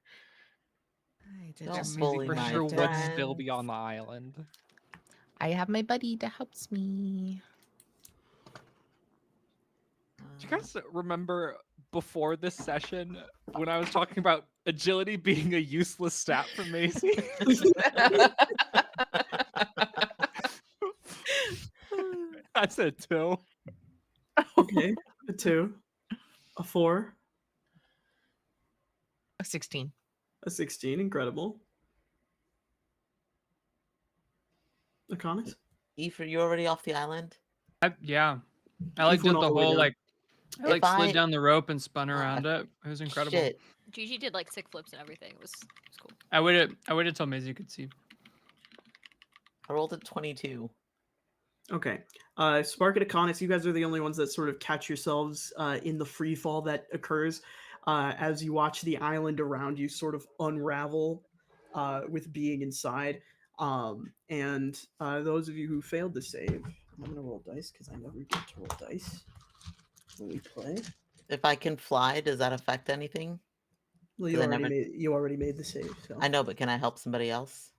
I did Don't just bully For my sure would still friends. be on the island. I have my buddy that helps me. Do you guys remember before this session when I was talking about agility being a useless stat for Maisie? I said 2. Okay, a 2, a 4, A 16. a 16, incredible. Arcanis? Eve, are you already off the island? Yeah. I like If we're did all the the way whole down. like I like If slid I- down the rope and spun around it. It was incredible. Shit. Gigi did like 6 flips and everything. It was cool. I would have told Maisie you could see. I rolled a 22. Okay. Spark and Akonis, you guys are the only ones that sort of catch yourselves in the free fall that occurs as you watch the island around you sort of unravel with being inside. And those of you who failed to save, I'm going to roll dice because I never get to roll dice when we play. If I can fly, does that affect anything? Well, I never- you already made the save. So. I know, but can I help somebody else?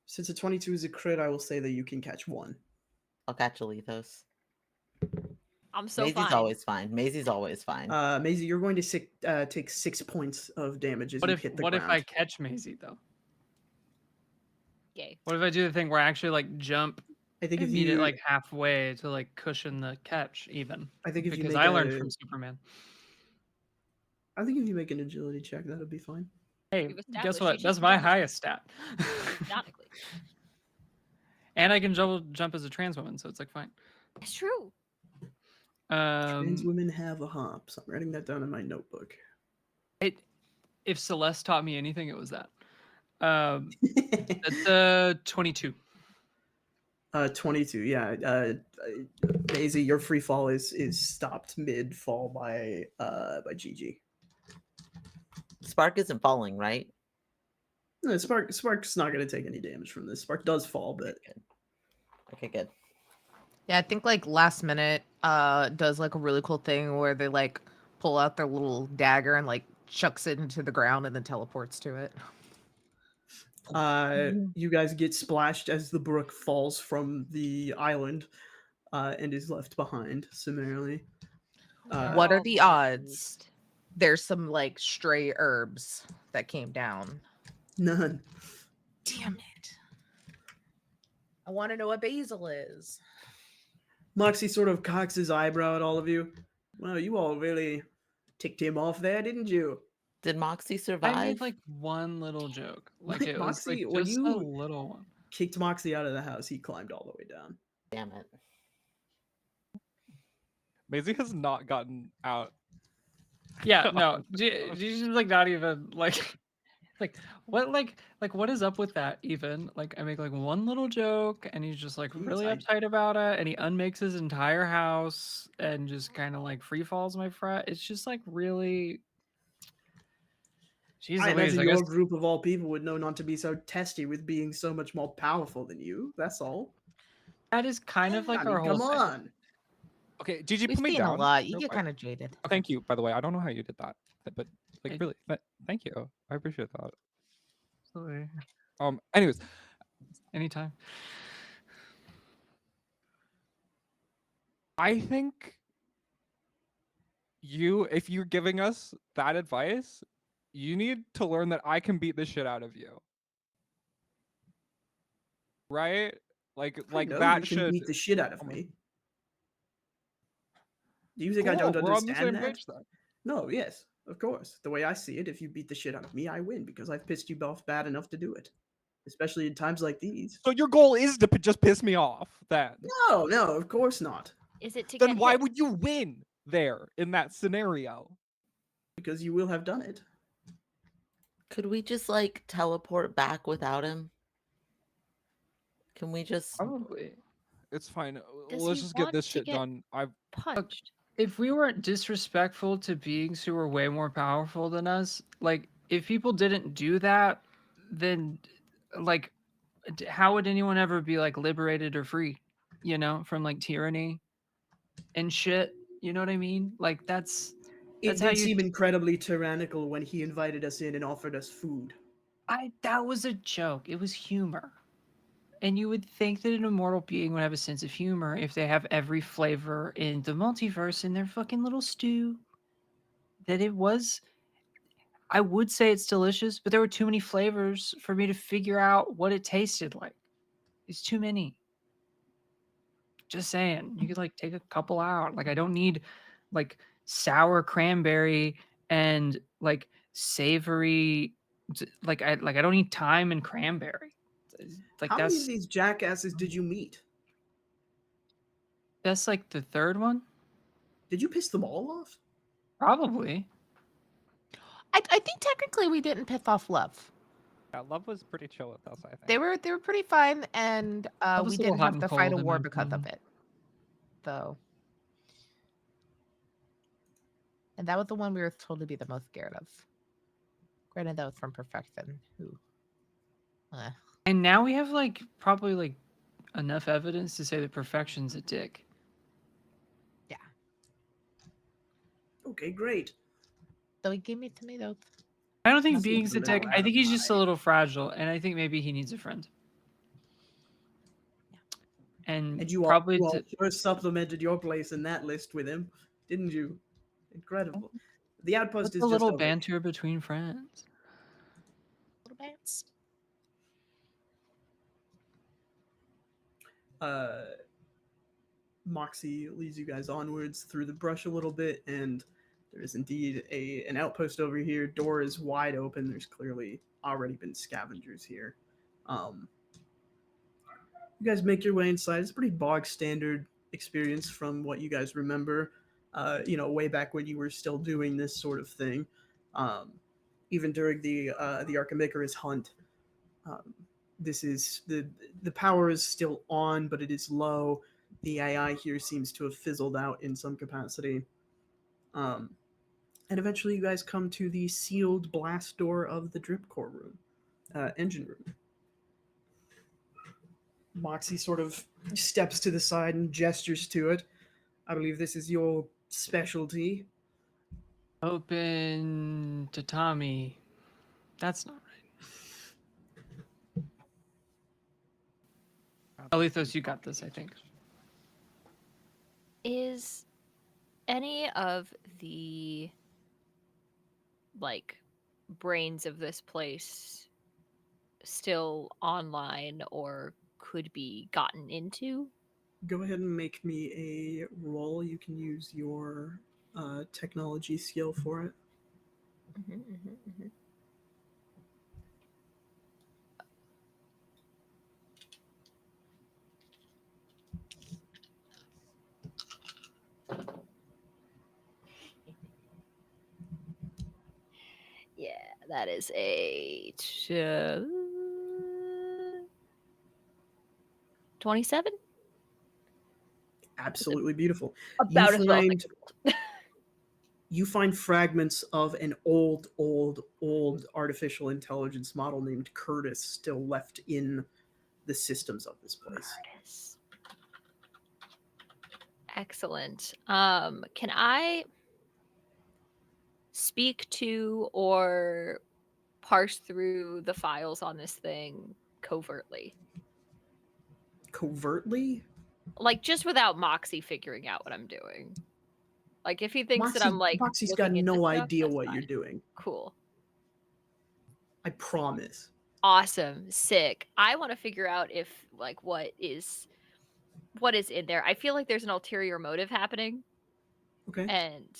Since a 22 is a crit, I will say that you can catch 1. I'll catch a Lethos. I'm so Maisie's fine. always fine. Maisie's always fine. Maisie, you're going to take 6 points of damage as What you if hit the what ground. if I catch Maisie though? Yay. What if I do the thing where I actually like jump I think and if meet you it like halfway to like cushion the catch even? I think if you Because make I learned a- from Superman. I think if you make an agility check, that'll be fine. Hey, We've guess established what? Gigi's That's my intelligence. highest stat. Canonically. And I can double jump as a trans woman, so it's like fine. It's true. Trans Um, women have a hops. I'm writing that down in my notebook. if Celeste taught me anything, it was that. That's 22. 22. Yeah. Daisy, your free fall is stopped mid fall by GG. Spark isn't falling, right? No, Spark's not gonna take any damage from this. Spark does fall, but Good. Okay, good. Yeah, I think like last minute does like a really cool thing where they like pull out their little dagger and like chucks it into the ground and then teleports to it. you guys get splashed as the brook falls from the island and is left behind summarily. What are the odds? Almost. There's some like stray herbs that came down. None. Damn it. I want to know what basil is. Moxie sort of cocks his eyebrow at all of you. Well, you all really ticked him off there, didn't you? Did Moxie I survive? made like one little joke. Like it was Moxie, like when just a you little one. kicked Moxie out of the house, he climbed all the way down. Damn it. Maisie has not gotten out. Yeah, no, she's just like not even like, like what is up with that even? Like I make like one little joke and he's just like Jeez, really uptight about it, and he unmakes his entire house and just kind of like free falls my frat. It's just like really. Jeez I Louise, imagine I your guess group of all people would know not to be so testy with being so much more powerful than you. That's all. that is kind of like I mean, our whole come thing. on. Okay, Gigi, We've put me seen a down. lot. You real get quick. kind of jaded. Oh, thank you, by the way. I don't know how you did that, but like I- really, thank you. I appreciate that. Absolutely. Anyways, Anytime. I think if you're giving us that advice, you need to learn that I can beat the shit out of you. Right? Like I know that you can should. beat the shit out of Oh my- me. Do you think I Cool, don't we're on the understand same that? page then. No, yes, of course. The way I see it, if you beat the shit out of me, I win because I've pissed you off bad enough to do it. Especially in times like these. So your goal is to just piss me off then. No, of course not. Is it to Then get why hit? would you win there in that scenario? Because you will have done it. Could we just like teleport back without him? Can we just Probably. It's fine. Does Let's he just get want this to shit get done. punched? If we weren't disrespectful to beings who were way more powerful than us, like if people didn't do that, then like how would anyone ever be like liberated or free, you know, from like tyranny and shit? You know what I mean? Like that's It how did you seem incredibly tyrannical when he invited us in and offered us food. that was a joke. It was humor. And you would think that an immortal being would have a sense of humor if they have every flavor in the multiverse in their fucking little stew. That it was, I would say it's delicious, but there were too many flavors for me to figure out what it tasted like. It's too many. Just saying. You could like take a couple out. Like I don't need like sour cranberry and like savory like I don't need thyme and cranberry. Like How many of these jackasses did you meet? that's like the third one? Did you piss them all off? Probably. I think technically we didn't piss off Love. Yeah, Love was pretty chill with us, I think. They were pretty fine, and was we a little didn't hot have and to fight a cold in war my because of opinion. it. Though. And that was the one we were told to be the most scared of. Granted, that was from Perfection, who. And now we have like probably like enough evidence to say that Perfection's a dick. Yeah. Okay, great. So he gave me tomatoes. I don't think Must be Being's a dick. vanilla I out think of he's just a my- little fragile, and I think maybe he needs a friend. And, And you probably all sure supplemented your place in that list with him, didn't you? Incredible. The outpost what's is a just little over banter between friends. Little bits. Moxie leads you guys onwards through the brush a little bit, and there is indeed an outpost over here. Door is wide open. There's clearly already been scavengers here. You guys make your way inside. It's a pretty bog standard experience from what you guys remember. Way back when you were still doing this sort of thing, um, even during the Archimecarus hunt. Um, this is the power is still on, but it is low. The AI here seems to have fizzled out in some capacity. Um, and eventually, you guys come to the sealed blast door of the drip core room, engine room. Moxie sort of steps to the side and gestures to it. I believe this is your specialty. Open to Tommy. That's not right. Alethos, you got this, I think. Is any of the like brains of this place still online or could be gotten into? Go ahead and make me a roll. You can use your technology skill for it. Yeah, that is a 27. Absolutely beautiful. About as well as I could. You find fragments of an old artificial intelligence model named Curtis still left in the systems of this place. Curtis. Excellent. Can I speak to or parse through the files on this thing covertly? Covertly? Like just without Moxie figuring out what I'm doing. Like if he thinks that I'm like Moxie's got looking into no stuff, idea that's what fine. you're doing. Cool. I promise. Awesome. Sick. I want to figure out if like what is in there. I feel like there's an ulterior motive happening. Okay. And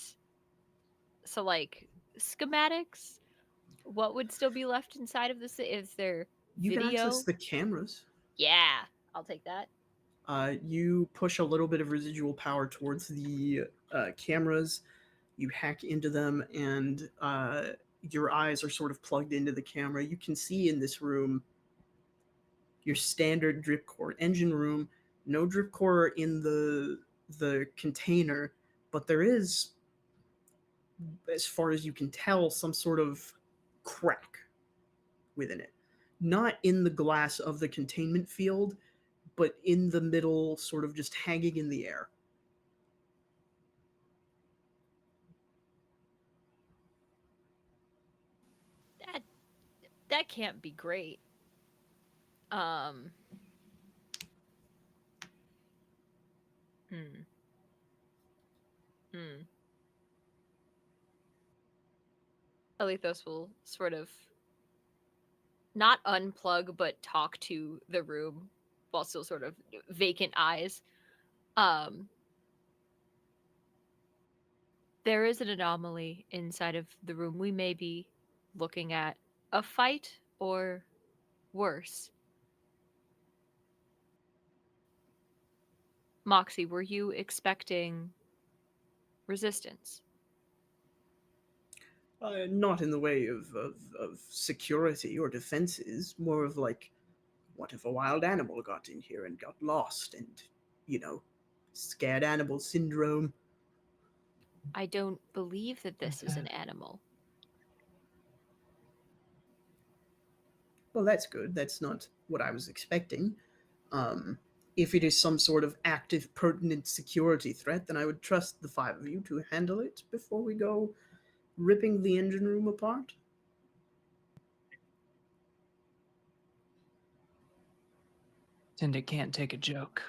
so like schematics, what would still be left inside of this? Is there You can video? access the cameras. Yeah, I'll take that. You push a little bit of residual power towards the cameras. You hack into them, and your eyes are sort of plugged into the camera. You can see in this room your standard drip core engine room. No drip core in the container, but there is, as far as you can tell, some sort of crack within it. Not in the glass of the containment field, but in the middle, sort of just hanging in the air. That can't be great. Hmm. Alethos will sort of not unplug but talk to the room while still sort of vacant eyes. There is an anomaly inside of the room. We may be looking at a fight or worse. Moxie, were you expecting resistance? Not in the way of security or defenses, more of like, what if a wild animal got in here and got lost and, scared animal syndrome? I don't believe that this is an animal. Well, that's good. That's not what I was expecting. If it is some sort of active, pertinent security threat, then I would trust the five of you to handle it before we go ripping the engine room apart. Tinda can't take a joke.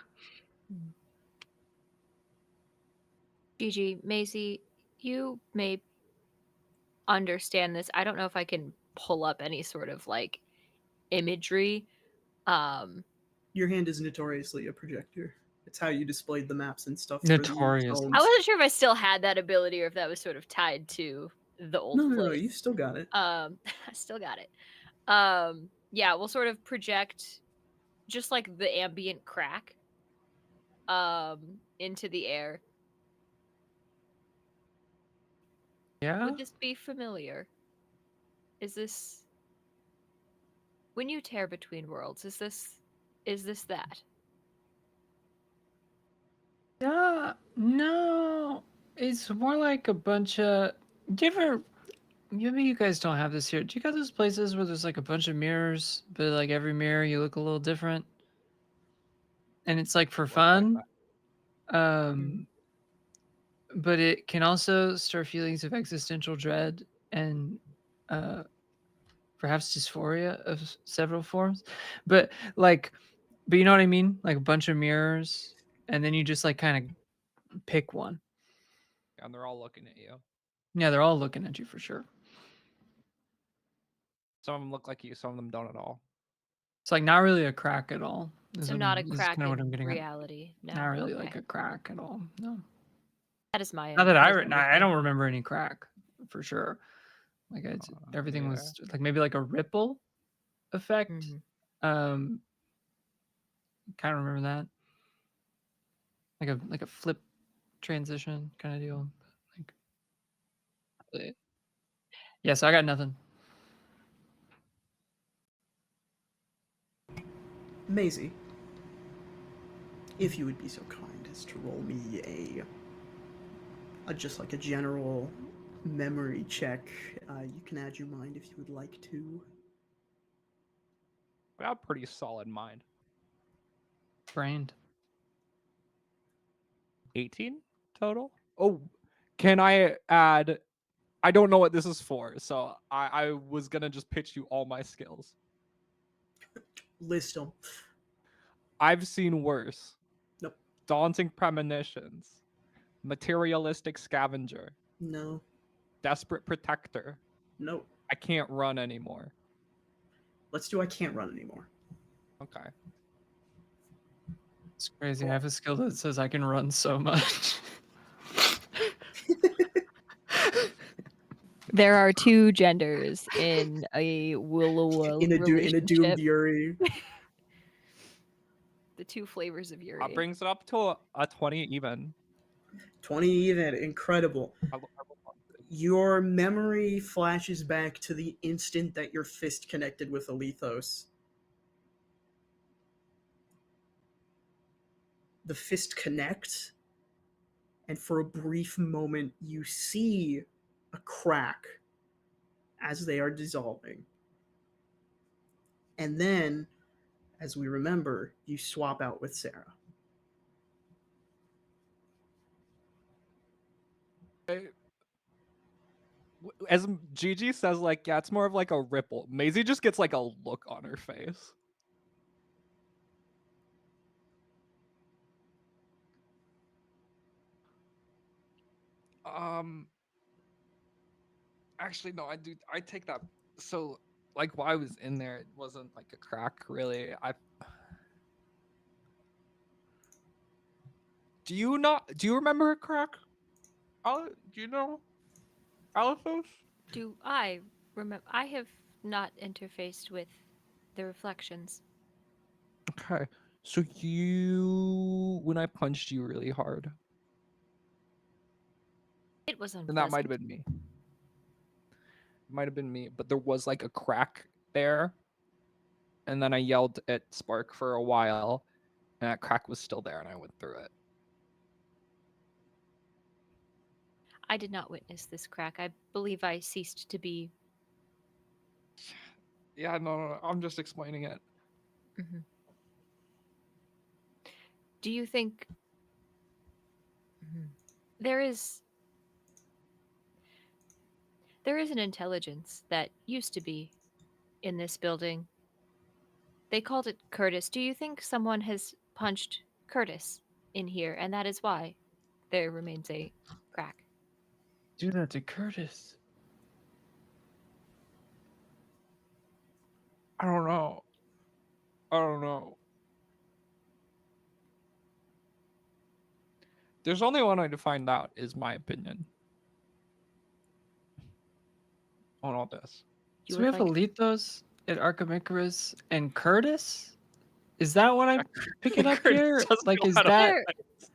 Gigi, Maisie, you may understand this. I don't know if I can pull up any sort of like imagery. Your hand is notoriously a projector. It's how you displayed the maps and stuff. Notorious. I wasn't sure if I still had that ability or if that was sort of tied to the old No, place. you still got it. I still got it. Yeah, we'll sort of project just like the ambient crack into the air. Yeah. Would this be familiar? Is this when you tear between worlds, is this that? Yeah. No. It's more like a bunch of. Do you ever? Maybe you guys don't have this here. Do you got those places where there's like a bunch of mirrors, but like every mirror you look a little different, and it's like for Look like fun. that. But it can also stir feelings of existential dread and uh, perhaps dysphoria of several forms. But like, but you know what I mean? Like a bunch of mirrors, and then you just like kind of pick one. And they're all looking at you. Yeah, they're all looking at you for sure. Some of them look like you, some of them don't at all. It's like not really a crack at all. So not a Is crack kind of what I'm in getting at. reality. No, Not really okay. like a crack at all. No. That is my Not that I misunderstanding. don't remember any crack for sure. Like everything was like maybe like a ripple effect. Mhm. Kind of remember that. Like a flip transition kind of deal. Like yeah, so I got nothing. Maisie, if you would be so kind as to roll me a just like a general memory check. You can add your mind if you would like to. I got a pretty solid mind. Brained. 18 total. Oh, can I add? I don't know what this is for, so I was gonna just pitch you all my skills. List them. I've seen worse. Nope. Daunting premonitions. Materialistic scavenger. No. Desperate protector. Nope. I can't run anymore. Let's do I can't run anymore. Okay. It's crazy. Cool. I have a skill that says I can run so much. There are two genders in a will-o-will in a relationship. doomed Yuri. The two flavors of Yuri. That brings it up to a 20 even. 20 even, incredible. I love it. Your memory flashes back to the instant that your fist connected with Alethos. The fist connects, and for a brief moment, you see a crack as they are dissolving. And then, as we remember, you swap out with Sarah. As Gigi says, like, yeah, it's more of like a ripple. Maisie just gets like a look on her face. Actually, no, I take that. So, like, while I was in there, it wasn't like a crack, really. Do you remember a crack? Do you know Alethos? Do I remember? I have not interfaced with the reflections. Okay. So when I punched you really hard, It was and that might unpleasant. have been me. Might have been me, but there was like a crack there. And then I yelled at Spark for a while, and that crack was still there, and I went through it. I did not witness this crack. I believe I ceased to be. Yeah, no, I'm just explaining it. Mhm. Do you think there is an intelligence that used to be in this building? They called it Curtis. Do you think someone has punched Curtis in here, and that is why there remains a crack? Do that to Curtis. I don't know. I don't know. There's only one way to find out, is my opinion on all this. You So we would have like Alethos at Archimicarus and Curtis. Is that what I'm picking up Curtis here? doesn't Like, know is how to that? There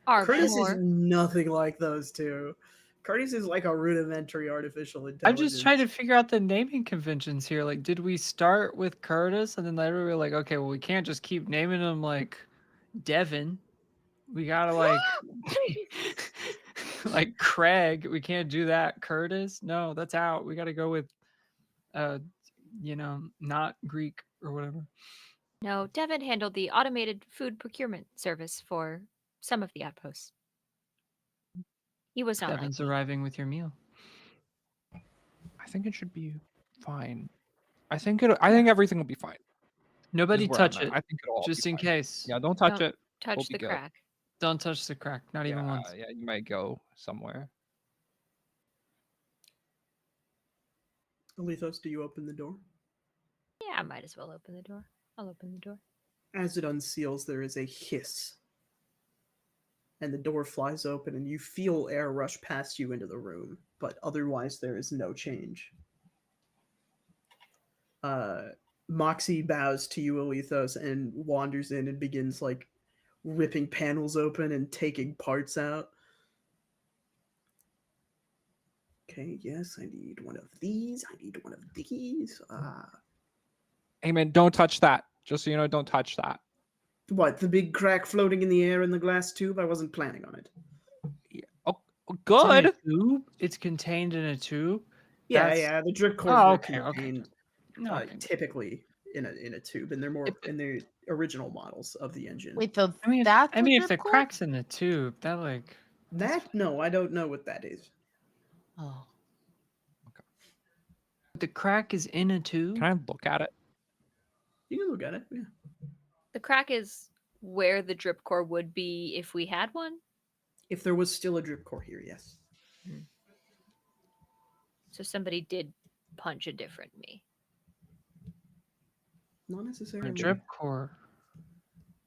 are Curtis is more. nothing like those two. Curtis is like a rudimentary artificial I'm intelligence. just trying to figure out the naming conventions here. Like, did we start with Curtis and then later we were like, okay, well, we can't just keep naming him like Devin. We gotta like, like Craig. We can't do that. Curtis, no, that's out. We gotta go with, not Greek or whatever. No, Devin handled the automated food procurement service for some of the outposts. He was not Devin's like me. arriving with your meal. I think it should be fine. I think everything will be fine. Nobody Is where touch I'm at. it, I think it'll all just be in fine. case. Yeah, don't touch Don't it. touch We'll be the good. crack. Don't touch the crack, not even once. Yeah, you might go somewhere. Alethos, do you open the door? Yeah, I might as well open the door. I'll open the door. As it unseals, there is a hiss. And the door flies open, and you feel air rush past you into the room, but otherwise there is no change. Moxie bows to you, Alethos, and wanders in and begins like ripping panels open and taking parts out. Okay, yes, I need one of these. I need one of these. Hey man, don't touch that. Just so you know, don't touch that. What, the big crack floating in the air in the glass tube? I wasn't planning on it. Oh, It's in good. a tube? It's contained in a tube? Yeah, That's- yeah, the drip cores Oh, were okay, okay. contained Okay. typically in a tube, and they're more in their original models of the engine. Wait, so I mean, that's if drip the core? crack's in the tube, that like That no, I don't know what that is. Oh. the crack is in a tube. Can I look at it? You can look at it. Yeah. The crack is where the drip core would be if we had one. If there was still a drip core here, yes. So somebody did punch a different me. Not necessarily. A drip core.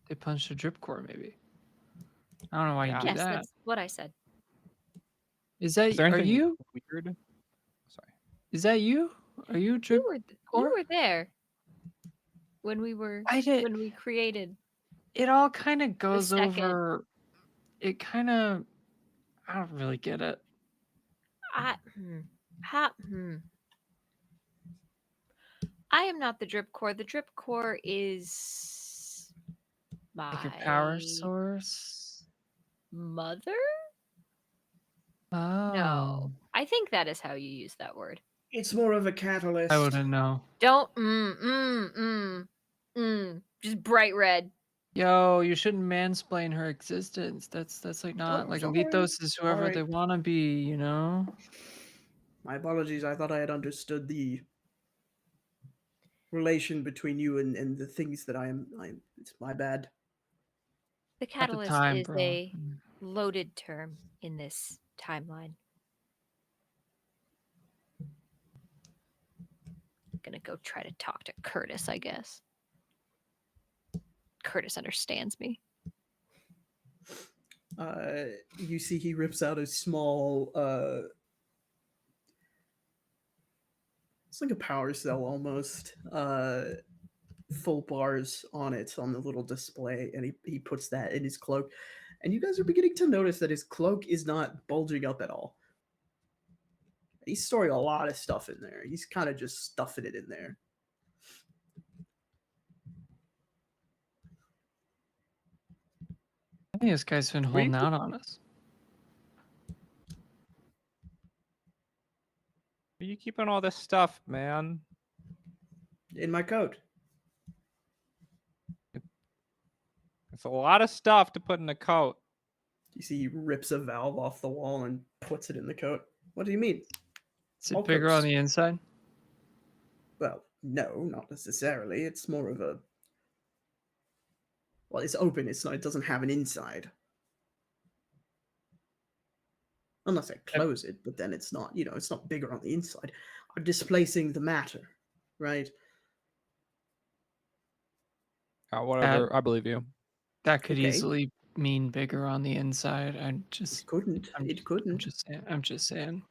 They punched a drip core, maybe. I don't know why Yeah. you do Yes, that. that's what I said. Is that Is there are anything you? weird? Sorry. Is that you? Are you drip? You core? were there when we were I did. when we created. It all kind of goes second. over. It kind of. I don't really get it. I am not the drip core. The drip core is my Like your power source. mother? Oh. No. I think that is how you use that word. It's more of a catalyst. I wouldn't know. Don't just bright red. Yo, you shouldn't mansplain her existence. That's like not like sorry. Alethos is whoever Alright. they want to be, you know? My apologies. I thought I had understood the relation between you and the things that I am. It's my bad. The At the catalyst time, is bro. a loaded term in this timeline. I'm gonna go try to talk to Curtis, I guess. Curtis understands me. You see, he rips out a small. It's like a power cell almost. Full bars on it on the little display, and he puts that in his cloak. And you guys are beginning to notice that his cloak is not bulging up at all. He's storing a lot of stuff in there. He's kind of just stuffing it in there. I think this guy's been holding out on us. Where are you keeping all this stuff, man? In my coat. It's a lot of stuff to put in a coat. You see, he rips a valve off the wall and puts it in the coat. What do you mean? Is it All bigger coats. on the inside? Well, no, not necessarily. It's more of a. Well, it's open. It's not. It doesn't have an inside. Unless I close it, but then it's not. It's not bigger on the inside. I'm displacing the matter, right? Whatever. I believe you. That could Okay. easily mean bigger on the inside. It couldn't. It couldn't. I'm just saying.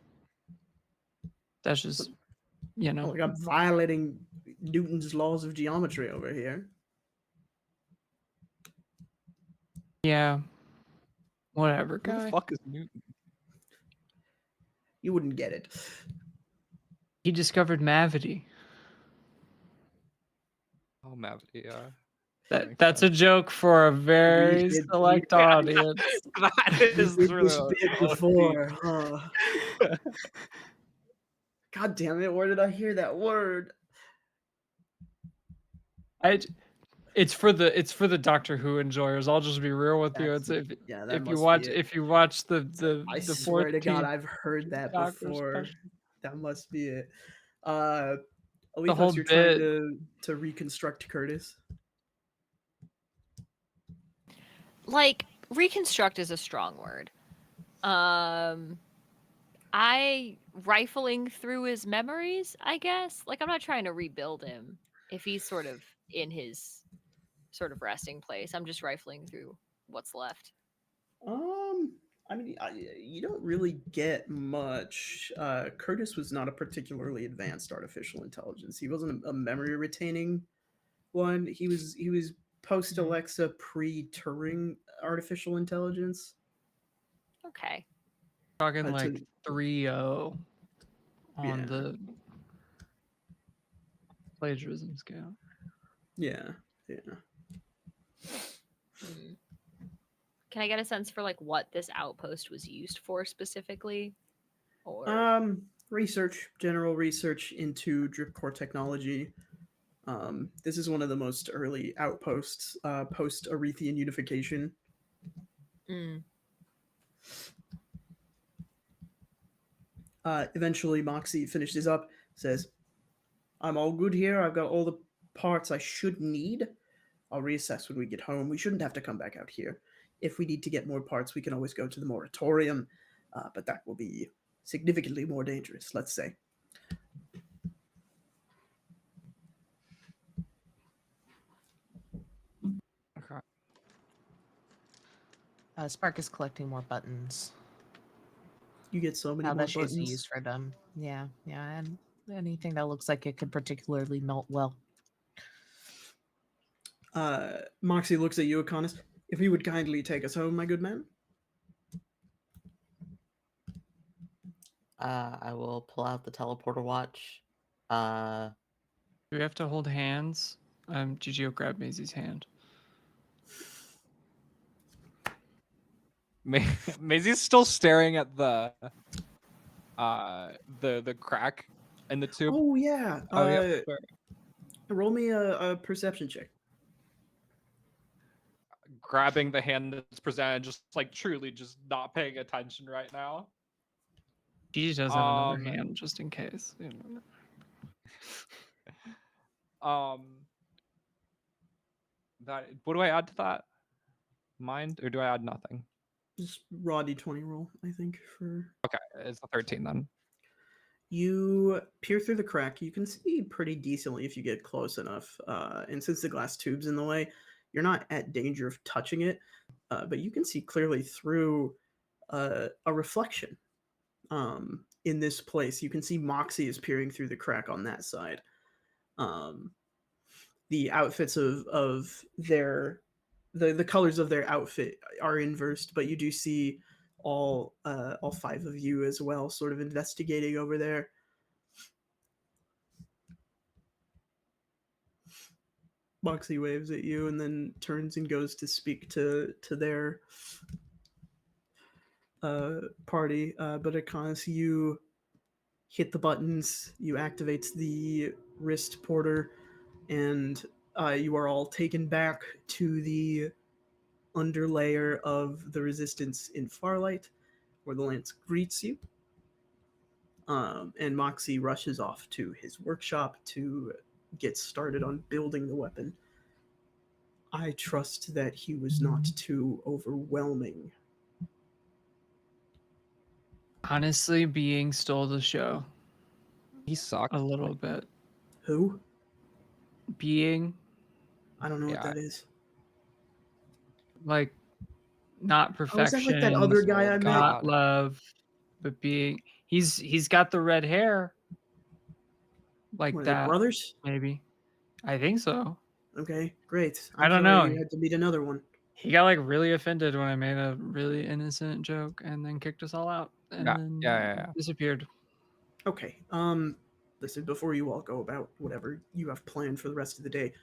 That's just, Like I'm violating Newton's laws of geometry over here. Yeah. Whatever, Who the guy. fuck is Newton? You wouldn't get it. He discovered Mavity. Oh, Mavity. That makes That's a sense. joke for a very select audience. That You is did for this the bit before, huh? God damn it! Where did I hear that word? It's for the Doctor Who enjoyers. I'll just be real with you. It's Yeah, that if you must watch be it. if you watch the I the swear to God, 14th I've heard that Doctor before. special. That must be it. The Alethos, whole you're trying bit. to reconstruct Curtis. Like, reconstruct is a strong word. I rifling through his memories, I guess. Like, I'm not trying to rebuild him if he's sort of in his sort of resting place. I'm just rifling through what's left. I mean, you don't really get much. Curtis was not a particularly advanced artificial intelligence. He wasn't a memory retaining one. He was post Alexa, pre Turing artificial intelligence. Okay. Talking To- like 3.0 on Yeah. the plagiarism scale. Yeah, yeah. Can I get a sense for like what this outpost was used for specifically? Or Research, general research into drip core technology. This is one of the most early outposts post Arethian unification. Eventually, Moxie finishes up, says, I'm all good here. I've got all the parts I should need. I'll reassess when we get home. We shouldn't have to come back out here. If we need to get more parts, we can always go to the moratorium, but that will be significantly more dangerous, let's say. Okay. Spark is collecting more buttons. You get so many How more that shit's buttons. used for them. Yeah, and anything that looks like it could particularly melt well. Moxie looks at you, Akonis. If you would kindly take us home, my good man. I will pull out the teleporter watch. Do we have to hold hands? Gigio grabbed Maisie's hand. Maisie's still staring at the crack in the tube. Oh, yeah. Oh, yeah. Sure. Roll me a perception check. Grabbing the hand that's presented, just like truly just not paying attention right now. Gigi does have another hand just in case. You know. That what do I add to that? Mind, or do I add nothing? Just raw d20 roll, I think, for... Okay, it's a 13 then. You peer through the crack. You can see pretty decently if you get close enough. And since the glass tube's in the way, you're not at danger of touching it. But you can see clearly through a reflection in this place. You can see Moxie is peering through the crack on that side. The outfits of their... The colors of their outfit are inversed, but you do see all five of you as well, sort of investigating over there. Moxie waves at you and then turns and goes to speak to their party. But Akonis, you hit the buttons, you activate the wrist porter, and you are all taken back to the underlayer of the resistance in Farlight, where the lance greets you. And Moxie rushes off to his workshop to get started on building the weapon. I trust that he was not too overwhelming. Honestly, Being stole the show. He sucked a little bit. Who? Being, I don't know what Yeah. that is. like, not Oh, is perfection, that like that other guy I met? not God. love, but being. He's got the red hair. Like Were they that, brothers? maybe. I think so. Okay, great. I I'm don't sorry know. you had to meet another one. He got like really offended when I made a really innocent joke and then kicked us all out and then Yeah. disappeared. Okay. Listen, before you all go about whatever you have planned for the rest of the day,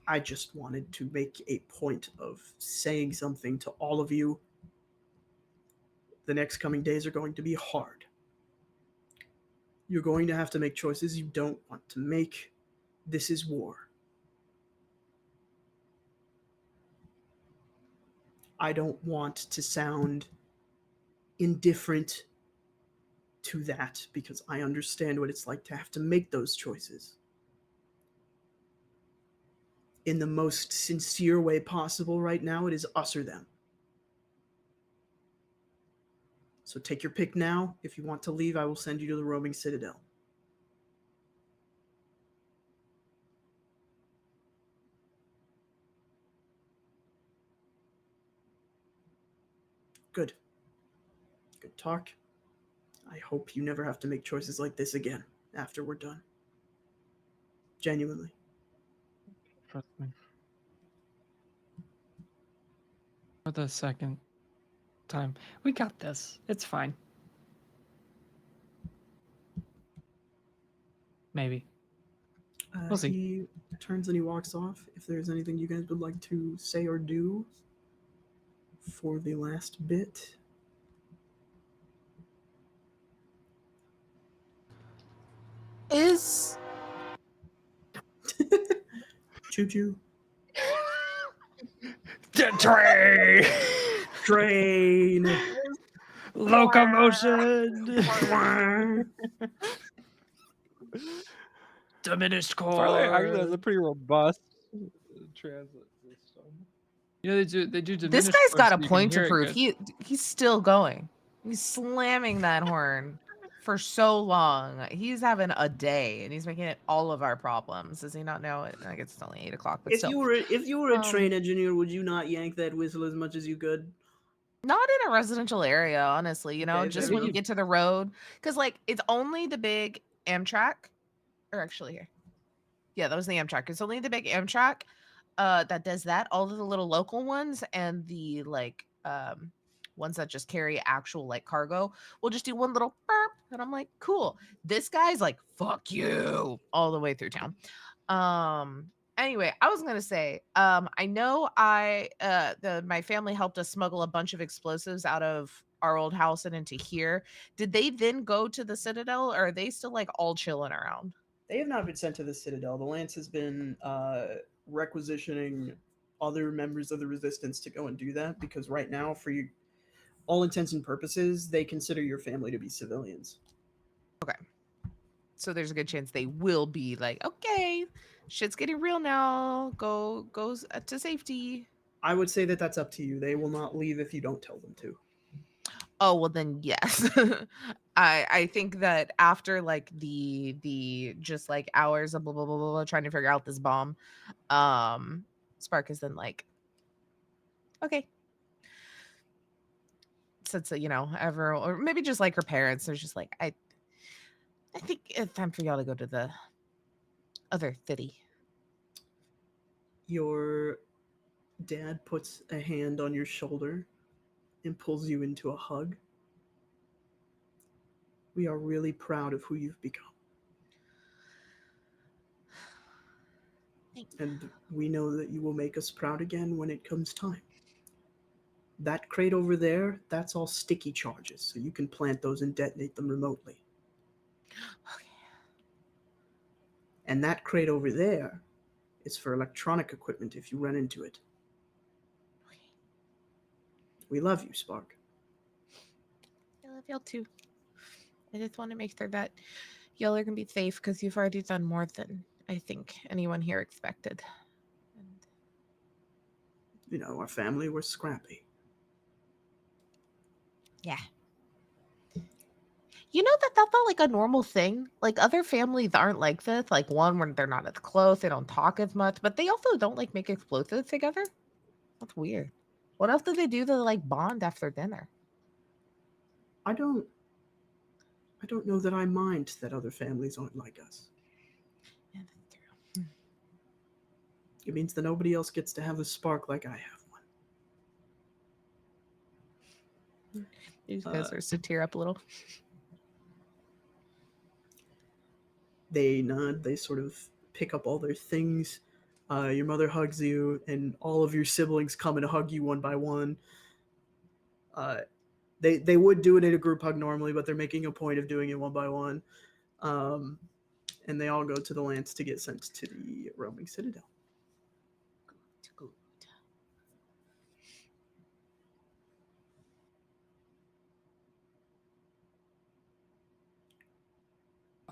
I just wanted to make a point of saying something to all of you. The next coming days are going to be hard. You're going to have to make choices you don't want to make. This is war. I don't want to sound indifferent to that because I understand what it's like to have to make those choices. In the most sincere way possible right now, it is us or them. So take your pick now. If you want to leave, I will send you to the roaming citadel. Good. Good talk. I hope you never have to make choices like this again after we're done. Genuinely. For the second time. We got this. It's fine. Maybe. We'll see. He turns and he walks off. If there's anything you guys would like to say or do for the last bit. Is Choo choo. Train! Train. Locomotion! Diminished Farlight actually has core. a pretty robust transit system. You know, they do this diminished guy's core got so a you can point hear to it prove. good. He's still going. He's slamming that horn for so long. He's having a day, and he's making it all of our problems. Does he not know it? I guess it's only 8 o'clock, but If still. you were a train engineer, would you not yank that whistle as much as you could? Not in a residential area, honestly. You know, Okay, just fair when you enough. get to the road, because like it's only the big Amtrak, or actually here, yeah, that was the Amtrak. It's only the big Amtrak, that does that. All of the little local ones and the like, ones that just carry actual like cargo will just do one little burp, and I'm like, cool. This guy's like, fuck you, all the way through town. Anyway, I was gonna say, I know my family helped us smuggle a bunch of explosives out of our old house and into here. Did they then go to the Citadel, or are they still like all chilling around? They have not been sent to the Citadel. The Lance has been requisitioning other members of the Resistance to go and do that because right now, for you, all intents and purposes, they consider your family to be civilians. So there's a good chance they will be like, okay, shit's getting real now. Goes to safety. I would say that that's up to you. They will not leave if you don't tell them to. Oh well, then yes. I think that after like the just like hours of blah blah blah blah, blah trying to figure out this bomb, Spark is then like, okay. Since you know, everyone, or maybe just like her parents, they're just like, I think it's time for y'all to go to the other city. Your dad puts a hand on your shoulder and pulls you into a hug. We are really proud of who you've become. And we know that you will make us proud again when it comes time. That crate over there, that's all sticky charges, so you can plant those and detonate them remotely. Okay. And that crate over there is for electronic equipment if you run into it. We love you, Spark. I love y'all too. I just want to make sure that y'all are gonna be safe because you've already done more than I think anyone here expected. And You know, our family, we're scrappy. yeah. You know that that's not like a normal thing. Like other families aren't like this. Like one when they're not as close, they don't talk as much, but they also don't like make explosives together. That's weird. What else do they do to like bond after dinner? I don't know that I mind that other families aren't like us. Yeah, that's true. It means that nobody else gets to have a spark like I have one. These guys are to tear up a little. They nod. They sort of pick up all their things. Your mother hugs you, and all of your siblings come and hug you one by one. They would do it in a group hug normally, but they're making a point of doing it one by one. And they all go to the lance to get sent to the roaming citadel.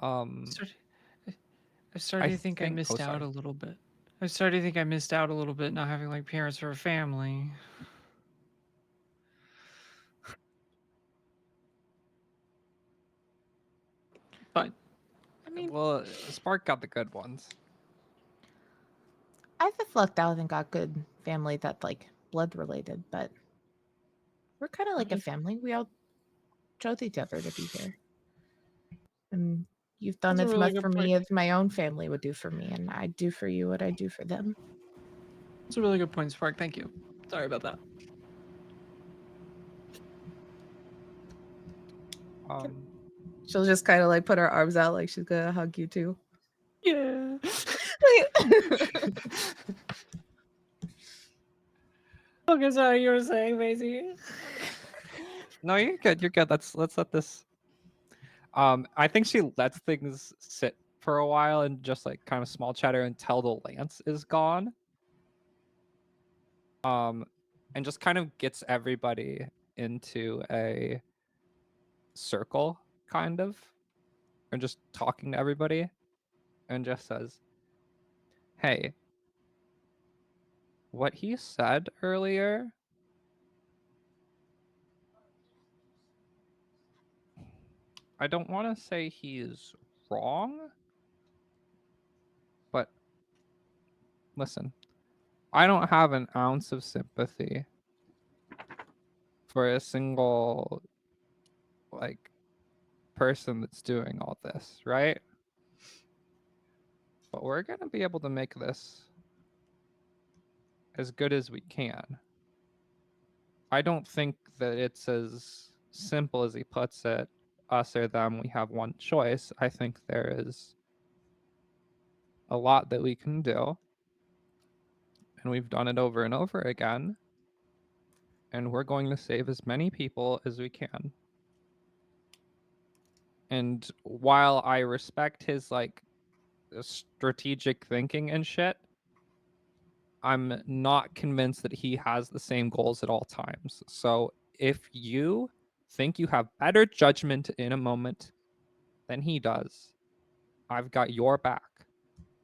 Start- I'm starting to think I think- missed oh, out sorry. a little bit. I'm starting to think I missed out a little bit not having like parents or a family. But I mean, Well, Spark got the good ones. I've lucked out and got good family that's like blood related, but we're kind of like a family. We all chose each other to be here. And you've done That's a as really much good for me point. as my own family would do for me, and I do for you what I do for them. That's a really good point, Spark. Thank you. Sorry about that. She'll just kind of like put her arms out like she's gonna hug you too. Yeah. Okay, sorry, you were saying, Maisie. No, you're good. You're good. Let's let this. I think she lets things sit for a while and just like kind of small chatter until the lance is gone. And just kind of gets everybody into a circle, kind of, and just talking to everybody, and just says, "Hey, what he said earlier." I don't want to say he's wrong, but listen, I don't have an ounce of sympathy for a single like person that's doing all this, right? But we're going to be able to make this as good as we can. I don't think that it's as simple as he puts it, us or them, we have one choice. I think there is a lot that we can do. And we've done it over and over again. And we're going to save as many people as we can. And while I respect his like strategic thinking and shit, I'm not convinced that he has the same goals at all times. So if you think you have better judgment in a moment than he does, I've got your back.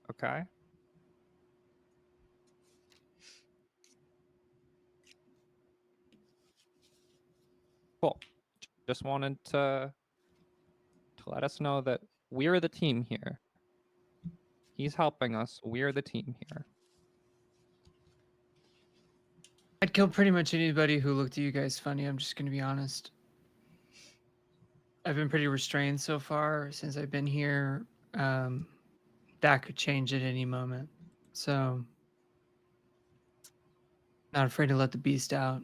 Okay? Cool. Just wanted to let us know that we're the team here. He's helping us. We're the team here. I'd kill pretty much anybody who looked at you guys funny. I'm just going to be honest. I've been pretty restrained so far since I've been here. That could change at any moment. So, not afraid to let the beast out.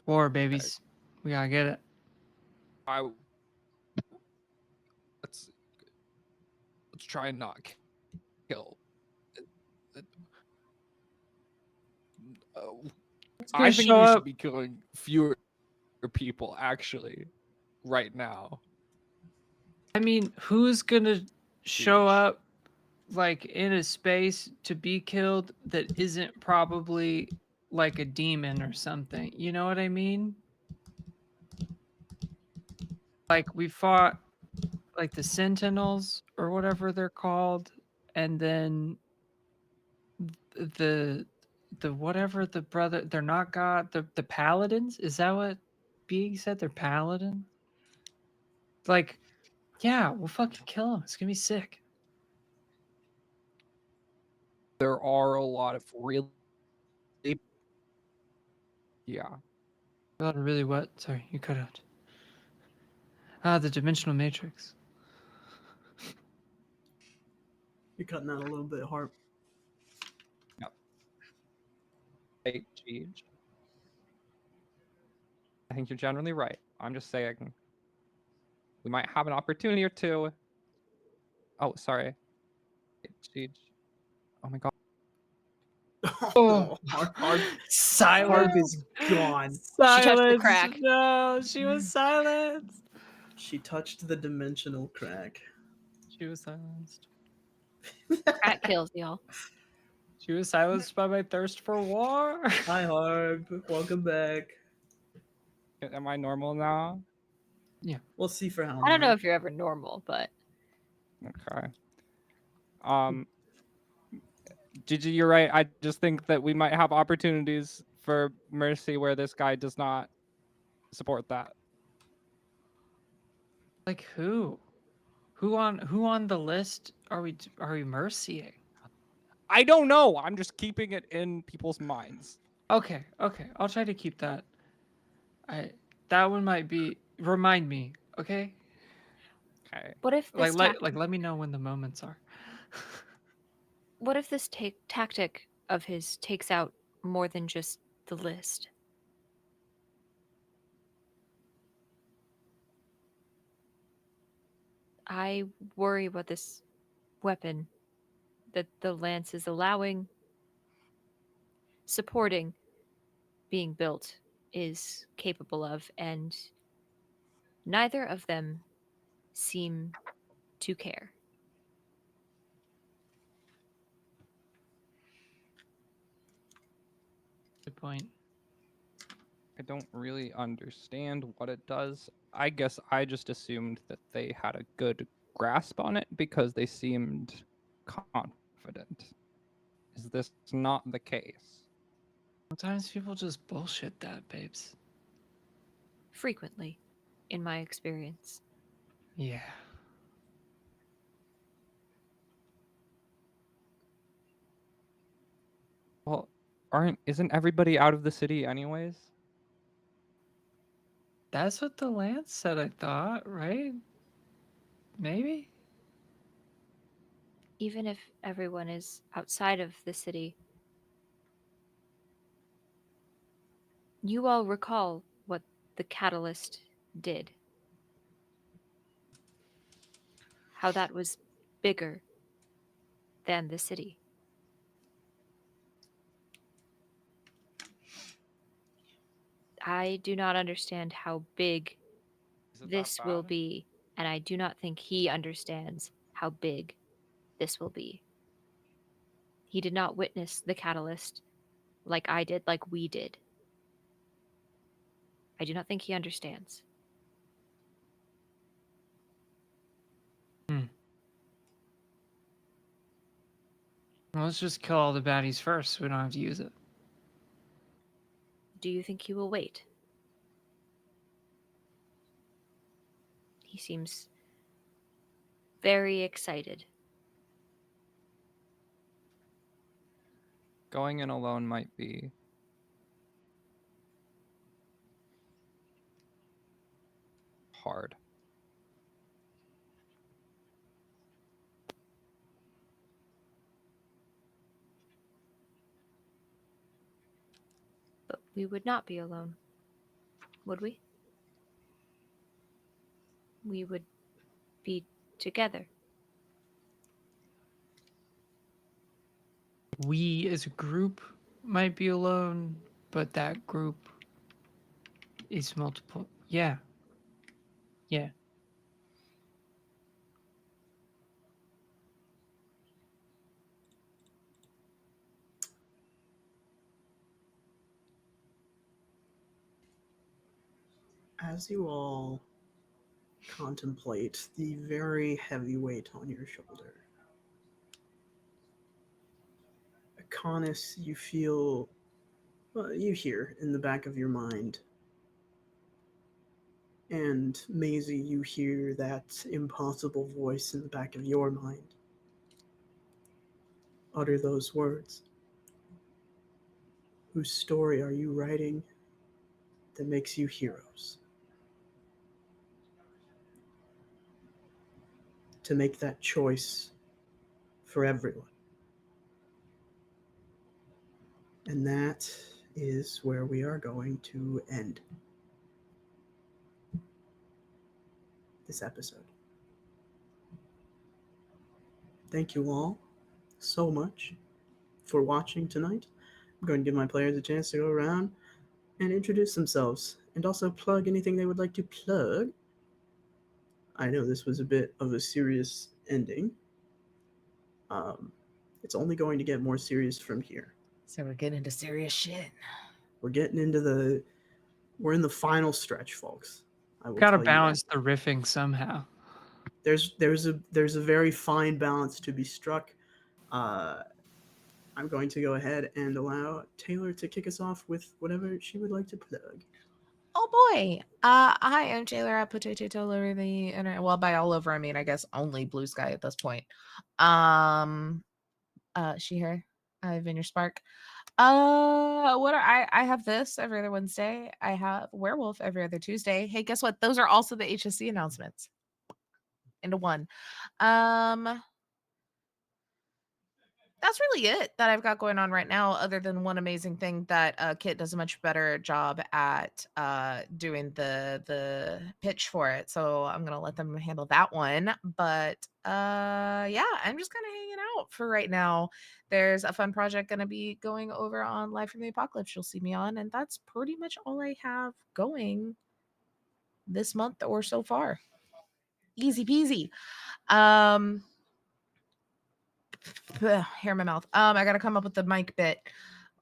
War, babies. We gotta get it. Let's try and not kill. I think we should be killing fewer people actually right now. I mean, who's gonna show up like in a space to be killed that isn't probably like a demon or something? You know what I mean? Like we fought like the Sentinels or whatever they're called, and then the whatever the brother they're not god the paladins, is that what being said? They're paladin, like, yeah, we'll fucking kill them. It's gonna be sick. There are a lot of really, yeah. A lot of really what? Sorry, you cut out. The dimensional matrix. You're cutting out a little bit, Harp. Hey, Cheech. I think you're generally right. I'm just saying we might have an opportunity or two. Oh, sorry. Cheech. Oh my god. Oh, Harb Silence. is gone. She touched the Silence. crack. No, she was silenced. She touched the dimensional crack. She was silenced. Crack kills, y'all. She was silenced by my thirst for war. Hi, Harb. Welcome back. Am I normal now? We'll see for how long. I don't know if you're ever normal, but Okay. Gigi, you're right. I just think that we might have opportunities for mercy where this guy does not support that. Like who? Who on the list are we mercying? I don't know. I'm just keeping it in people's minds. Okay. I'll try to keep that. That one might be. Remind me, okay? Okay. what if this Let me know when the moments are. what if this tactic of his takes out more than just the list? I worry about this weapon that the lance is supporting being built is capable of, and neither of them seem to care. Good point. I don't really understand what it does. I guess I just assumed that they had a good grasp on it because they seemed confident. Is this not the case? Sometimes people just bullshit that, babes. Frequently, in my experience. Yeah. Well, isn't everybody out of the city anyways? That's what the lance said, I thought, right? Maybe? Even if everyone is outside of the city, you all recall what the catalyst did. How that was bigger than the city. I do not understand how big Is it that this will bad? be, and I do not think he understands how big this will be. He did not witness the catalyst like I did, like we did. I do not think he understands. Well, let's just kill all the baddies first so we don't have to use it. Do you think he will wait? He seems very excited. Going in alone might be hard. But we would not be alone, would we? We would be together. We as a group might be alone, but that group is multiple. Yeah. Yeah. As you all contemplate the very heavy weight on your shoulder, Akonis, you feel, well, you hear in the back of your mind, and Maisie, you hear that impossible voice in the back of your mind utter those words. Whose story are you writing that makes you heroes? To make that choice for everyone. And that is where we are going to end this episode. Thank you all so much for watching tonight. I'm going to give my players a chance to go around and introduce themselves and also plug anything they would like to plug. I know this was a bit of a serious ending. Um, it's only going to get more serious from here. So we're getting into serious shit. We're getting into we're in the final stretch, folks. I will Gotta tell you that. balance the riffing somehow. There's a very fine balance to be struck. I'm going to go ahead and allow Taylor to kick us off with whatever she would like to plug. Oh boy. Hi, I'm Taylor at Potato all over the internet. Well, by all over, I mean I guess only Blue Sky at this point. She her. Vineyard Spark. I have this every other Wednesday. I have Werewolf every other Tuesday. Hey, guess what? Those are also the HSC announcements into one. That's really it that I've got going on right now, other than one amazing thing that Kit does a much better job at doing the pitch for it. So I'm gonna let them handle that one. But yeah, I'm just kind of hanging out for right now. There's a fun project gonna be going over on Live from the Apocalypse. You'll see me on, and that's pretty much all I have going this month or so far. Easy peasy. Hair in my mouth. I gotta come up with the mic bit.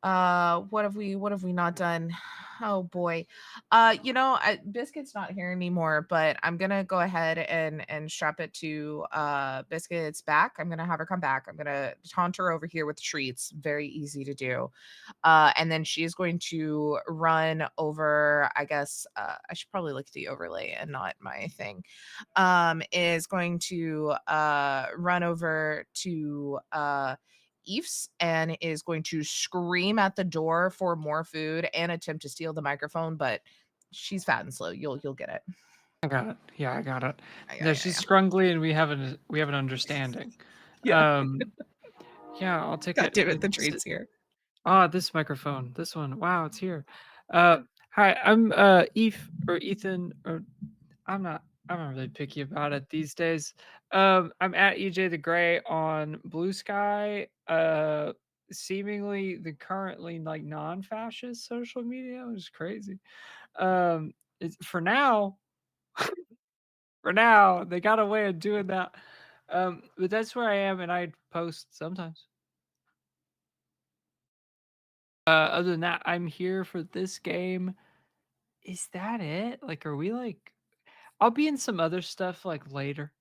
What have we not done? Oh boy. Biscuit's not here anymore, but I'm gonna go ahead and strap it to Biscuit's back. I'm gonna have her come back. I'm gonna taunt her over here with treats. Very easy to do. And then she is going to run over, I guess I should probably look at the overlay and not my thing. Is going to run over to Eves and is going to scream at the door for more food and attempt to steal the microphone, but she's fat and slow. You'll get it. I got it. Yeah, I got it. Yeah, No, she's scrungly, and we have an understanding. Yeah. Yeah, I'll take God it. damn it, the treat's here. This microphone. This one. Wow, it's here. Hi, I'm Eve or Ethan or I'm not really picky about it these days. I'm at EJ the Gray on Blue Sky. Seemingly the currently like non-fascist social media, which is crazy. For now, they got a way of doing that. But that's where I am, and I post sometimes. Other than that, I'm here for this game. Is that it? Like, are we like? I'll be in some other stuff like later.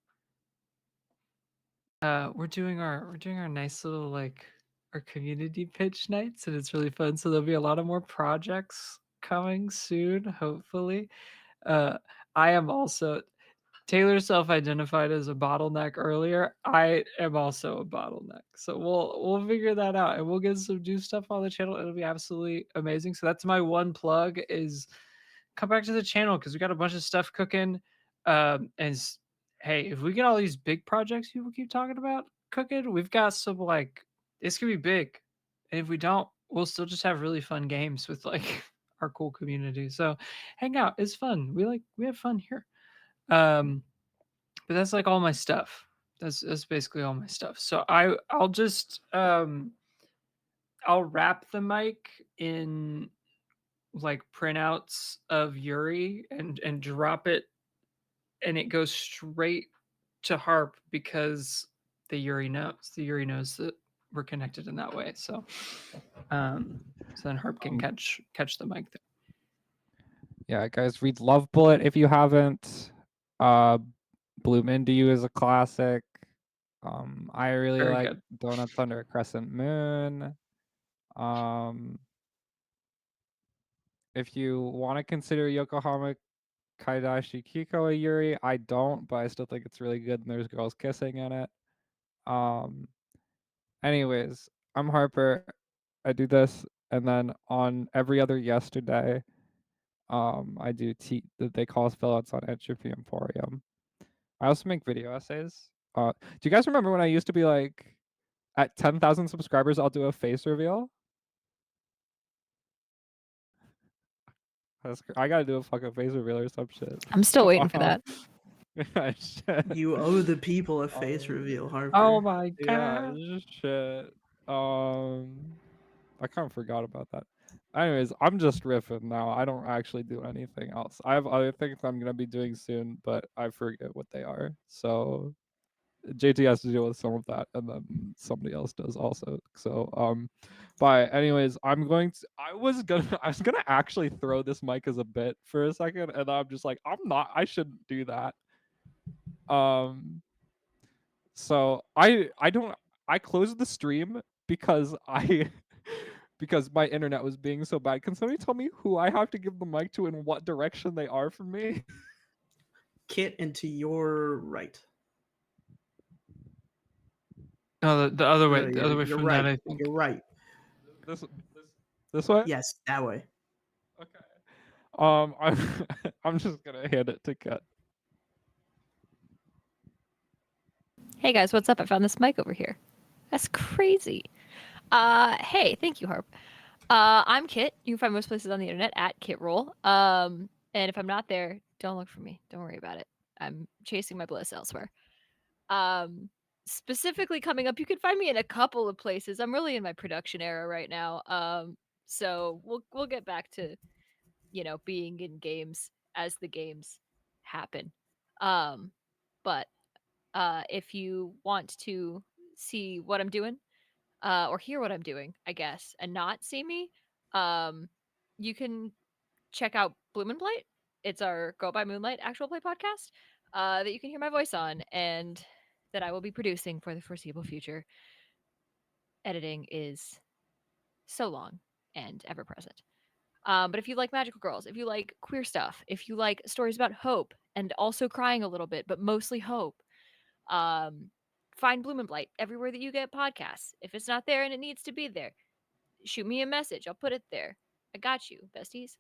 We're doing our nice little like our community pitch nights, and it's really fun. So there'll be a lot of more projects coming soon, hopefully. I am also Taylor self-identified as a bottleneck earlier. I am also a bottleneck. So we'll figure that out, and we'll get some new stuff on the channel. It'll be absolutely amazing. So that's my one plug is come back to the channel because we got a bunch of stuff cooking. Hey, if we get all these big projects people keep talking about cooking, we've got some like it's gonna be big. And if we don't, we'll still just have really fun games with like our cool community. So hang out. It's fun. We have fun here. But that's like all my stuff. That's basically all my stuff. So I'll just I'll wrap the mic in like printouts of Yuri and drop it, and it goes straight to Harp because the Yuri knows that we're connected in that way. So then Harp can catch the mic there. Yeah, guys, read Love Bullet if you haven't. Bloom Into You is a classic. I really Very like good. Donuts Under a Crescent Moon. If you want to consider Yokohama Kaidashi Kiko a Yuri, I don't, but I still think it's really good and there's girls kissing in it. Anyways, I'm Harper. I do this, and then on every other yesterday, I do they call us fill-outs on Entropy Emporium. I also make video essays. Do you guys remember when I used to be like, at 10,000 subscribers, I'll do a face reveal? I gotta do a fucking face reveal or some shit. I'm still waiting for that. Shit. You owe the people a face reveal, Harper. Oh my Yeah, god. shit. I kind of forgot about that. Anyways, I'm just riffing now. I don't actually do anything else. I have other things I'm gonna be doing soon, but I forget what they are. So JT has to deal with some of that, and then somebody else does also. So but anyways, I was gonna actually throw this mic as a bit for a second, and I'm just like, I shouldn't do that. So I closed the stream because I because my internet was being so bad. Can somebody tell me who I have to give the mic to and what direction they are from me? Kit, and to your right. No, the other way. No, The other way you're from right. that, I think. You're right. This this way? Yes, that way. Okay. I'm I'm just gonna hand it to Kat. Hey guys, what's up? I found this mic over here. That's crazy. Hey, thank you, Harp. I'm Kit. You can find most places on the internet at KitRoll. And if I'm not there, don't look for me. Don't worry about it. I'm chasing my bliss elsewhere. Specifically coming up, you can find me in a couple of places. I'm really in my production era right now. So we'll get back to, being in games as the games happen. But if you want to see what I'm doing, or hear what I'm doing, I guess, and not see me, you can check out Bloom and Blight. It's our Go by Moonlight actual play podcast that you can hear my voice on and that I will be producing for the foreseeable future. Editing is so long and ever present. But if you like magical girls, if you like queer stuff, if you like stories about hope and also crying a little bit, but mostly hope, find Bloom and Blight everywhere that you get podcasts. If it's not there and it needs to be there, shoot me a message. I'll put it there. I got you, besties.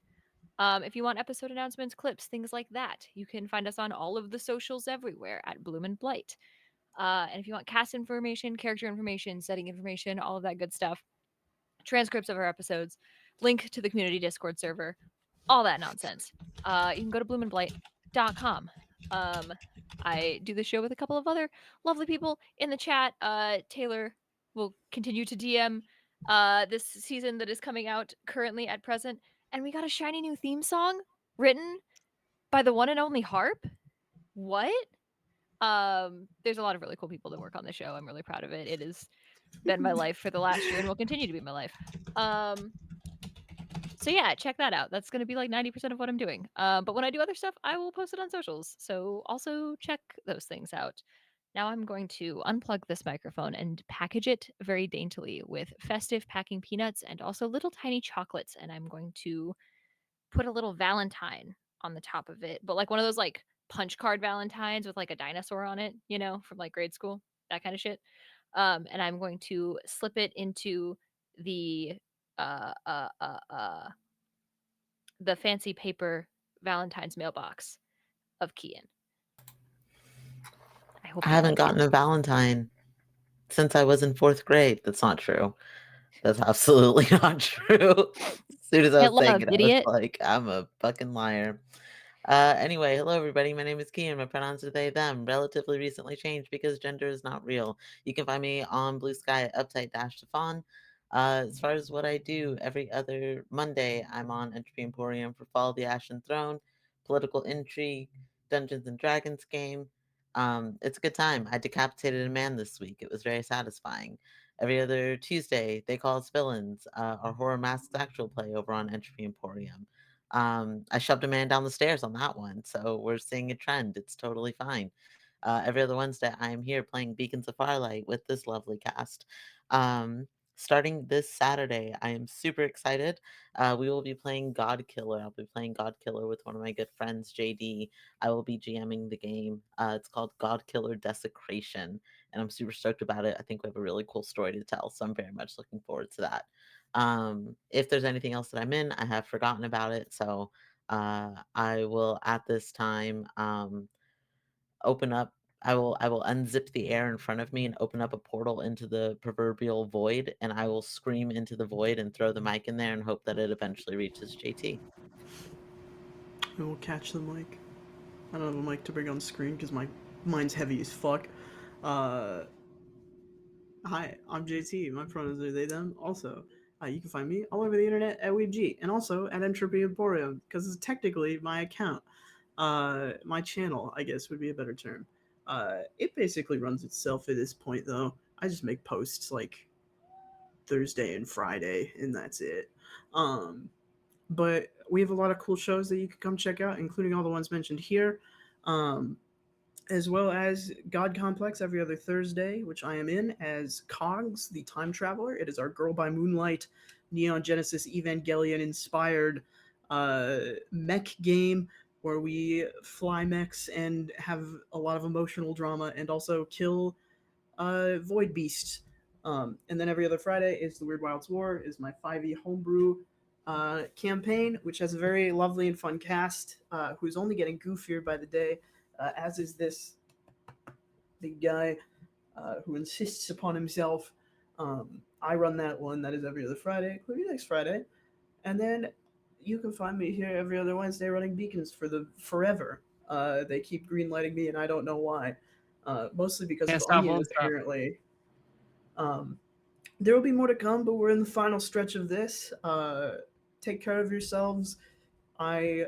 If you want episode announcements, clips, things like that, you can find us on all of the socials everywhere at Bloom and Blight. And if you want cast information, character information, setting information, all of that good stuff, transcripts of our episodes, link to the community Discord server, all that nonsense, you can go to bloomandblight.com. I do the show with a couple of other lovely people in the chat. Taylor will continue to DM this season that is coming out currently at present. And we got a shiny new theme song written by the one and only Harp. What? There's a lot of really cool people that work on the show. I'm really proud of it. It has been my life for the last year and will continue to be my life. So yeah, check that out. That's going to be like 90% of what I'm doing. But when I do other stuff, I will post it on socials. So also check those things out. Now I'm going to unplug this microphone and package it very daintily with festive packing peanuts and also little tiny chocolates. And I'm going to put a little Valentine on the top of it, but like one of those like punch card Valentines with like a dinosaur on it, from like grade school, that kind of shit. And I'm going to slip it into the uh uh uh uh the fancy paper Valentine's mailbox of Kian. I hope I you haven't like gotten it. a Valentine since I was in 4th grade. That's not true. That's absolutely not true. As soon as I Hit was saying love, it, I was idiot. like, I'm a fucking liar. Anyway, hello everybody. My name is Kian. My pronouns are they, them. Relatively recently changed because gender is not real. You can find me on Blue Sky at Uptight-Stefan. As far as what I do, every other Monday, I'm on Entropy Emporium for Fall of the Ashen Throne, political intrigue, Dungeons and Dragons game. It's a good time. I decapitated a man this week. It was very satisfying. Every other Tuesday, they call us villains. Our horror masks actual play over on Entropy Emporium. I shoved a man down the stairs on that one, so we're seeing a trend. It's totally fine. Every other Wednesday, I am here playing Beacons of Farlight with this lovely cast. Starting this Saturday, I am super excited. We will be playing God Killer. I'll be playing God Killer with one of my good friends, JD. I will be GMing the game. It's called God Killer Desecration, and I'm super stoked about it. I think we have a really cool story to tell, so I'm very much looking forward to that. If there's anything else that I'm in, I have forgotten about it. So I will at this time open up. I will unzip the air in front of me and open up a portal into the proverbial void, and I will scream into the void and throw the mic in there and hope that it eventually reaches JT. we'll catch the mic. I don't have a mic to bring on screen because mine's heavy as fuck. Hi, I'm JT. My pronouns are they, them. Also, you can find me all over the internet at WeebG and also at Entropy Emporium because it's technically my account. My channel, I guess, would be a better term. It basically runs itself at this point, though. I just make posts like Thursday and Friday, and that's it. But we have a lot of cool shows that you can come check out, including all the ones mentioned here, as well as God Complex every other Thursday, which I am in as Cogs, the Time Traveler. It is our Girl by Moonlight, Neon Genesis Evangelion inspired mech game where we fly mechs and have a lot of emotional drama and also kill void beasts. And then every other Friday is the Weird Wilds War, is my 5e homebrew campaign, which has a very lovely and fun cast who's only getting goofier by the day, as is this big guy who insists upon himself. I run that one. That is every other Friday, including next Friday. And then you can find me here every other Wednesday running beacons for the forever. They keep greenlighting me, and I don't know why. Mostly because Can't of stop, Onion, won't stop. apparently. There will be more to come, but we're in the final stretch of this. Take care of yourselves. I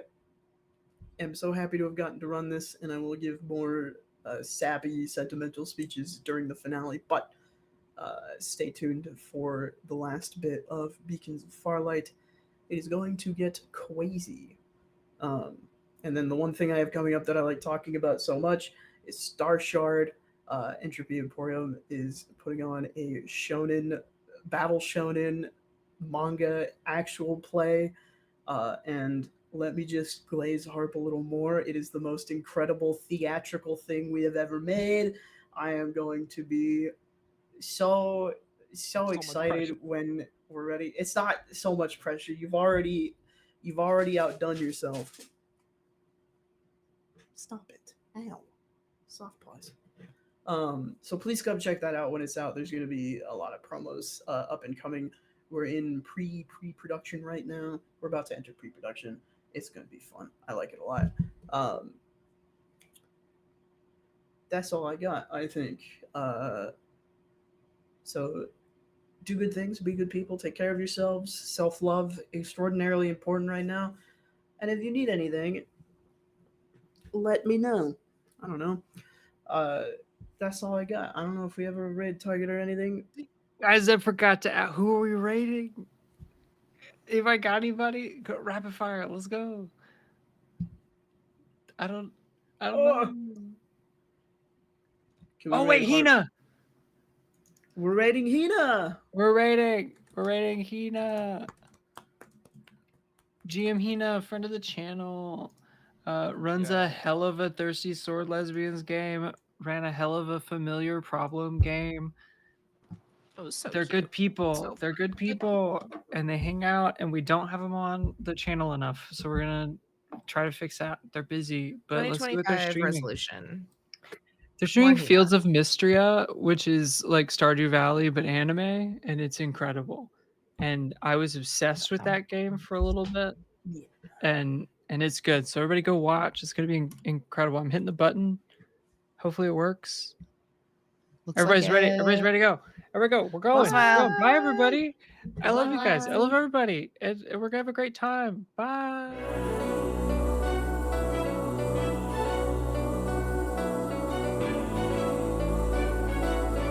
am so happy to have gotten to run this, and I will give more sappy, sentimental speeches during the finale. But stay tuned for the last bit of Beacons of Farlight. It is going to get crazy. And then the one thing I have coming up that I like talking about so much is Star Shard. Entropy Emporium is putting on a shonen, battle shonen manga actual play. And let me just glaze harp a little more. It is the most incredible theatrical thing we have ever made. I am going to be so much excited pressure. when we're ready. It's not so much pressure. You've already outdone yourself. Stop it. Ow. Soft pause. So please come check that out when it's out. There's going to be a lot of promos up and coming. We're in pre-production right now. We're about to enter pre-production. It's going to be fun. I like it a lot. That's all I got, I think. So do good things, be good people, take care of yourselves. Self-love, extraordinarily important right now. And if you need anything, let me know. I don't know. That's all I got. I don't know if we ever raid Target or anything. Guys, I forgot to ask, who are we rating? If I got anybody, go rapid fire. Let's go. I don't know. Can we Oh wait, raid Harp? Hina. We're rating Hina. We're rating Hina. GM Hina, friend of the channel. Runs a hell of a Thirsty Sword Lesbians game. Ran a hell of a Familiar Problem game. Oh, so They're cute. good people. So They're good people, and they hang out, and we don't have them on the channel enough. So we're gonna try to fix that. They're busy, but let's see what they're 2025 streaming. resolution. They're streaming Hina. Fields of Mystria, which is like Stardew Valley but anime, and it's incredible. And I was obsessed with that game for a little bit, and it's good. So everybody go watch. It's gonna be incredible. I'm hitting the button. Hopefully it works. Everybody's ready. Everybody's ready to go. Everybody go. We're going. We're going. Bye, everybody. I love you guys. I love everybody. And we're going to have a great time. Bye.